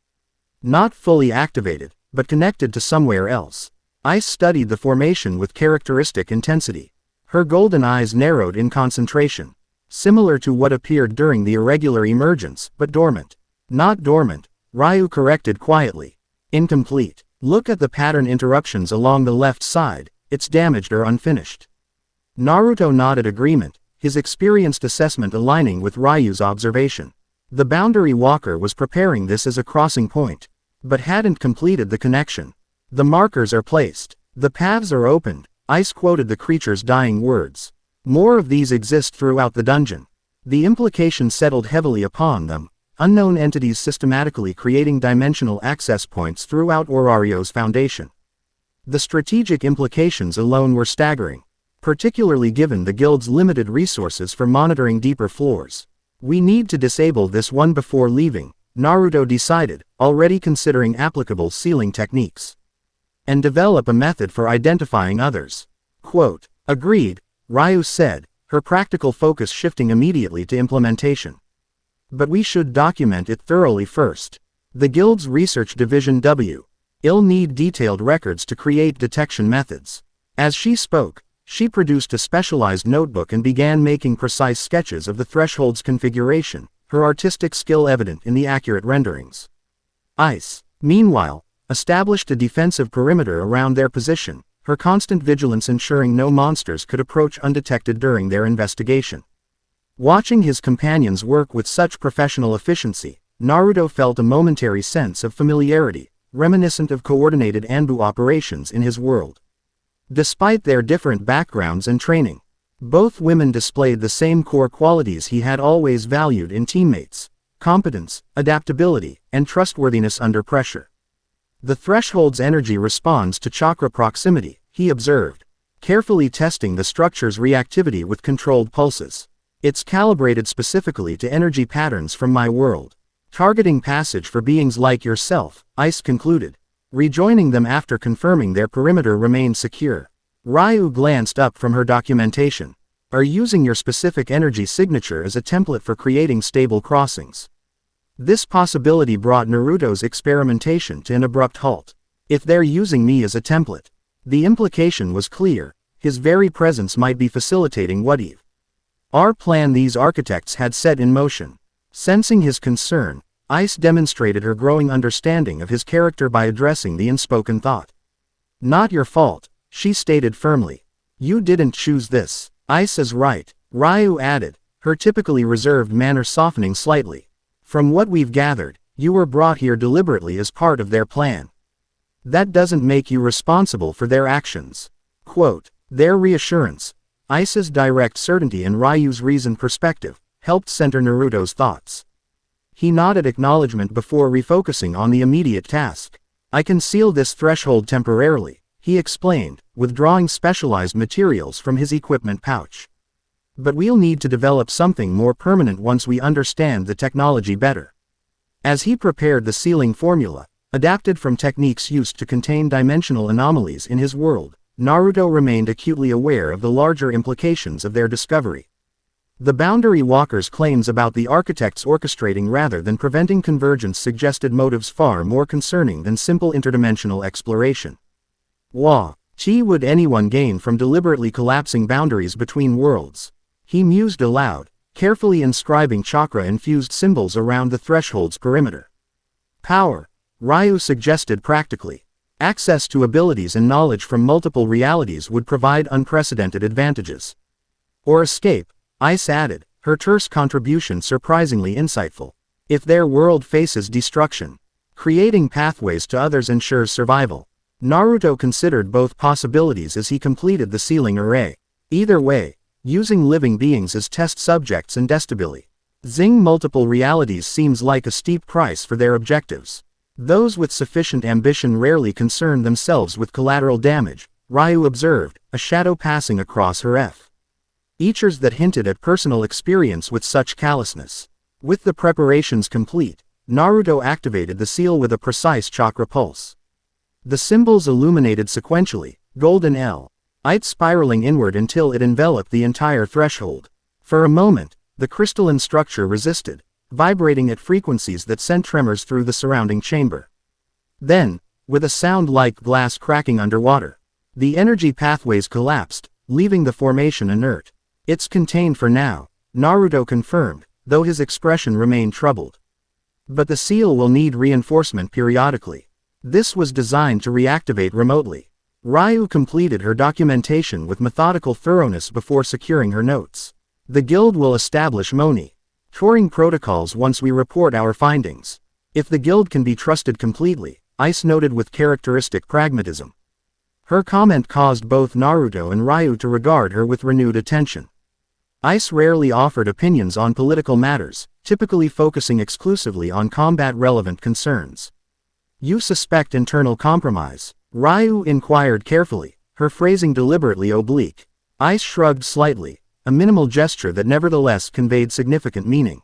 Speaker 1: Not fully activated, but connected to somewhere else. Ais studied the formation with characteristic intensity. Her golden eyes narrowed in concentration. Similar to what appeared during the irregular emergence, but dormant. Not dormant, Ryu corrected quietly. Incomplete. Look at the pattern interruptions along the left side, it's damaged or unfinished. Naruto nodded agreement, his experienced assessment aligning with Ryu's observation. The boundary walker was preparing this as a crossing point, but hadn't completed the connection. The markers are placed. The paths are opened. Ais quoted the creature's dying words. More of these exist throughout the dungeon. The implication settled heavily upon them, unknown entities systematically creating dimensional access points throughout Orario's foundation. The strategic implications alone were staggering, particularly given the guild's limited resources for monitoring deeper floors. We need to disable this one before leaving, Naruto decided, already considering applicable sealing techniques. And develop a method for identifying others. Quote, agreed, Ryu said, her practical focus shifting immediately to implementation. But we should document it thoroughly first. The guild's research division will need detailed records to create detection methods. As she spoke, she produced a specialized notebook and began making precise sketches of the threshold's configuration, her artistic skill evident in the accurate renderings. Ais, meanwhile, established a defensive perimeter around their position, her constant vigilance ensuring no monsters could approach undetected during their investigation. Watching his companions work with such professional efficiency, Naruto felt a momentary sense of familiarity, reminiscent of coordinated Anbu operations in his world. Despite their different backgrounds and training, both women displayed the same core qualities he had always valued in teammates: competence, adaptability, and trustworthiness under pressure. The threshold's energy responds to chakra proximity, he observed, carefully testing the structure's reactivity with controlled pulses. It's calibrated specifically to energy patterns from my world, targeting passage for beings like yourself, Ais concluded. Rejoining them after confirming their perimeter remained secure. Ryu glanced up from her documentation. Are using your specific energy signature as a template for creating stable crossings. This possibility brought Naruto's experimentation to an abrupt halt. If they're using me as a template, the implication was clear, his very presence might be facilitating what our plan these architects had set in motion. Sensing his concern, Ais demonstrated her growing understanding of his character by addressing the unspoken thought. Not your fault, she stated firmly. You didn't choose this. Ais is right, Ryu added, her typically reserved manner softening slightly. From what we've gathered, you were brought here deliberately as part of their plan. That doesn't make you responsible for their actions. Quote, their reassurance, Ais's direct certainty and Ryu's reasoned perspective, helped center Naruto's thoughts. He nodded acknowledgement before refocusing on the immediate task. I can seal this threshold temporarily, he explained, withdrawing specialized materials from his equipment pouch. But we'll need to develop something more permanent once we understand the technology better. As he prepared the sealing formula, adapted from techniques used to contain dimensional anomalies in his world, Naruto remained acutely aware of the larger implications of their discovery. The boundary walker's claims about the architects orchestrating rather than preventing convergence suggested motives far more concerning than simple interdimensional exploration. What would anyone gain from deliberately collapsing boundaries between worlds? He mused aloud, carefully inscribing chakra-infused symbols around the threshold's perimeter. Power, Ryu suggested practically. Access to abilities and knowledge from multiple realities would provide unprecedented advantages. Or escape, Ais added, her terse contribution surprisingly insightful. If their world faces destruction, creating pathways to others ensures survival. Naruto considered both possibilities as he completed the sealing array. Either way, using living beings as test subjects and destability. Multiple realities seems like a steep price for their objectives. Those with sufficient ambition rarely concern themselves with collateral damage, Ryu observed, a shadow passing across her features that hinted at personal experience with such callousness. With the preparations complete, Naruto activated the seal with a precise chakra pulse. The symbols illuminated sequentially, golden light spiraling inward until it enveloped the entire threshold. For a moment, the crystalline structure resisted, vibrating at frequencies that sent tremors through the surrounding chamber. Then, with a sound like glass cracking underwater, the energy pathways collapsed, leaving the formation inert. It's contained for now, Naruto confirmed, though his expression remained troubled. But the seal will need reinforcement periodically. This was designed to reactivate remotely. Ryu completed her documentation with methodical thoroughness before securing her notes. The guild will establish monitoring protocols once we report our findings. If the guild can be trusted completely, Ais noted with characteristic pragmatism. Her comment caused both Naruto and Ryu to regard her with renewed attention. Ais rarely offered opinions on political matters, typically focusing exclusively on combat-relevant concerns. "You suspect internal compromise?" Ryu inquired carefully, her phrasing deliberately oblique. Ais shrugged slightly, a minimal gesture that nevertheless conveyed significant meaning.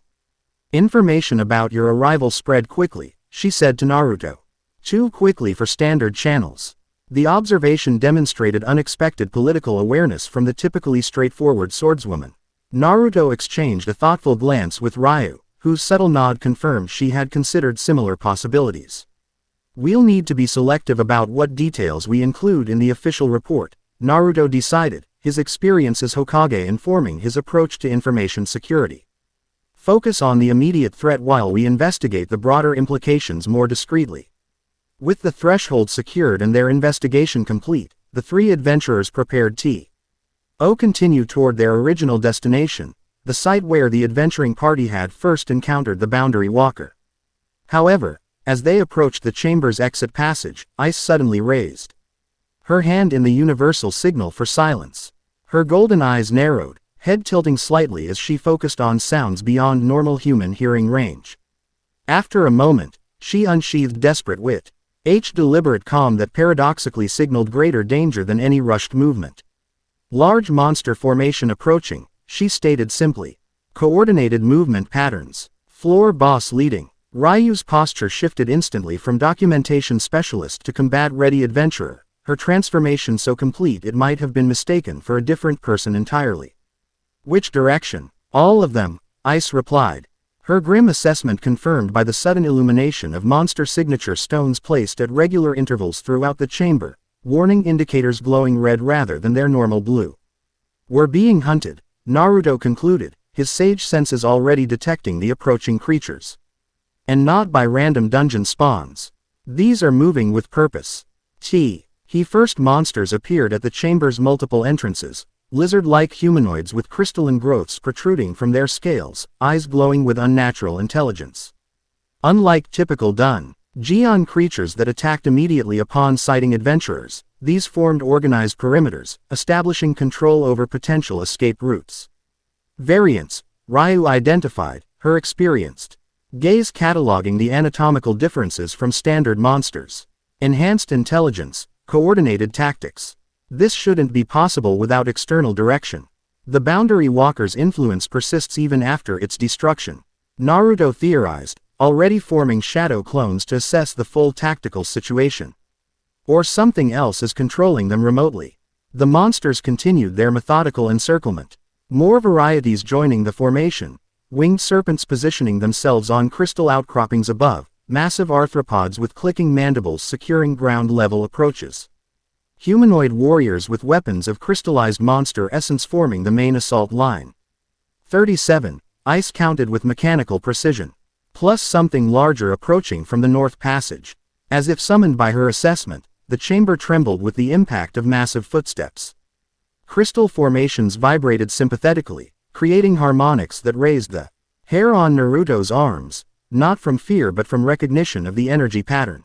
Speaker 1: "Information about your arrival spread quickly," she said to Naruto. "Too quickly for standard channels." The observation demonstrated unexpected political awareness from the typically straightforward swordswoman. Naruto exchanged a thoughtful glance with Ryu, whose subtle nod confirmed she had considered similar possibilities. "We'll need to be selective about what details we include in the official report," Naruto decided, his experience as Hokage informing his approach to information security. "Focus on the immediate threat while we investigate the broader implications more discreetly." With the threshold secured and their investigation complete, the three adventurers prepared to continue toward their original destination, the site where the adventuring party had first encountered the Boundary Walker. However, as they approached the chamber's exit passage, Ais suddenly raised her hand in the universal signal for silence. Her golden eyes narrowed, head tilting slightly as she focused on sounds beyond normal human hearing range. After a moment, she unsheathed desperate wit. Deliberate calm that paradoxically signaled greater danger than any rushed movement. "Large monster formation approaching," she stated simply. "Coordinated movement patterns. Floor boss leading." Ryu's posture shifted instantly from documentation specialist to combat-ready adventurer, her transformation so complete it might have been mistaken for a different person entirely. "Which direction?" "All of them," Ais replied. Her grim assessment confirmed by the sudden illumination of monster signature stones placed at regular intervals throughout the chamber, warning indicators glowing red rather than their normal blue. "We're being hunted," Naruto concluded, his sage senses already detecting the approaching creatures. "And not by random dungeon spawns. These are moving with purpose." First monsters appeared at the chamber's multiple entrances, lizard-like humanoids with crystalline growths protruding from their scales, eyes glowing with unnatural intelligence. Unlike typical dungeon creatures that attacked immediately upon sighting adventurers, these formed organized perimeters, establishing control over potential escape routes. Variants, Ryu identified, her experienced gaze cataloging the anatomical differences from standard monsters. Enhanced intelligence, coordinated tactics. This shouldn't be possible without external direction. The Boundary Walker's influence persists even after its destruction, Naruto theorized, already forming shadow clones to assess the full tactical situation. Or something else is controlling them remotely. The monsters continued their methodical encirclement. More varieties joining the formation, winged serpents positioning themselves on crystal outcroppings above, massive arthropods with clicking mandibles securing ground-level approaches. Humanoid warriors with weapons of crystallized monster essence forming the main assault line. 37, Ais counted with mechanical precision. Plus something larger approaching from the north passage. As if summoned by her assessment, the chamber trembled with the impact of massive footsteps. Crystal formations vibrated sympathetically, creating harmonics that raised the hair on Naruto's arms, not from fear but from recognition of the energy pattern.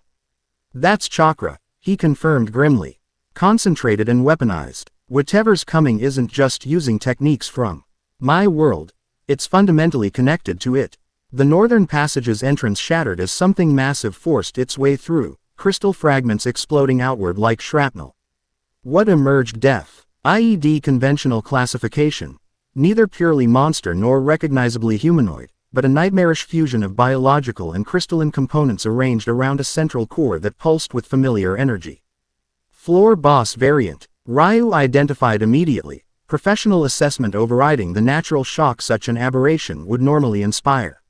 Speaker 1: "That's chakra," he confirmed grimly. "Concentrated and weaponized. Whatever's coming isn't just using techniques from my world. It's fundamentally connected to it." The northern passage's entrance shattered as something massive forced its way through, crystal fragments exploding outward like shrapnel. What emerged? Death. I.e.D. conventional classification. Neither purely monster nor recognizably humanoid, but a nightmarish fusion of biological and crystalline components arranged around a central core that pulsed with familiar energy. Floor boss variant. Ryu identified immediately, professional assessment overriding the natural shock such an aberration would normally inspire.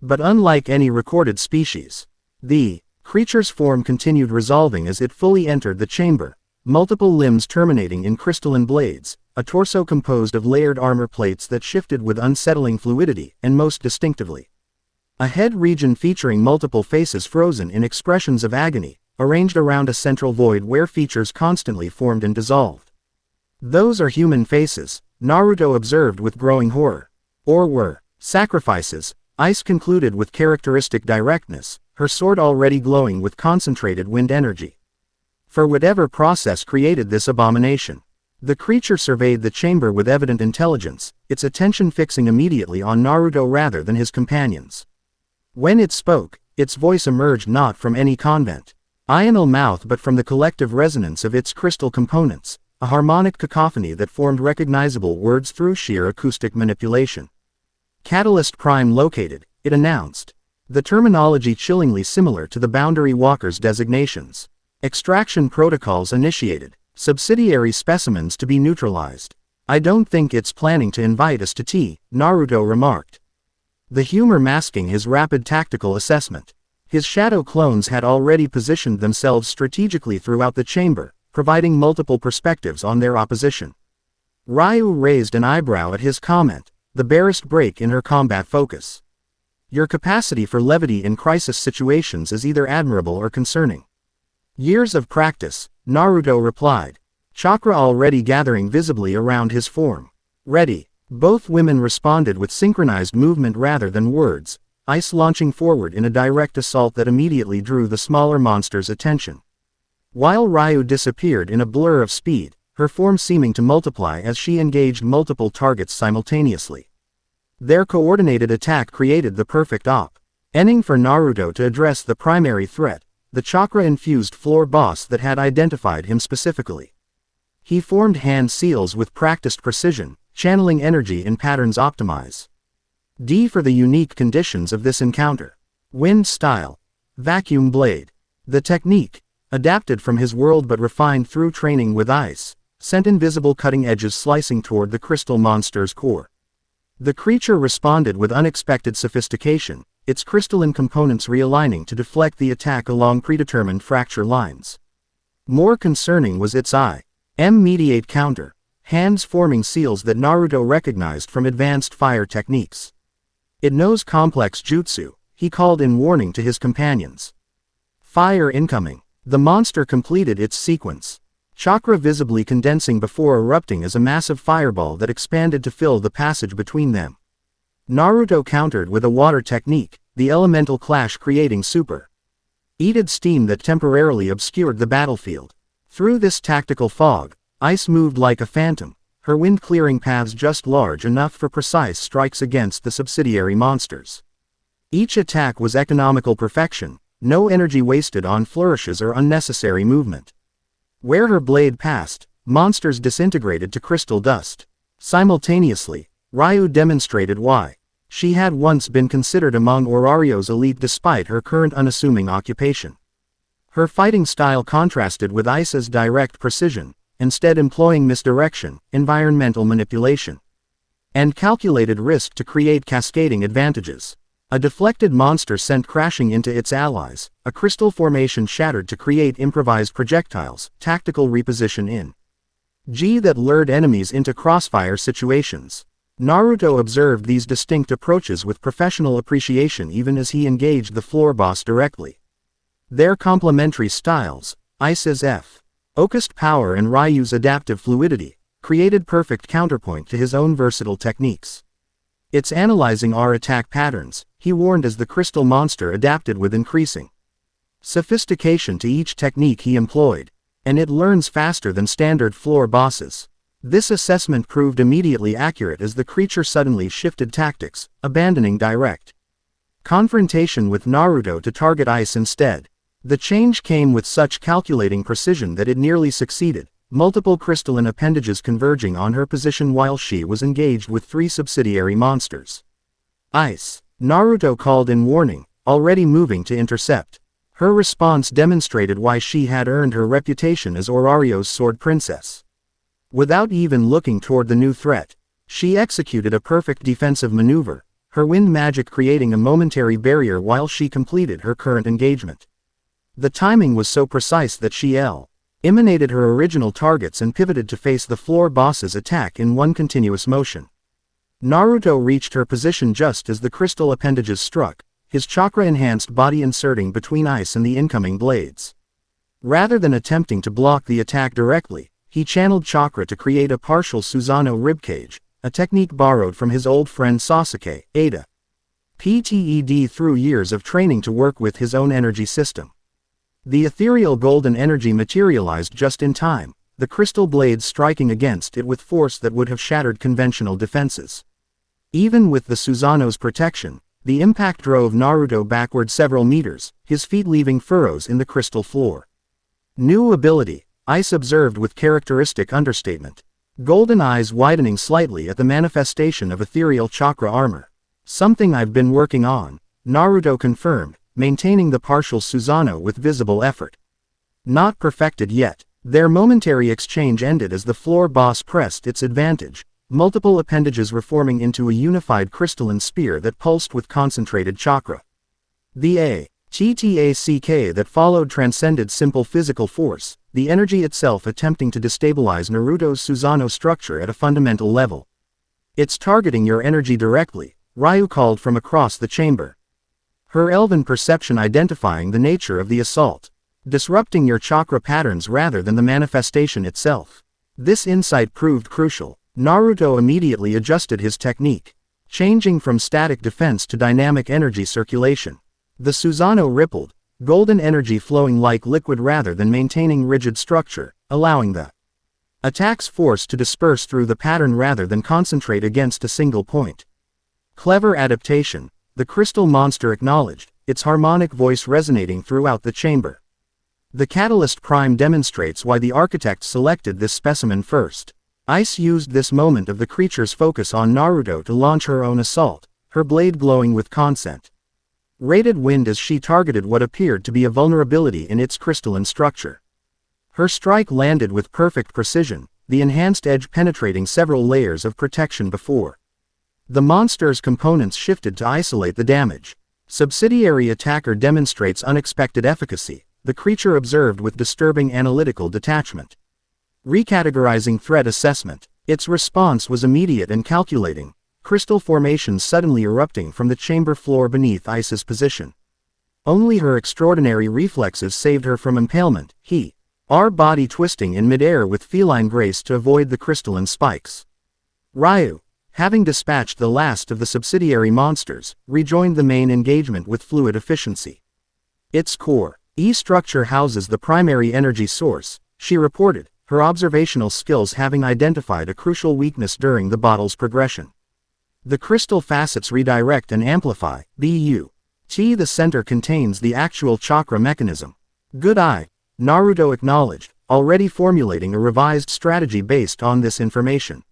Speaker 1: But unlike any recorded species, the creature's form continued resolving as it fully entered the chamber, multiple limbs terminating in crystalline blades, a torso composed of layered armor plates that shifted with unsettling fluidity, and most distinctively, a head region featuring multiple faces frozen in expressions of agony, arranged around a central void where features constantly formed and dissolved. "Those are human faces," Naruto observed with growing horror. "Or were sacrifices," Ais concluded with characteristic directness, her sword already glowing with concentrated wind energy. "For whatever process created this abomination." The creature surveyed the chamber with evident intelligence, its attention fixing immediately on Naruto rather than his companions. When it spoke, its voice emerged not from any convent ional mouth but from the collective resonance of its crystal components, a harmonic cacophony that formed recognizable words through sheer acoustic manipulation. "Catalyst Prime located," it announced. The terminology chillingly similar to the Boundary Walker's designations. "Extraction protocols initiated. Subsidiary specimens to be neutralized." "I don't think it's planning to invite us to tea," Naruto remarked. The humor masking his rapid tactical assessment. His shadow clones had already positioned themselves strategically throughout the chamber, providing multiple perspectives on their opposition. Ryu raised an eyebrow at his comment, the barest break in her combat focus. "Your capacity for levity in crisis situations is either admirable or concerning." "Years of practice," Naruto replied, chakra already gathering visibly around his form. "Ready." Both women responded with synchronized movement rather than words, Ais launching forward in a direct assault that immediately drew the smaller monster's attention. While Ryu disappeared in a blur of speed, her form seeming to multiply as she engaged multiple targets simultaneously. Their coordinated attack created the perfect opening for Naruto to address the primary threat, the chakra-infused floor boss that had identified him specifically. He formed hand seals with practiced precision, channeling energy in patterns optimize. D for the unique conditions of this encounter. Wind style. Vacuum blade. The technique, adapted from his world but refined through training with ice, sent invisible cutting edges slicing toward the crystal monster's core. The creature responded with unexpected sophistication, its crystalline components realigning to deflect the attack along predetermined fracture lines. More concerning was its immediate counter, hands forming seals that Naruto recognized from advanced fire techniques. "It knows complex jutsu," he called in warning to his companions. "Fire incoming." The monster completed its sequence, chakra visibly condensing before erupting as a massive fireball that expanded to fill the passage between them. Naruto countered with a water technique, the elemental clash creating super-heated steam that temporarily obscured the battlefield. Through this tactical fog, Ice moved like a phantom, her wind clearing paths just large enough for precise strikes against the subsidiary monsters. Each attack was economical perfection, no energy wasted on flourishes or unnecessary movement. Where her blade passed, monsters disintegrated to crystal dust. Simultaneously, Ryu demonstrated why she had once been considered among Orario's elite despite her current unassuming occupation. Her fighting style contrasted with Isa's direct precision, instead employing misdirection, environmental manipulation, and calculated risk to create cascading advantages. A deflected monster sent crashing into its allies, a crystal formation shattered to create improvised projectiles, tactical reposition in G that lured enemies into crossfire situations. Naruto observed these distinct approaches with professional appreciation even as he engaged the floor boss directly. Their complementary styles, Isa's focused power and Ryu's adaptive fluidity, created perfect counterpoint to his own versatile techniques. "It's analyzing our attack patterns," he warned as the crystal monster adapted with increasing sophistication to each technique he employed, and it learns faster than standard floor bosses. This assessment proved immediately accurate as the creature suddenly shifted tactics, abandoning direct confrontation with Naruto to target Ice instead. The change came with such calculating precision that it nearly succeeded, multiple crystalline appendages converging on her position while she was engaged with 3 subsidiary monsters. "Ice," Naruto called in warning, already moving to intercept. Her response demonstrated why she had earned her reputation as Orario's sword princess. Without even looking toward the new threat, she executed a perfect defensive maneuver, her wind magic creating a momentary barrier while she completed her current engagement. The timing was so precise that she eliminated her original targets and pivoted to face the floor boss's attack in one continuous motion. Naruto reached her position just as the crystal appendages struck, his chakra-enhanced body inserting between Ice and the incoming blades. Rather than attempting to block the attack directly, he channeled chakra to create a partial Susanoo ribcage, a technique borrowed from his old friend Sasuke, Ada. PTED through years of training to work with his own energy system. The ethereal golden energy materialized just in time, the crystal blades striking against it with force that would have shattered conventional defenses. Even with the Susanoo's protection, the impact drove Naruto backward several meters, his feet leaving furrows in the crystal floor. New ability, Ais observed with characteristic understatement. Golden eyes widening slightly at the manifestation of ethereal chakra armor. Something I've been working on, Naruto confirmed, maintaining the partial Susanoo with visible effort. Not perfected yet. Their momentary exchange ended as the floor boss pressed its advantage, multiple appendages reforming into a unified crystalline spear that pulsed with concentrated chakra. The TTACK that followed transcended simple physical force, the energy itself attempting to destabilize Naruto's Susanoo structure at a fundamental level. It's targeting your energy directly, Ryu called from across the chamber. Her elven perception identifying the nature of the assault. Disrupting your chakra patterns rather than the manifestation itself. This insight proved crucial. Naruto immediately adjusted his technique, changing from static defense to dynamic energy circulation. The Susanoo rippled, golden energy flowing like liquid rather than maintaining rigid structure, allowing the attack's force to disperse through the pattern rather than concentrate against a single point. Clever adaptation, the crystal monster acknowledged, its harmonic voice resonating throughout the chamber. The Catalyst Prime demonstrates why the architect selected this specimen first. Ais used this moment of the creature's focus on Naruto to launch her own assault, her blade glowing with consent. Rated wind as she targeted what appeared to be a vulnerability in its crystalline structure. Her strike landed with perfect precision, the enhanced edge penetrating several layers of protection before. The monster's components shifted to isolate the damage. Subsidiary attacker demonstrates unexpected efficacy, the creature observed with disturbing analytical detachment. Recategorizing threat assessment, its response was immediate and calculating, crystal formations suddenly erupting from the chamber floor beneath Ais's position. Only her extraordinary reflexes saved her from impalement, her body twisting in midair with feline grace to avoid the crystalline spikes. Ryu, having dispatched the last of the subsidiary monsters, rejoined the main engagement with fluid efficiency. Its core structure houses the primary energy source, she reported, her observational skills having identified a crucial weakness during the bottle's progression. The crystal facets redirect and amplify, the center contains the actual chakra mechanism. Good eye, Naruto acknowledged, already formulating a revised strategy based on this information.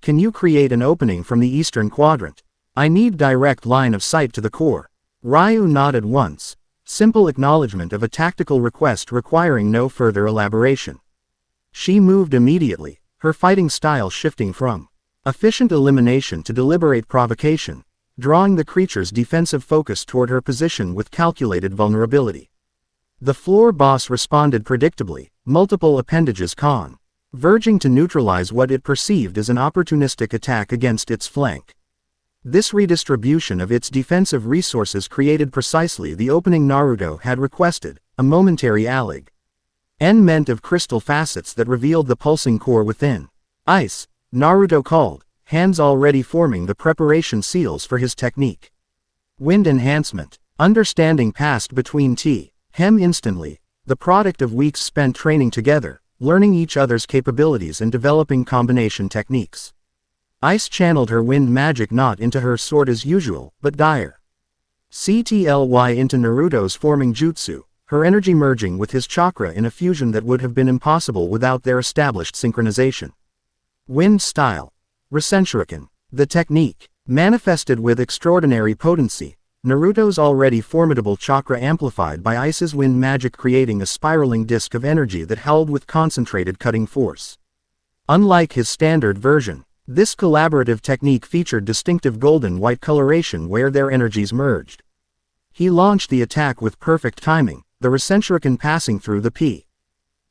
Speaker 1: Can you create an opening from the eastern quadrant? I need direct line of sight to the core. Ryu nodded once. Simple acknowledgement of a tactical request requiring no further elaboration. She moved immediately, her fighting style shifting from efficient elimination to deliberate provocation, drawing the creature's defensive focus toward her position with calculated vulnerability. The floor boss responded predictably, multiple appendages verging to neutralize what it perceived as an opportunistic attack against its flank. This redistribution of its defensive resources created precisely the opening Naruto had requested, a momentary alignment of crystal facets that revealed the pulsing core within. Ais, Naruto called, hands already forming the preparation seals for his technique. Wind enhancement, understanding passed between him instantly, the product of weeks spent training together, learning each other's capabilities and developing combination techniques. Ais channeled her wind magic not into her sword as usual, but dire. CTLY into Naruto's forming jutsu, her energy merging with his chakra in a fusion that would have been impossible without their established synchronization. Wind style. Rasenshuriken. The technique, manifested with extraordinary potency, Naruto's already formidable chakra amplified by Ais's wind magic creating a spiraling disk of energy that held with concentrated cutting force. Unlike his standard version, this collaborative technique featured distinctive golden-white coloration where their energies merged. He launched the attack with perfect timing, the Rasenshuriken passing through the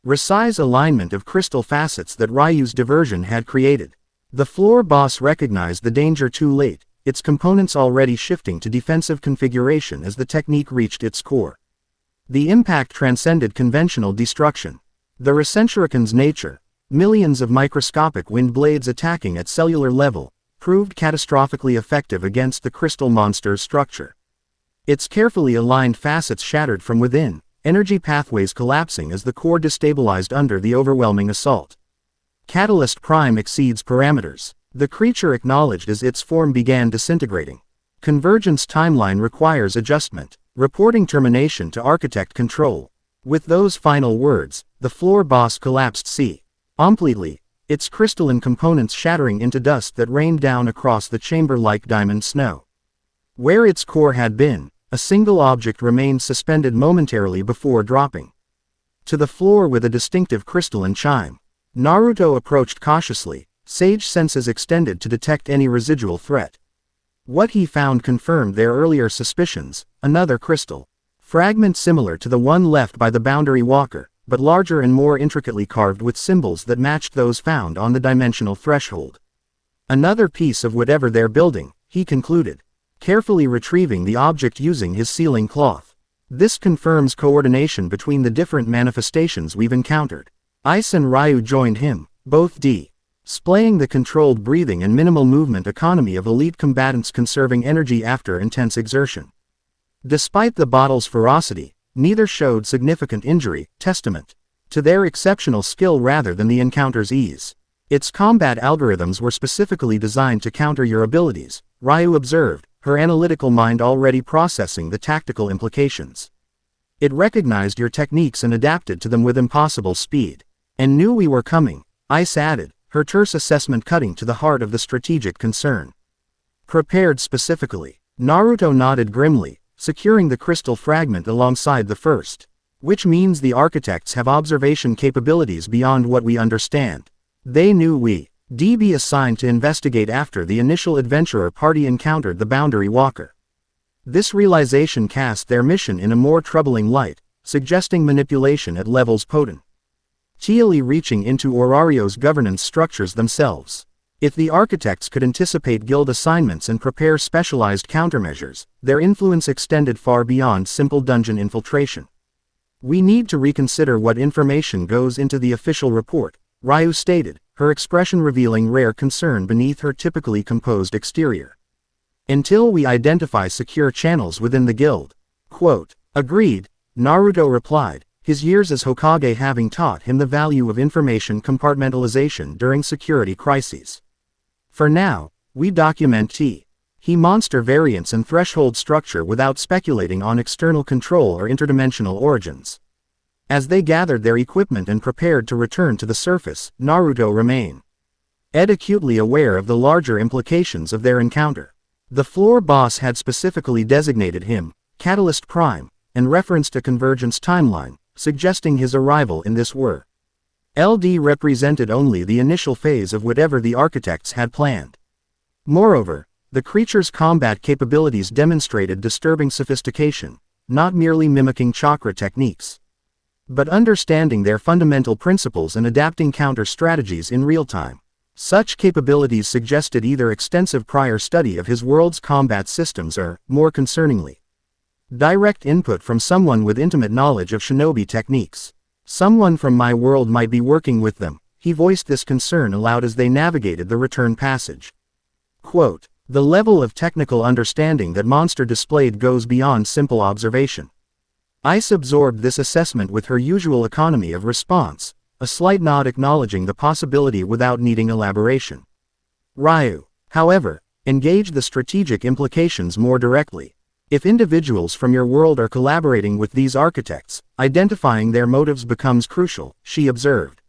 Speaker 1: precise alignment of crystal facets that Ryu's diversion had created. The floor boss recognized the danger too late, its components already shifting to defensive configuration as the technique reached its core. The impact transcended conventional destruction. The Recenshuriken's nature, millions of microscopic wind blades attacking at cellular level, proved catastrophically effective against the crystal monster's structure. Its carefully aligned facets shattered from within, energy pathways collapsing as the core destabilized under the overwhelming assault. Catalyst Prime exceeds parameters. The creature acknowledged as its form began disintegrating. Convergence timeline requires adjustment. Reporting termination to Architect Control. With those final words, the floor boss collapsed completely, its crystalline components shattering into dust that rained down across the chamber like diamond snow. Where its core had been, a single object remained suspended momentarily before dropping to the floor with a distinctive crystalline chime. Naruto approached cautiously, sage senses extended to detect any residual threat. What he found confirmed their earlier suspicions: another crystal fragment similar to the one left by the Boundary Walker, but larger and more intricately carved with symbols that matched those found on the dimensional threshold. Another piece of whatever they're building, he concluded, carefully retrieving the object using his sealing cloth. This confirms coordination between the different manifestations we've encountered. Ais and Ryu joined him, both displaying the controlled breathing and minimal movement economy of elite combatants conserving energy after intense exertion. Despite the bottle's ferocity, neither showed significant injury, testament to their exceptional skill rather than the encounter's ease. Its combat algorithms were specifically designed to counter your abilities, Ryu observed, her analytical mind already processing the tactical implications. It recognized your techniques and adapted to them with impossible speed. And knew we were coming, Ais added, her terse assessment cutting to the heart of the strategic concern. Prepared specifically. Naruto nodded grimly, securing the crystal fragment alongside the first. Which means the architects have observation capabilities beyond what we understand. They knew we'd be assigned to investigate after the initial adventurer party encountered the Boundary Walker. This realization cast their mission in a more troubling light, suggesting manipulation at levels potent. Chially reaching into Orario's governance structures themselves. If the architects could anticipate guild assignments and prepare specialized countermeasures, their influence extended far beyond simple dungeon infiltration. We need to reconsider what information goes into the official report, Ryu stated, her expression revealing rare concern beneath her typically composed exterior. Until we identify secure channels within the guild. Quote, agreed, Naruto replied, his years as Hokage having taught him the value of information compartmentalization during security crises. For now, we document he monster variants and threshold structure without speculating on external control or interdimensional origins. As they gathered their equipment and prepared to return to the surface, Naruto remained acutely aware of the larger implications of their encounter. The floor boss had specifically designated him Catalyst Prime, and referenced a Convergence timeline, suggesting his arrival in this world. LD represented only the initial phase of whatever the architects had planned. Moreover, the creature's combat capabilities demonstrated disturbing sophistication, not merely mimicking chakra techniques, but understanding their fundamental principles and adapting counter strategies in real time. Such capabilities suggested either extensive prior study of his world's combat systems or, more concerningly, direct input from someone with intimate knowledge of shinobi techniques. Someone from my world might be working with them, he voiced this concern aloud as they navigated the return passage. Quote, the level of technical understanding that monster displayed goes beyond simple observation. Ais absorbed this assessment with her usual economy of response, a slight nod acknowledging the possibility without needing elaboration. Ryu, however, engaged the strategic implications more directly. If individuals from your world are collaborating with these architects, identifying their motives becomes crucial, she observed.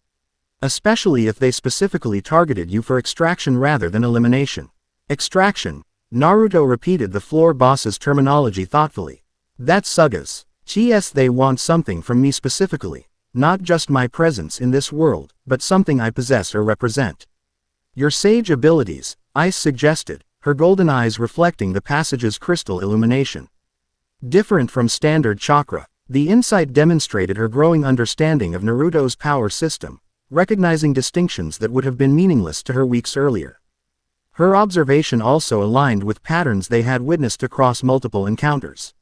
Speaker 1: Especially if they specifically targeted you for extraction rather than elimination. Extraction, Naruto repeated the floor boss's terminology thoughtfully. That's Suga's. They want something from me specifically, not just my presence in this world, but something I possess or represent. Your sage abilities, Ais suggested, her golden eyes reflecting the passage's crystal illumination. Different from standard chakra, the insight demonstrated her growing understanding of Naruto's power system, recognizing distinctions that would have been meaningless to her weeks earlier. Her observation also aligned with patterns they had witnessed across multiple encounters.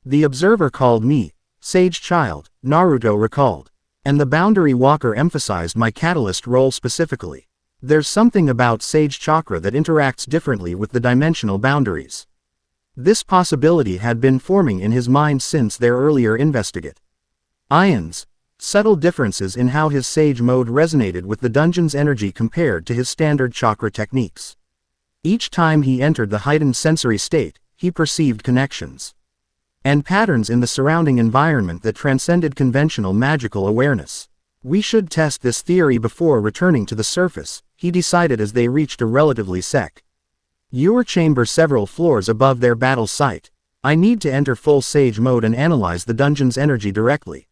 Speaker 1: The observer called me, Sage Child, Naruto recalled. And the Boundary Walker emphasized my catalyst role specifically. There's something about Sage Chakra that interacts differently with the dimensional boundaries. This possibility had been forming in his mind since their earlier investigate. Ions. Subtle differences in how his Sage mode resonated with the dungeon's energy compared to his standard chakra techniques. Each time he entered the heightened sensory state, he perceived connections and patterns in the surrounding environment that transcended conventional magical awareness. We should test this theory before returning to the surface, he decided as they reached a relatively secure chamber several floors above their battle site. I need to enter full Sage mode and analyze the dungeon's energy directly.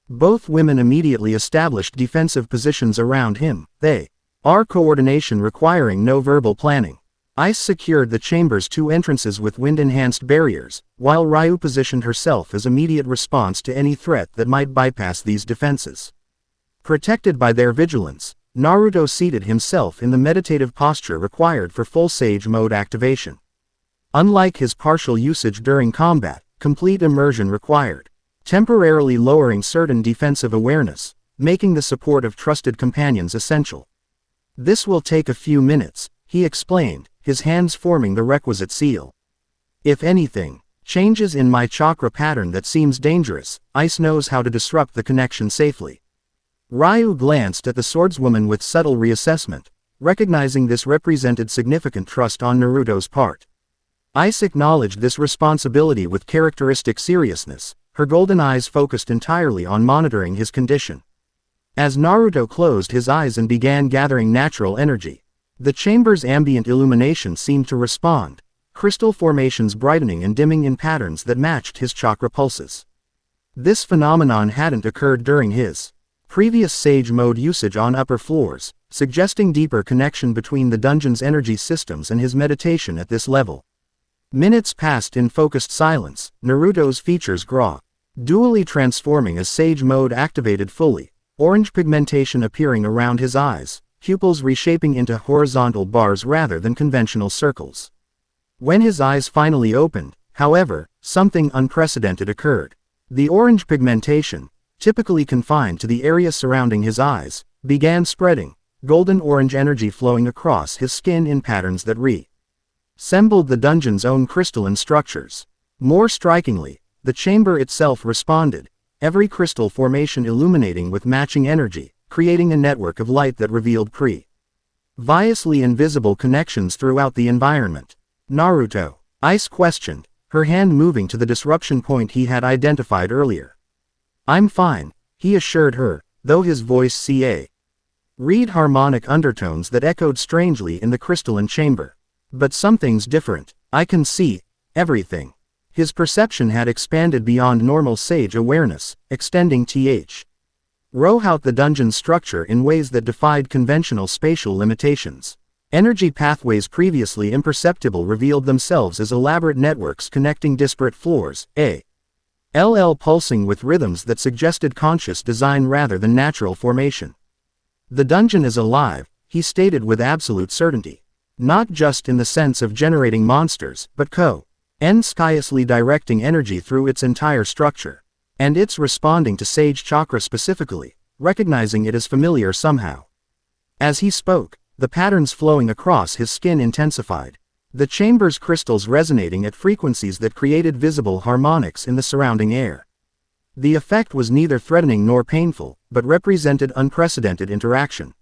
Speaker 1: Both women immediately established defensive positions around him. They are coordination requiring no verbal planning. Ais secured the chamber's two entrances with wind-enhanced barriers, while Ryu positioned herself as immediate response to any threat that might bypass these defenses. Protected by their vigilance, Naruto seated himself in the meditative posture required for full Sage mode activation. Unlike his partial usage during combat, complete immersion required, temporarily lowering certain defensive awareness, making the support of trusted companions essential. This will take a few minutes, he explained, his hands forming the requisite seal. If anything changes in my chakra pattern that seems dangerous, Ais knows how to disrupt the connection safely. Ryu glanced at the swordswoman with subtle reassessment, recognizing this represented significant trust on Naruto's part. Ais acknowledged this responsibility with characteristic seriousness, her golden eyes focused entirely on monitoring his condition. As Naruto closed his eyes and began gathering natural energy, the chamber's ambient illumination seemed to respond, crystal formations brightening and dimming in patterns that matched his chakra pulses. This phenomenon hadn't occurred during his previous Sage mode usage on upper floors, suggesting deeper connection between the dungeon's energy systems and his meditation at this level. Minutes passed in focused silence, Naruto's features dually transforming as Sage mode activated fully, orange pigmentation appearing around his eyes, pupils reshaping into horizontal bars rather than conventional circles. When his eyes finally opened, however, something unprecedented occurred. The orange pigmentation, typically confined to the area surrounding his eyes, began spreading, golden orange energy flowing across his skin in patterns that resembled the dungeon's own crystalline structures. More strikingly, the chamber itself responded, every crystal formation illuminating with matching energy, creating a network of light that revealed previously invisible connections throughout the environment. Naruto? Ais questioned, her hand moving to the disruption point he had identified earlier. I'm fine, he assured her, though his voice read harmonic undertones that echoed strangely in the crystalline chamber. But something's different. I can see everything. His perception had expanded beyond normal Sage awareness, extending throughout the dungeon's structure in ways that defied conventional spatial limitations. Energy pathways previously imperceptible revealed themselves as elaborate networks connecting disparate floors, pulsing with rhythms that suggested conscious design rather than natural formation. The dungeon is alive, he stated with absolute certainty. Not just in the sense of generating monsters, but consciously directing energy through its entire structure. And it's responding to Sage Chakra specifically, recognizing it as familiar somehow. As he spoke, the patterns flowing across his skin intensified, the chamber's crystals resonating at frequencies that created visible harmonics in the surrounding air. The effect was neither threatening nor painful, but represented unprecedented interaction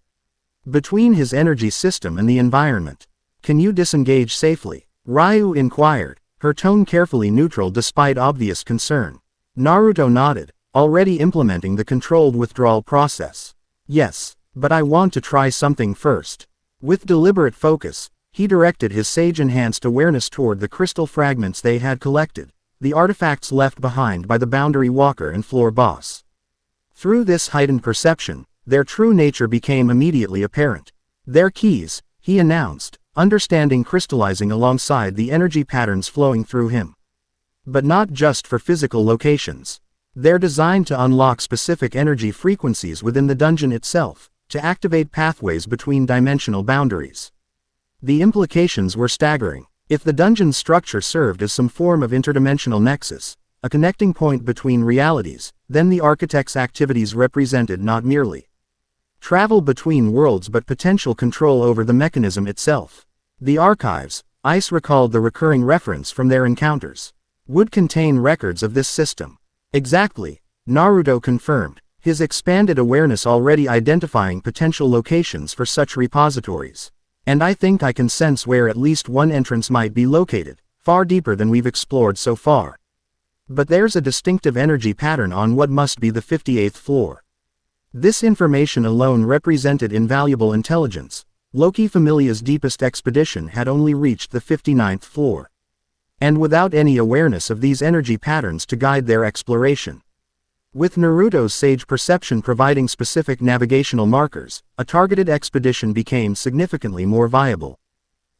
Speaker 1: between his energy system and the environment. Can you disengage safely? Ryu inquired, her tone carefully neutral despite obvious concern. Naruto nodded, already implementing the controlled withdrawal process. Yes, but I want to try something first. With deliberate focus, he directed his Sage-enhanced awareness toward the crystal fragments they had collected, the artifacts left behind by the Boundary Walker and floor boss. Through this heightened perception, their true nature became immediately apparent. Their keys, he announced, understanding crystallizing alongside the energy patterns flowing through him. But not just for physical locations. They're designed to unlock specific energy frequencies within the dungeon itself, to activate pathways between dimensional boundaries. The implications were staggering. If the dungeon's structure served as some form of interdimensional nexus, a connecting point between realities, then the architect's activities represented not merely travel between worlds but potential control over the mechanism itself. The archives, Ais recalled the recurring reference from their encounters, would contain records of this system. Exactly, Naruto confirmed, his expanded awareness already identifying potential locations for such repositories. And I think I can sense where at least one entrance might be located, far deeper than we've explored so far. But there's a distinctive energy pattern on what must be the 58th floor. This information alone represented invaluable intelligence. Loki Familia's deepest expedition had only reached the 59th floor. And without any awareness of these energy patterns to guide their exploration. With Naruto's sage perception providing specific navigational markers, a targeted expedition became significantly more viable.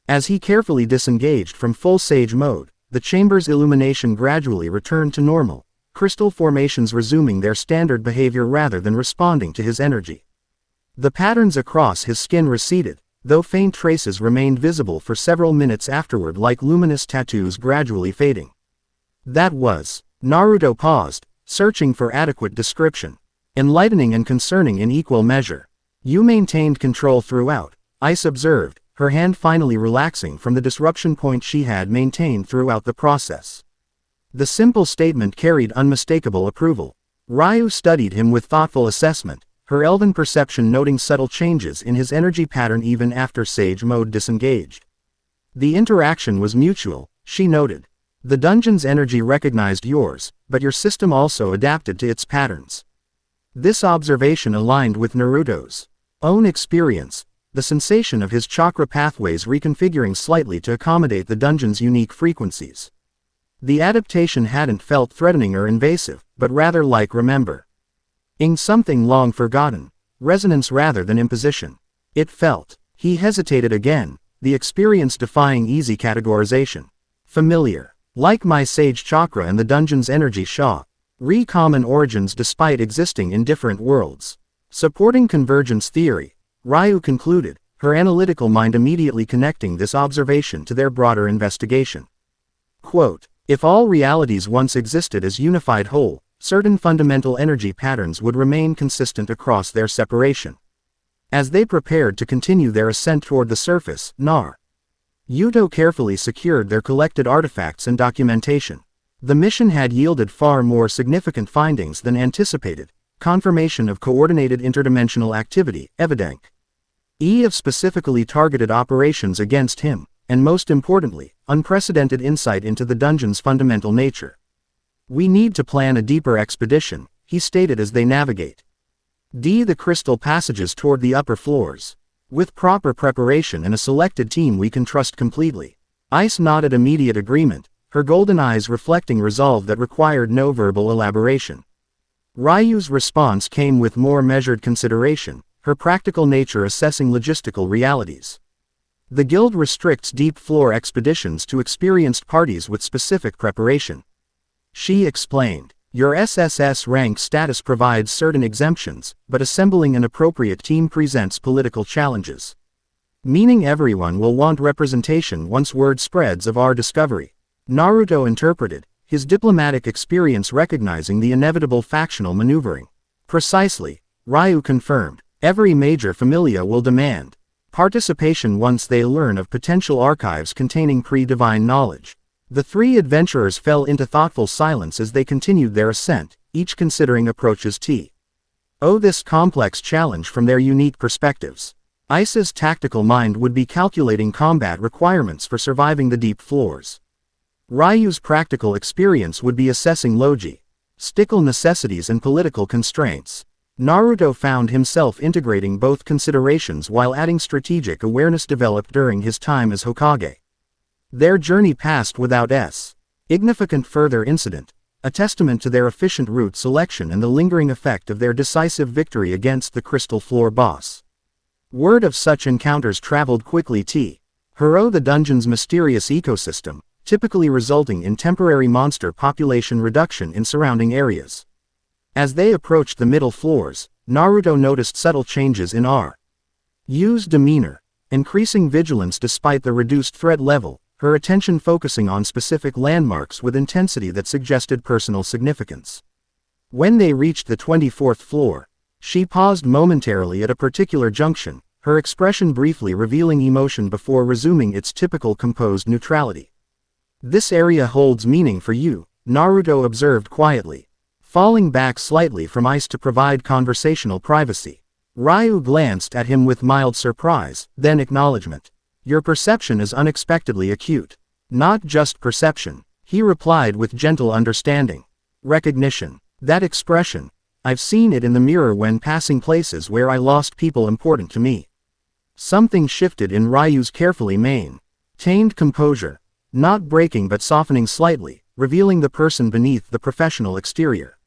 Speaker 1: As he carefully disengaged from full sage mode, the chamber's illumination gradually returned to normal, crystal formations resuming their standard behavior rather than responding to his energy. The patterns across his skin receded, though faint traces remained visible for several minutes afterward like luminous tattoos gradually fading. That was. Naruto paused, searching for adequate description. Enlightening and concerning in equal measure. You maintained control throughout, Ais observed, her hand finally relaxing from the disruption point she had maintained throughout the process. The simple statement carried unmistakable approval. Ryu studied him with thoughtful assessment, her elven perception noting subtle changes in his energy pattern even after sage mode disengaged. The interaction was mutual, she noted. The dungeon's energy recognized yours, but your system also adapted to its patterns. This observation aligned with Naruto's own experience, the sensation of his chakra pathways reconfiguring slightly to accommodate the dungeon's unique frequencies. The adaptation hadn't felt threatening or invasive, but rather like remembering something long forgotten, resonance rather than imposition. It felt. He hesitated again, the experience defying easy categorization. Familiar. Like my sage chakra and the dungeon's energy common origins despite existing in different worlds. Supporting convergence theory, Ryu concluded, her analytical mind immediately connecting this observation to their broader investigation. Quote, if all realities once existed as unified whole, certain fundamental energy patterns would remain consistent across their separation. As they prepared to continue their ascent toward the surface, Naruto carefully secured their collected artifacts and documentation. The mission had yielded far more significant findings than anticipated, confirmation of coordinated interdimensional activity, evident of specifically targeted operations against him, and most importantly, unprecedented insight into the dungeon's fundamental nature. We need to plan a deeper expedition, he stated as they navigate the crystal passages toward the upper floors. With proper preparation and a selected team we can trust completely. Ais nodded immediate agreement, her golden eyes reflecting resolve that required no verbal elaboration. Ryu's response came with more measured consideration, her practical nature assessing logistical realities. The guild restricts deep floor expeditions to experienced parties with specific preparation. She explained, your SSS-Rank status provides certain exemptions, but assembling an appropriate team presents political challenges. Meaning everyone will want representation once word spreads of our discovery. Naruto interpreted, his diplomatic experience recognizing the inevitable factional maneuvering. Precisely, Ryu confirmed, every major familia will demand participation once they learn of potential archives containing pre-divine knowledge. The three adventurers fell into thoughtful silence as they continued their ascent, each considering approaches to this complex challenge from their unique perspectives. Ais's tactical mind would be calculating combat requirements for surviving the deep floors. Ryu's practical experience would be assessing logistical necessities and political constraints. Naruto found himself integrating both considerations while adding strategic awareness developed during his time as Hokage. Their journey passed without significant further incident, a testament to their efficient route selection and the lingering effect of their decisive victory against the crystal floor boss. Word of such encounters traveled quickly to the dungeon's mysterious ecosystem, typically resulting in temporary monster population reduction in surrounding areas. As they approached the middle floors, Naruto noticed subtle changes in Ryu's demeanor, increasing vigilance despite the reduced threat level. her attention focusing on specific landmarks with intensity that suggested personal significance. When they reached the 24th floor, she paused momentarily at a particular junction, her expression briefly revealing emotion before resuming its typical composed neutrality. "This area holds meaning for you," Naruto observed quietly, falling back slightly from Ais to provide conversational privacy. Ryu glanced at him with mild surprise, then acknowledgement. "Your perception is unexpectedly acute." "Not just perception," he replied with gentle understanding. "Recognition. That expression. I've seen it in the mirror when passing places where I lost people important to me." Something shifted in Ryu's carefully maintained composure, not breaking but softening slightly, revealing the person beneath the professional exterior.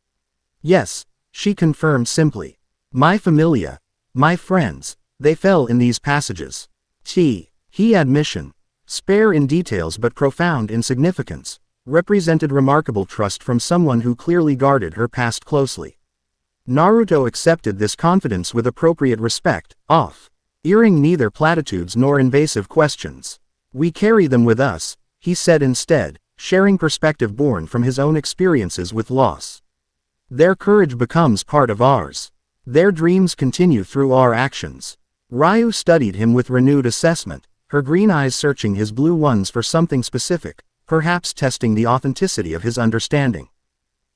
Speaker 1: "Yes," she confirmed simply. "My familia, my friends, they fell in these passages." He admission, spare in details but profound in significance, represented remarkable trust from someone who clearly guarded her past closely. Naruto accepted this confidence with appropriate respect, offering neither platitudes nor invasive questions. "We carry them with us," he said instead, sharing perspective born from his own experiences with loss. "Their courage becomes part of ours. Their dreams continue through our actions." Ryu studied him with renewed assessment, her green eyes searching his blue ones for something specific, perhaps testing the authenticity of his understanding.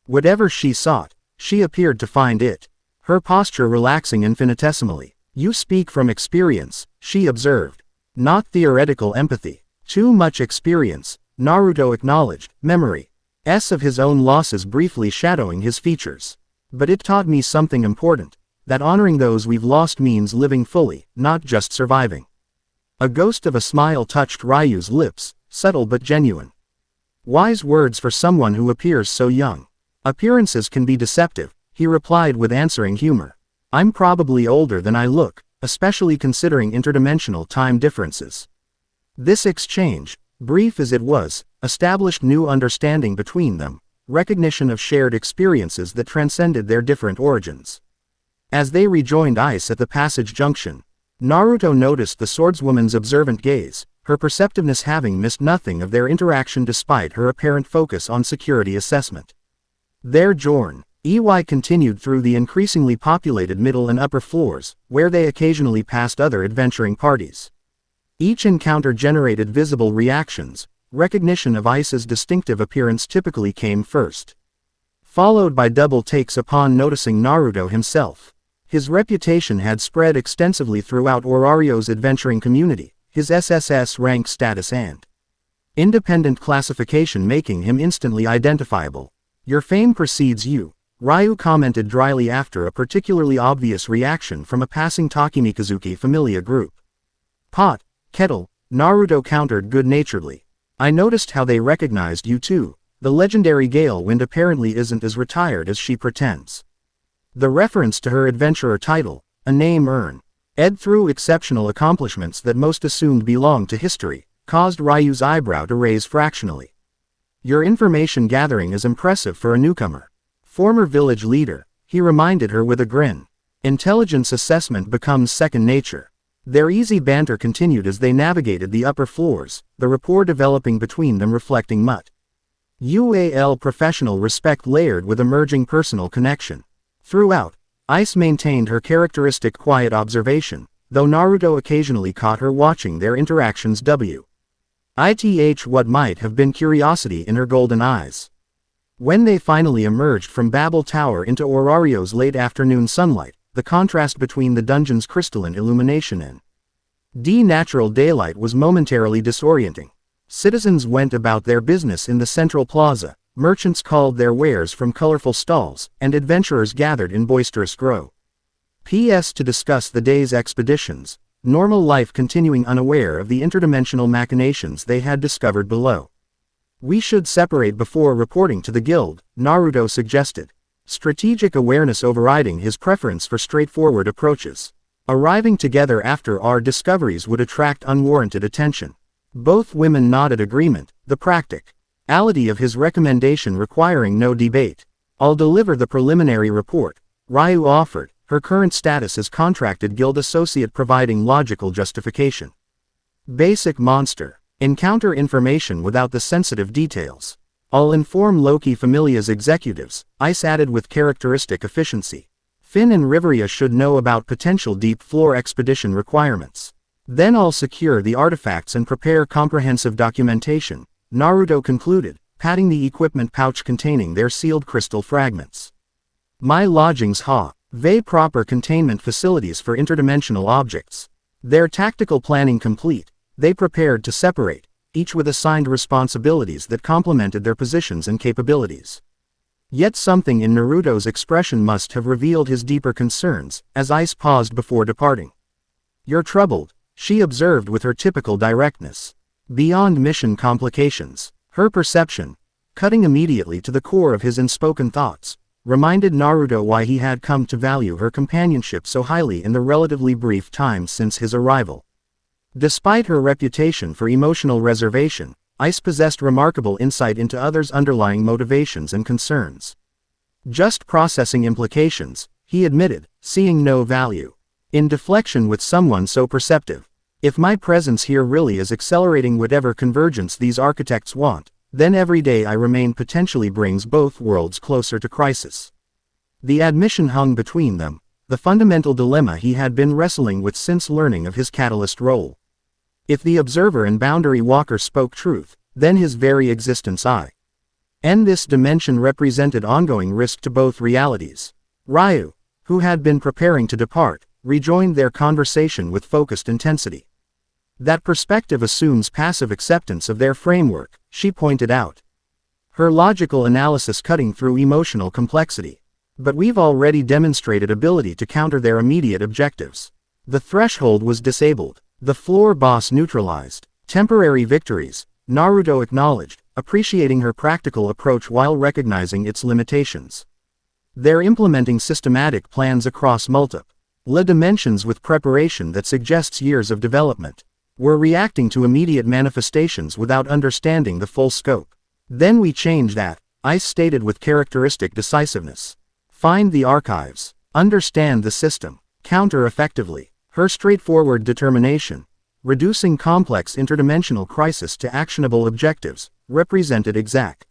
Speaker 1: Whatever she sought, she appeared to find it, her posture relaxing infinitesimally. "You speak from experience," she observed. "Not theoretical empathy." "Too much experience," Naruto acknowledged, memory of his own losses briefly shadowing his features. "But it taught me something important, that honoring those we've lost means living fully, not just surviving." A ghost of a smile touched Ryu's lips, subtle but genuine. "Wise words for someone who appears so young." "Appearances can be deceptive," he replied with answering humor. "I'm probably older than I look, especially considering interdimensional time differences." This exchange, brief as it was, established new understanding between them, recognition of shared experiences that transcended their different origins. As they rejoined Ais at the passage junction, Naruto noticed the swordswoman's observant gaze, her perceptiveness having missed nothing of their interaction despite her apparent focus on security assessment. Their journey continued through the increasingly populated middle and upper floors, where they occasionally passed other adventuring parties. Each encounter generated visible reactions. Recognition of Ais's distinctive appearance typically came first, followed by double takes upon noticing Naruto himself. His reputation had spread extensively throughout Orario's adventuring community, his SSS-Rank status and independent classification making him instantly identifiable. "Your fame precedes you," Ryu commented dryly after a particularly obvious reaction from a passing Takemikazuki familia group. "Pot, kettle," Naruto countered good-naturedly. "I noticed how they recognized you too. The legendary Gale Wind apparently isn't as retired as she pretends." The reference to her adventurer title, a name earned through exceptional accomplishments that most assumed belonged to history, caused Ryu's eyebrow to raise fractionally. "Your information gathering is impressive for a newcomer. Former village leader," he reminded her with a grin. "Intelligence assessment becomes second nature." Their easy banter continued as they navigated the upper floors, the rapport developing between them reflecting mutual professional respect layered with emerging personal connection. Throughout, Ais maintained her characteristic quiet observation, though Naruto occasionally caught her watching their interactions with what might have been curiosity in her golden eyes. When they finally emerged from Babel Tower into Orario's late afternoon sunlight, the contrast between the dungeon's crystalline illumination and natural daylight was momentarily disorienting. Citizens went about their business in the central plaza, merchants called their wares from colorful stalls, and adventurers gathered in boisterous groups to discuss the day's expeditions, normal life continuing unaware of the interdimensional machinations they had discovered below. "We should separate before reporting to the guild," Naruto suggested, strategic awareness overriding his preference for straightforward approaches. "Arriving together after our discoveries would attract unwarranted attention." Both women nodded agreement, the practicality of his recommendation requiring no debate. "I'll deliver the preliminary report," Ryu offered, her current status as contracted guild associate providing logical justification. "Basic monster," Encounter information without the sensitive details. I'll inform Loki Familia's executives, Ais added with characteristic efficiency. Finn and Riveria should know about potential deep floor expedition requirements. Then I'll secure the artifacts and prepare comprehensive documentation, Naruto concluded, patting the equipment pouch containing their sealed crystal fragments. My lodgings have proper containment facilities for interdimensional objects. Their tactical planning complete, they prepared to separate, each with assigned responsibilities that complemented their positions and capabilities. Yet something in Naruto's expression must have revealed his deeper concerns, as Ais paused before departing. You're troubled, she observed with her typical directness. Beyond mission complications, her perception, cutting immediately to the core of his unspoken thoughts, reminded Naruto why he had come to value her companionship so highly in the relatively brief time since his arrival. Despite her reputation for emotional reservation, Ais possessed remarkable insight into others' underlying motivations and concerns. Just processing implications, he admitted, seeing no value in deflection with someone so perceptive. If my presence here really is accelerating whatever convergence these architects want, then every day I remain potentially brings both worlds closer to crisis. The admission hung between them, the fundamental dilemma he had been wrestling with since learning of his catalyst role. If the observer and boundary walker spoke truth, then his very existence and this dimension represented ongoing risk to both realities. Ryu, who had been preparing to depart, rejoined their conversation with focused intensity. That perspective assumes passive acceptance of their framework, she pointed out. Her logical analysis cutting through emotional complexity. But we've already demonstrated ability to counter their immediate objectives. The threshold was disabled, the floor boss neutralized. Temporary victories, Naruto acknowledged, appreciating her practical approach while recognizing its limitations. They're implementing systematic plans across multiple dimensions with preparation that suggests years of development. We're reacting to immediate manifestations without understanding the full scope. Then we change that, Ais stated with characteristic decisiveness. Find the archives, understand the system, counter effectively. Her straightforward determination, reducing complex interdimensional crisis to actionable objectives, represented exactly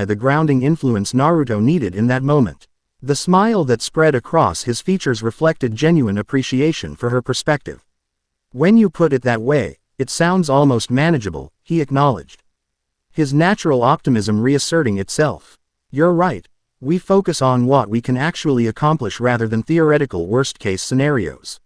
Speaker 1: the grounding influence Naruto needed in that moment. The smile that spread across his features reflected genuine appreciation for her perspective. When you put it that way, it sounds almost manageable, he acknowledged. His natural optimism reasserting itself. You're right. We focus on what we can actually accomplish rather than theoretical worst-case scenarios.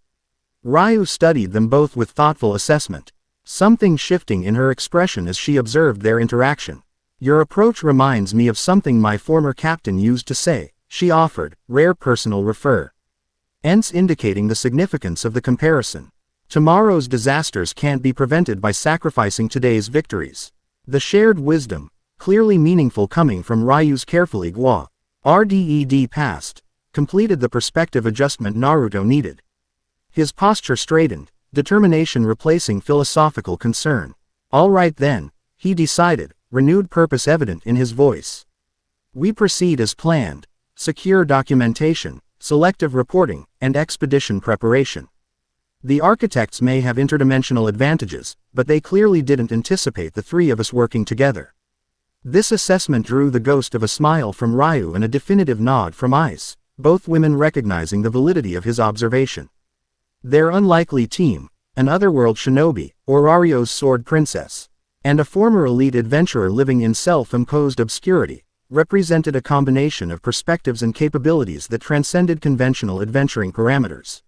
Speaker 1: Ryu studied them both with thoughtful assessment, something shifting in her expression as she observed their interaction. Your approach reminds me of something my former captain used to say, she offered, rare personal refer. Hence indicating the significance of the comparison. Tomorrow's disasters can't be prevented by sacrificing today's victories. The shared wisdom, clearly meaningful coming from Ryu's carefully RDED past, completed the perspective adjustment Naruto needed. His posture straightened, determination replacing philosophical concern. All right then, he decided, renewed purpose evident in his voice. We proceed as planned. Secure documentation, selective reporting, and expedition preparation. The architects may have interdimensional advantages, but they clearly didn't anticipate the three of us working together. This assessment drew the ghost of a smile from Ryu and a definitive nod from Ais, both women recognizing the validity of his observation. Their unlikely team, an otherworld shinobi, Orario's sword princess, and a former elite adventurer living in self-imposed obscurity, represented a combination of perspectives and capabilities that transcended conventional adventuring parameters.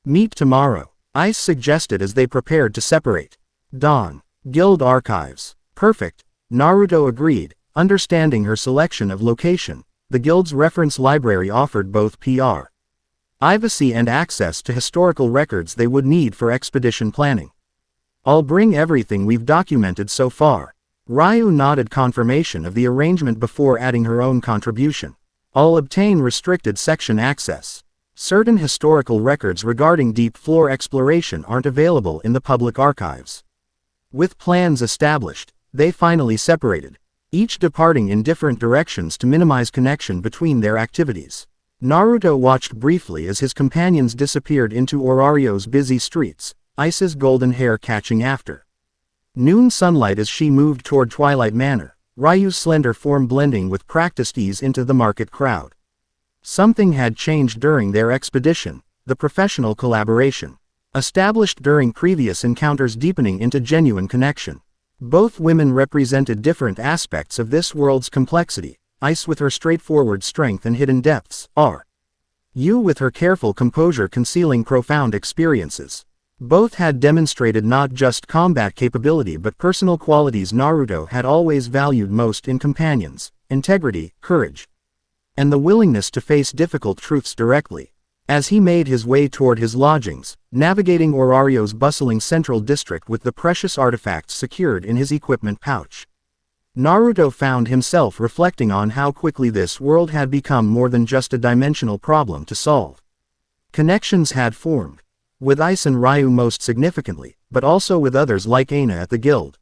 Speaker 1: Meet tomorrow, Ais suggested as they prepared to separate. Dawn. Guild Archives. Perfect, Naruto agreed, understanding her selection of location. The guild's reference library offered both privacy and access to historical records they would need for expedition planning. I'll bring everything we've documented so far. Ryu nodded confirmation of the arrangement before adding her own contribution. I'll obtain restricted section access. Certain historical records regarding deep floor exploration aren't available in the public archives. With plans established, they finally separated, each departing in different directions to minimize connection between their activities. Naruto watched briefly as his companions disappeared into Orario's busy streets, Ais's golden hair catching after. Noon sunlight as she moved toward Twilight Manor, Ryu's slender form blending with practiced ease into the market crowd. Something had changed during their expedition, the professional collaboration. Established during previous encounters deepening into genuine connection. Both women represented different aspects of this world's complexity, Ais with her straightforward strength and hidden depths, Yu with her careful composure concealing profound experiences. Both had demonstrated not just combat capability but personal qualities Naruto had always valued most in companions: integrity, courage, and the willingness to face difficult truths directly. As he made his way toward his lodgings, navigating Orario's bustling central district with the precious artifacts secured in his equipment pouch, Naruto found himself reflecting on how quickly this world had become more than just a dimensional problem to solve. Connections had formed, with Ais and Ryu most significantly, but also with others like Aina at the guild,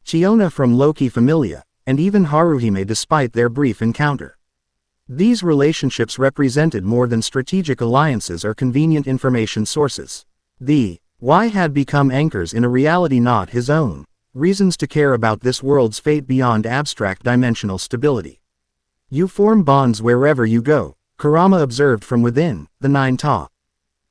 Speaker 1: Chiona from Loki Familia, and even Haruhime despite their brief encounter. These relationships represented more than strategic alliances or convenient information sources. The why had become anchors in a reality not his own, reasons to care about this world's fate beyond abstract dimensional stability. You form bonds wherever you go, Kurama observed from within, the Nine Ta.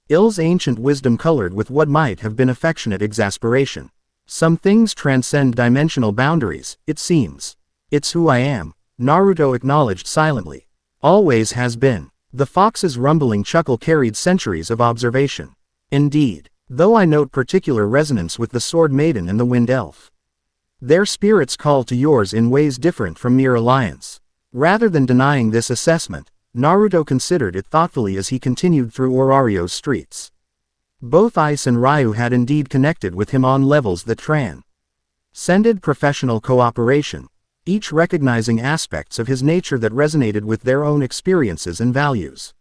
Speaker 1: Ill's ancient wisdom colored with what might have been affectionate exasperation. Some things transcend dimensional boundaries, it seems. It's who I am, Naruto acknowledged silently. Always has been. The fox's rumbling chuckle carried centuries of observation. Indeed, though I note particular resonance with the Sword Maiden and the Wind Elf. Their spirits call to yours in ways different from mere alliance. Rather than denying this assessment, Naruto considered it thoughtfully as he continued through Orario's streets. Both Ais and Ryu had indeed connected with him on levels that transcended professional cooperation, each recognizing aspects of his nature that resonated with their own experiences and values.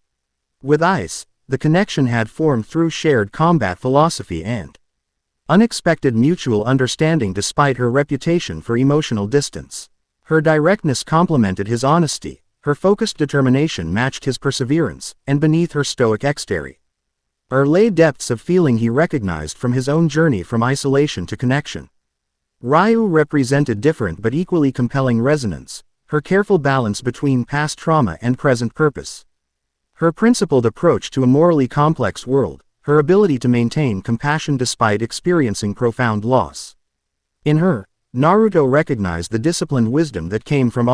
Speaker 1: With Ais, the connection had formed through shared combat philosophy and unexpected mutual understanding despite her reputation for emotional distance. Her directness complemented his honesty, her focused determination matched his perseverance, and beneath her stoic exterior lay depths of feeling he recognized from his own journey from isolation to connection. Ryu represented different but equally compelling resonance, her careful balance between past trauma and present purpose. Her principled approach to a morally complex world, her ability to maintain compassion despite experiencing profound loss. In her, Naruto recognized the disciplined wisdom that came from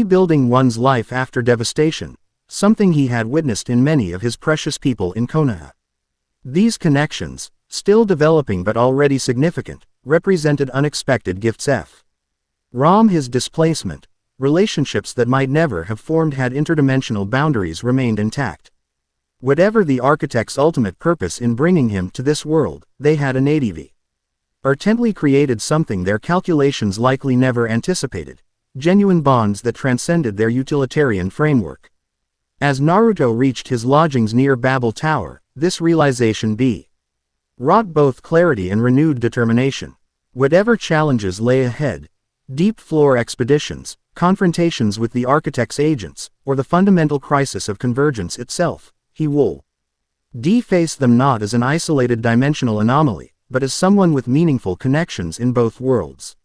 Speaker 1: building one's life after devastation, something he had witnessed in many of his precious people in Konoha. These connections, still developing but already significant, represented unexpected gifts from his displacement, relationships that might never have formed had interdimensional boundaries remained intact. Whatever the architect's ultimate purpose in bringing him to this world, they had innately created something their calculations likely never anticipated, genuine bonds that transcended their utilitarian framework. As Naruto reached his lodgings near Babel Tower, this realization wrought both clarity and renewed determination. Whatever challenges lay ahead, deep floor expeditions, confrontations with the architect's agents, or the fundamental crisis of convergence itself, he will face them not as an isolated dimensional anomaly, but as someone with meaningful connections in both worlds.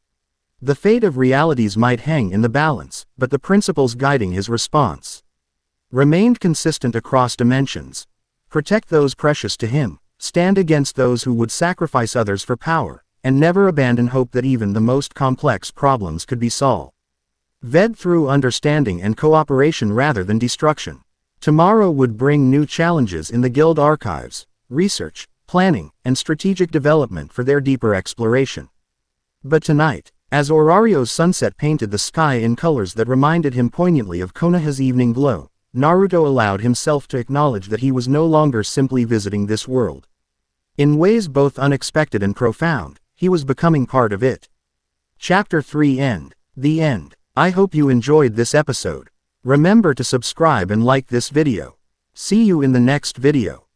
Speaker 1: The fate of realities might hang in the balance, but the principles guiding his response remained consistent across dimensions. Protect those precious to him, stand against those who would sacrifice others for power, and never abandon hope that even the most complex problems could be solved through understanding and cooperation rather than destruction. Tomorrow would bring new challenges in the guild archives, research, planning, and strategic development for their deeper exploration. But tonight, as Orario's sunset painted the sky in colors that reminded him poignantly of Konoha's evening glow, Naruto allowed himself to acknowledge that he was no longer simply visiting this world. In ways both unexpected and profound, he was becoming part of it. Chapter 3 End. The End. I hope you enjoyed this episode. Remember to subscribe and like this video. See you in the next video.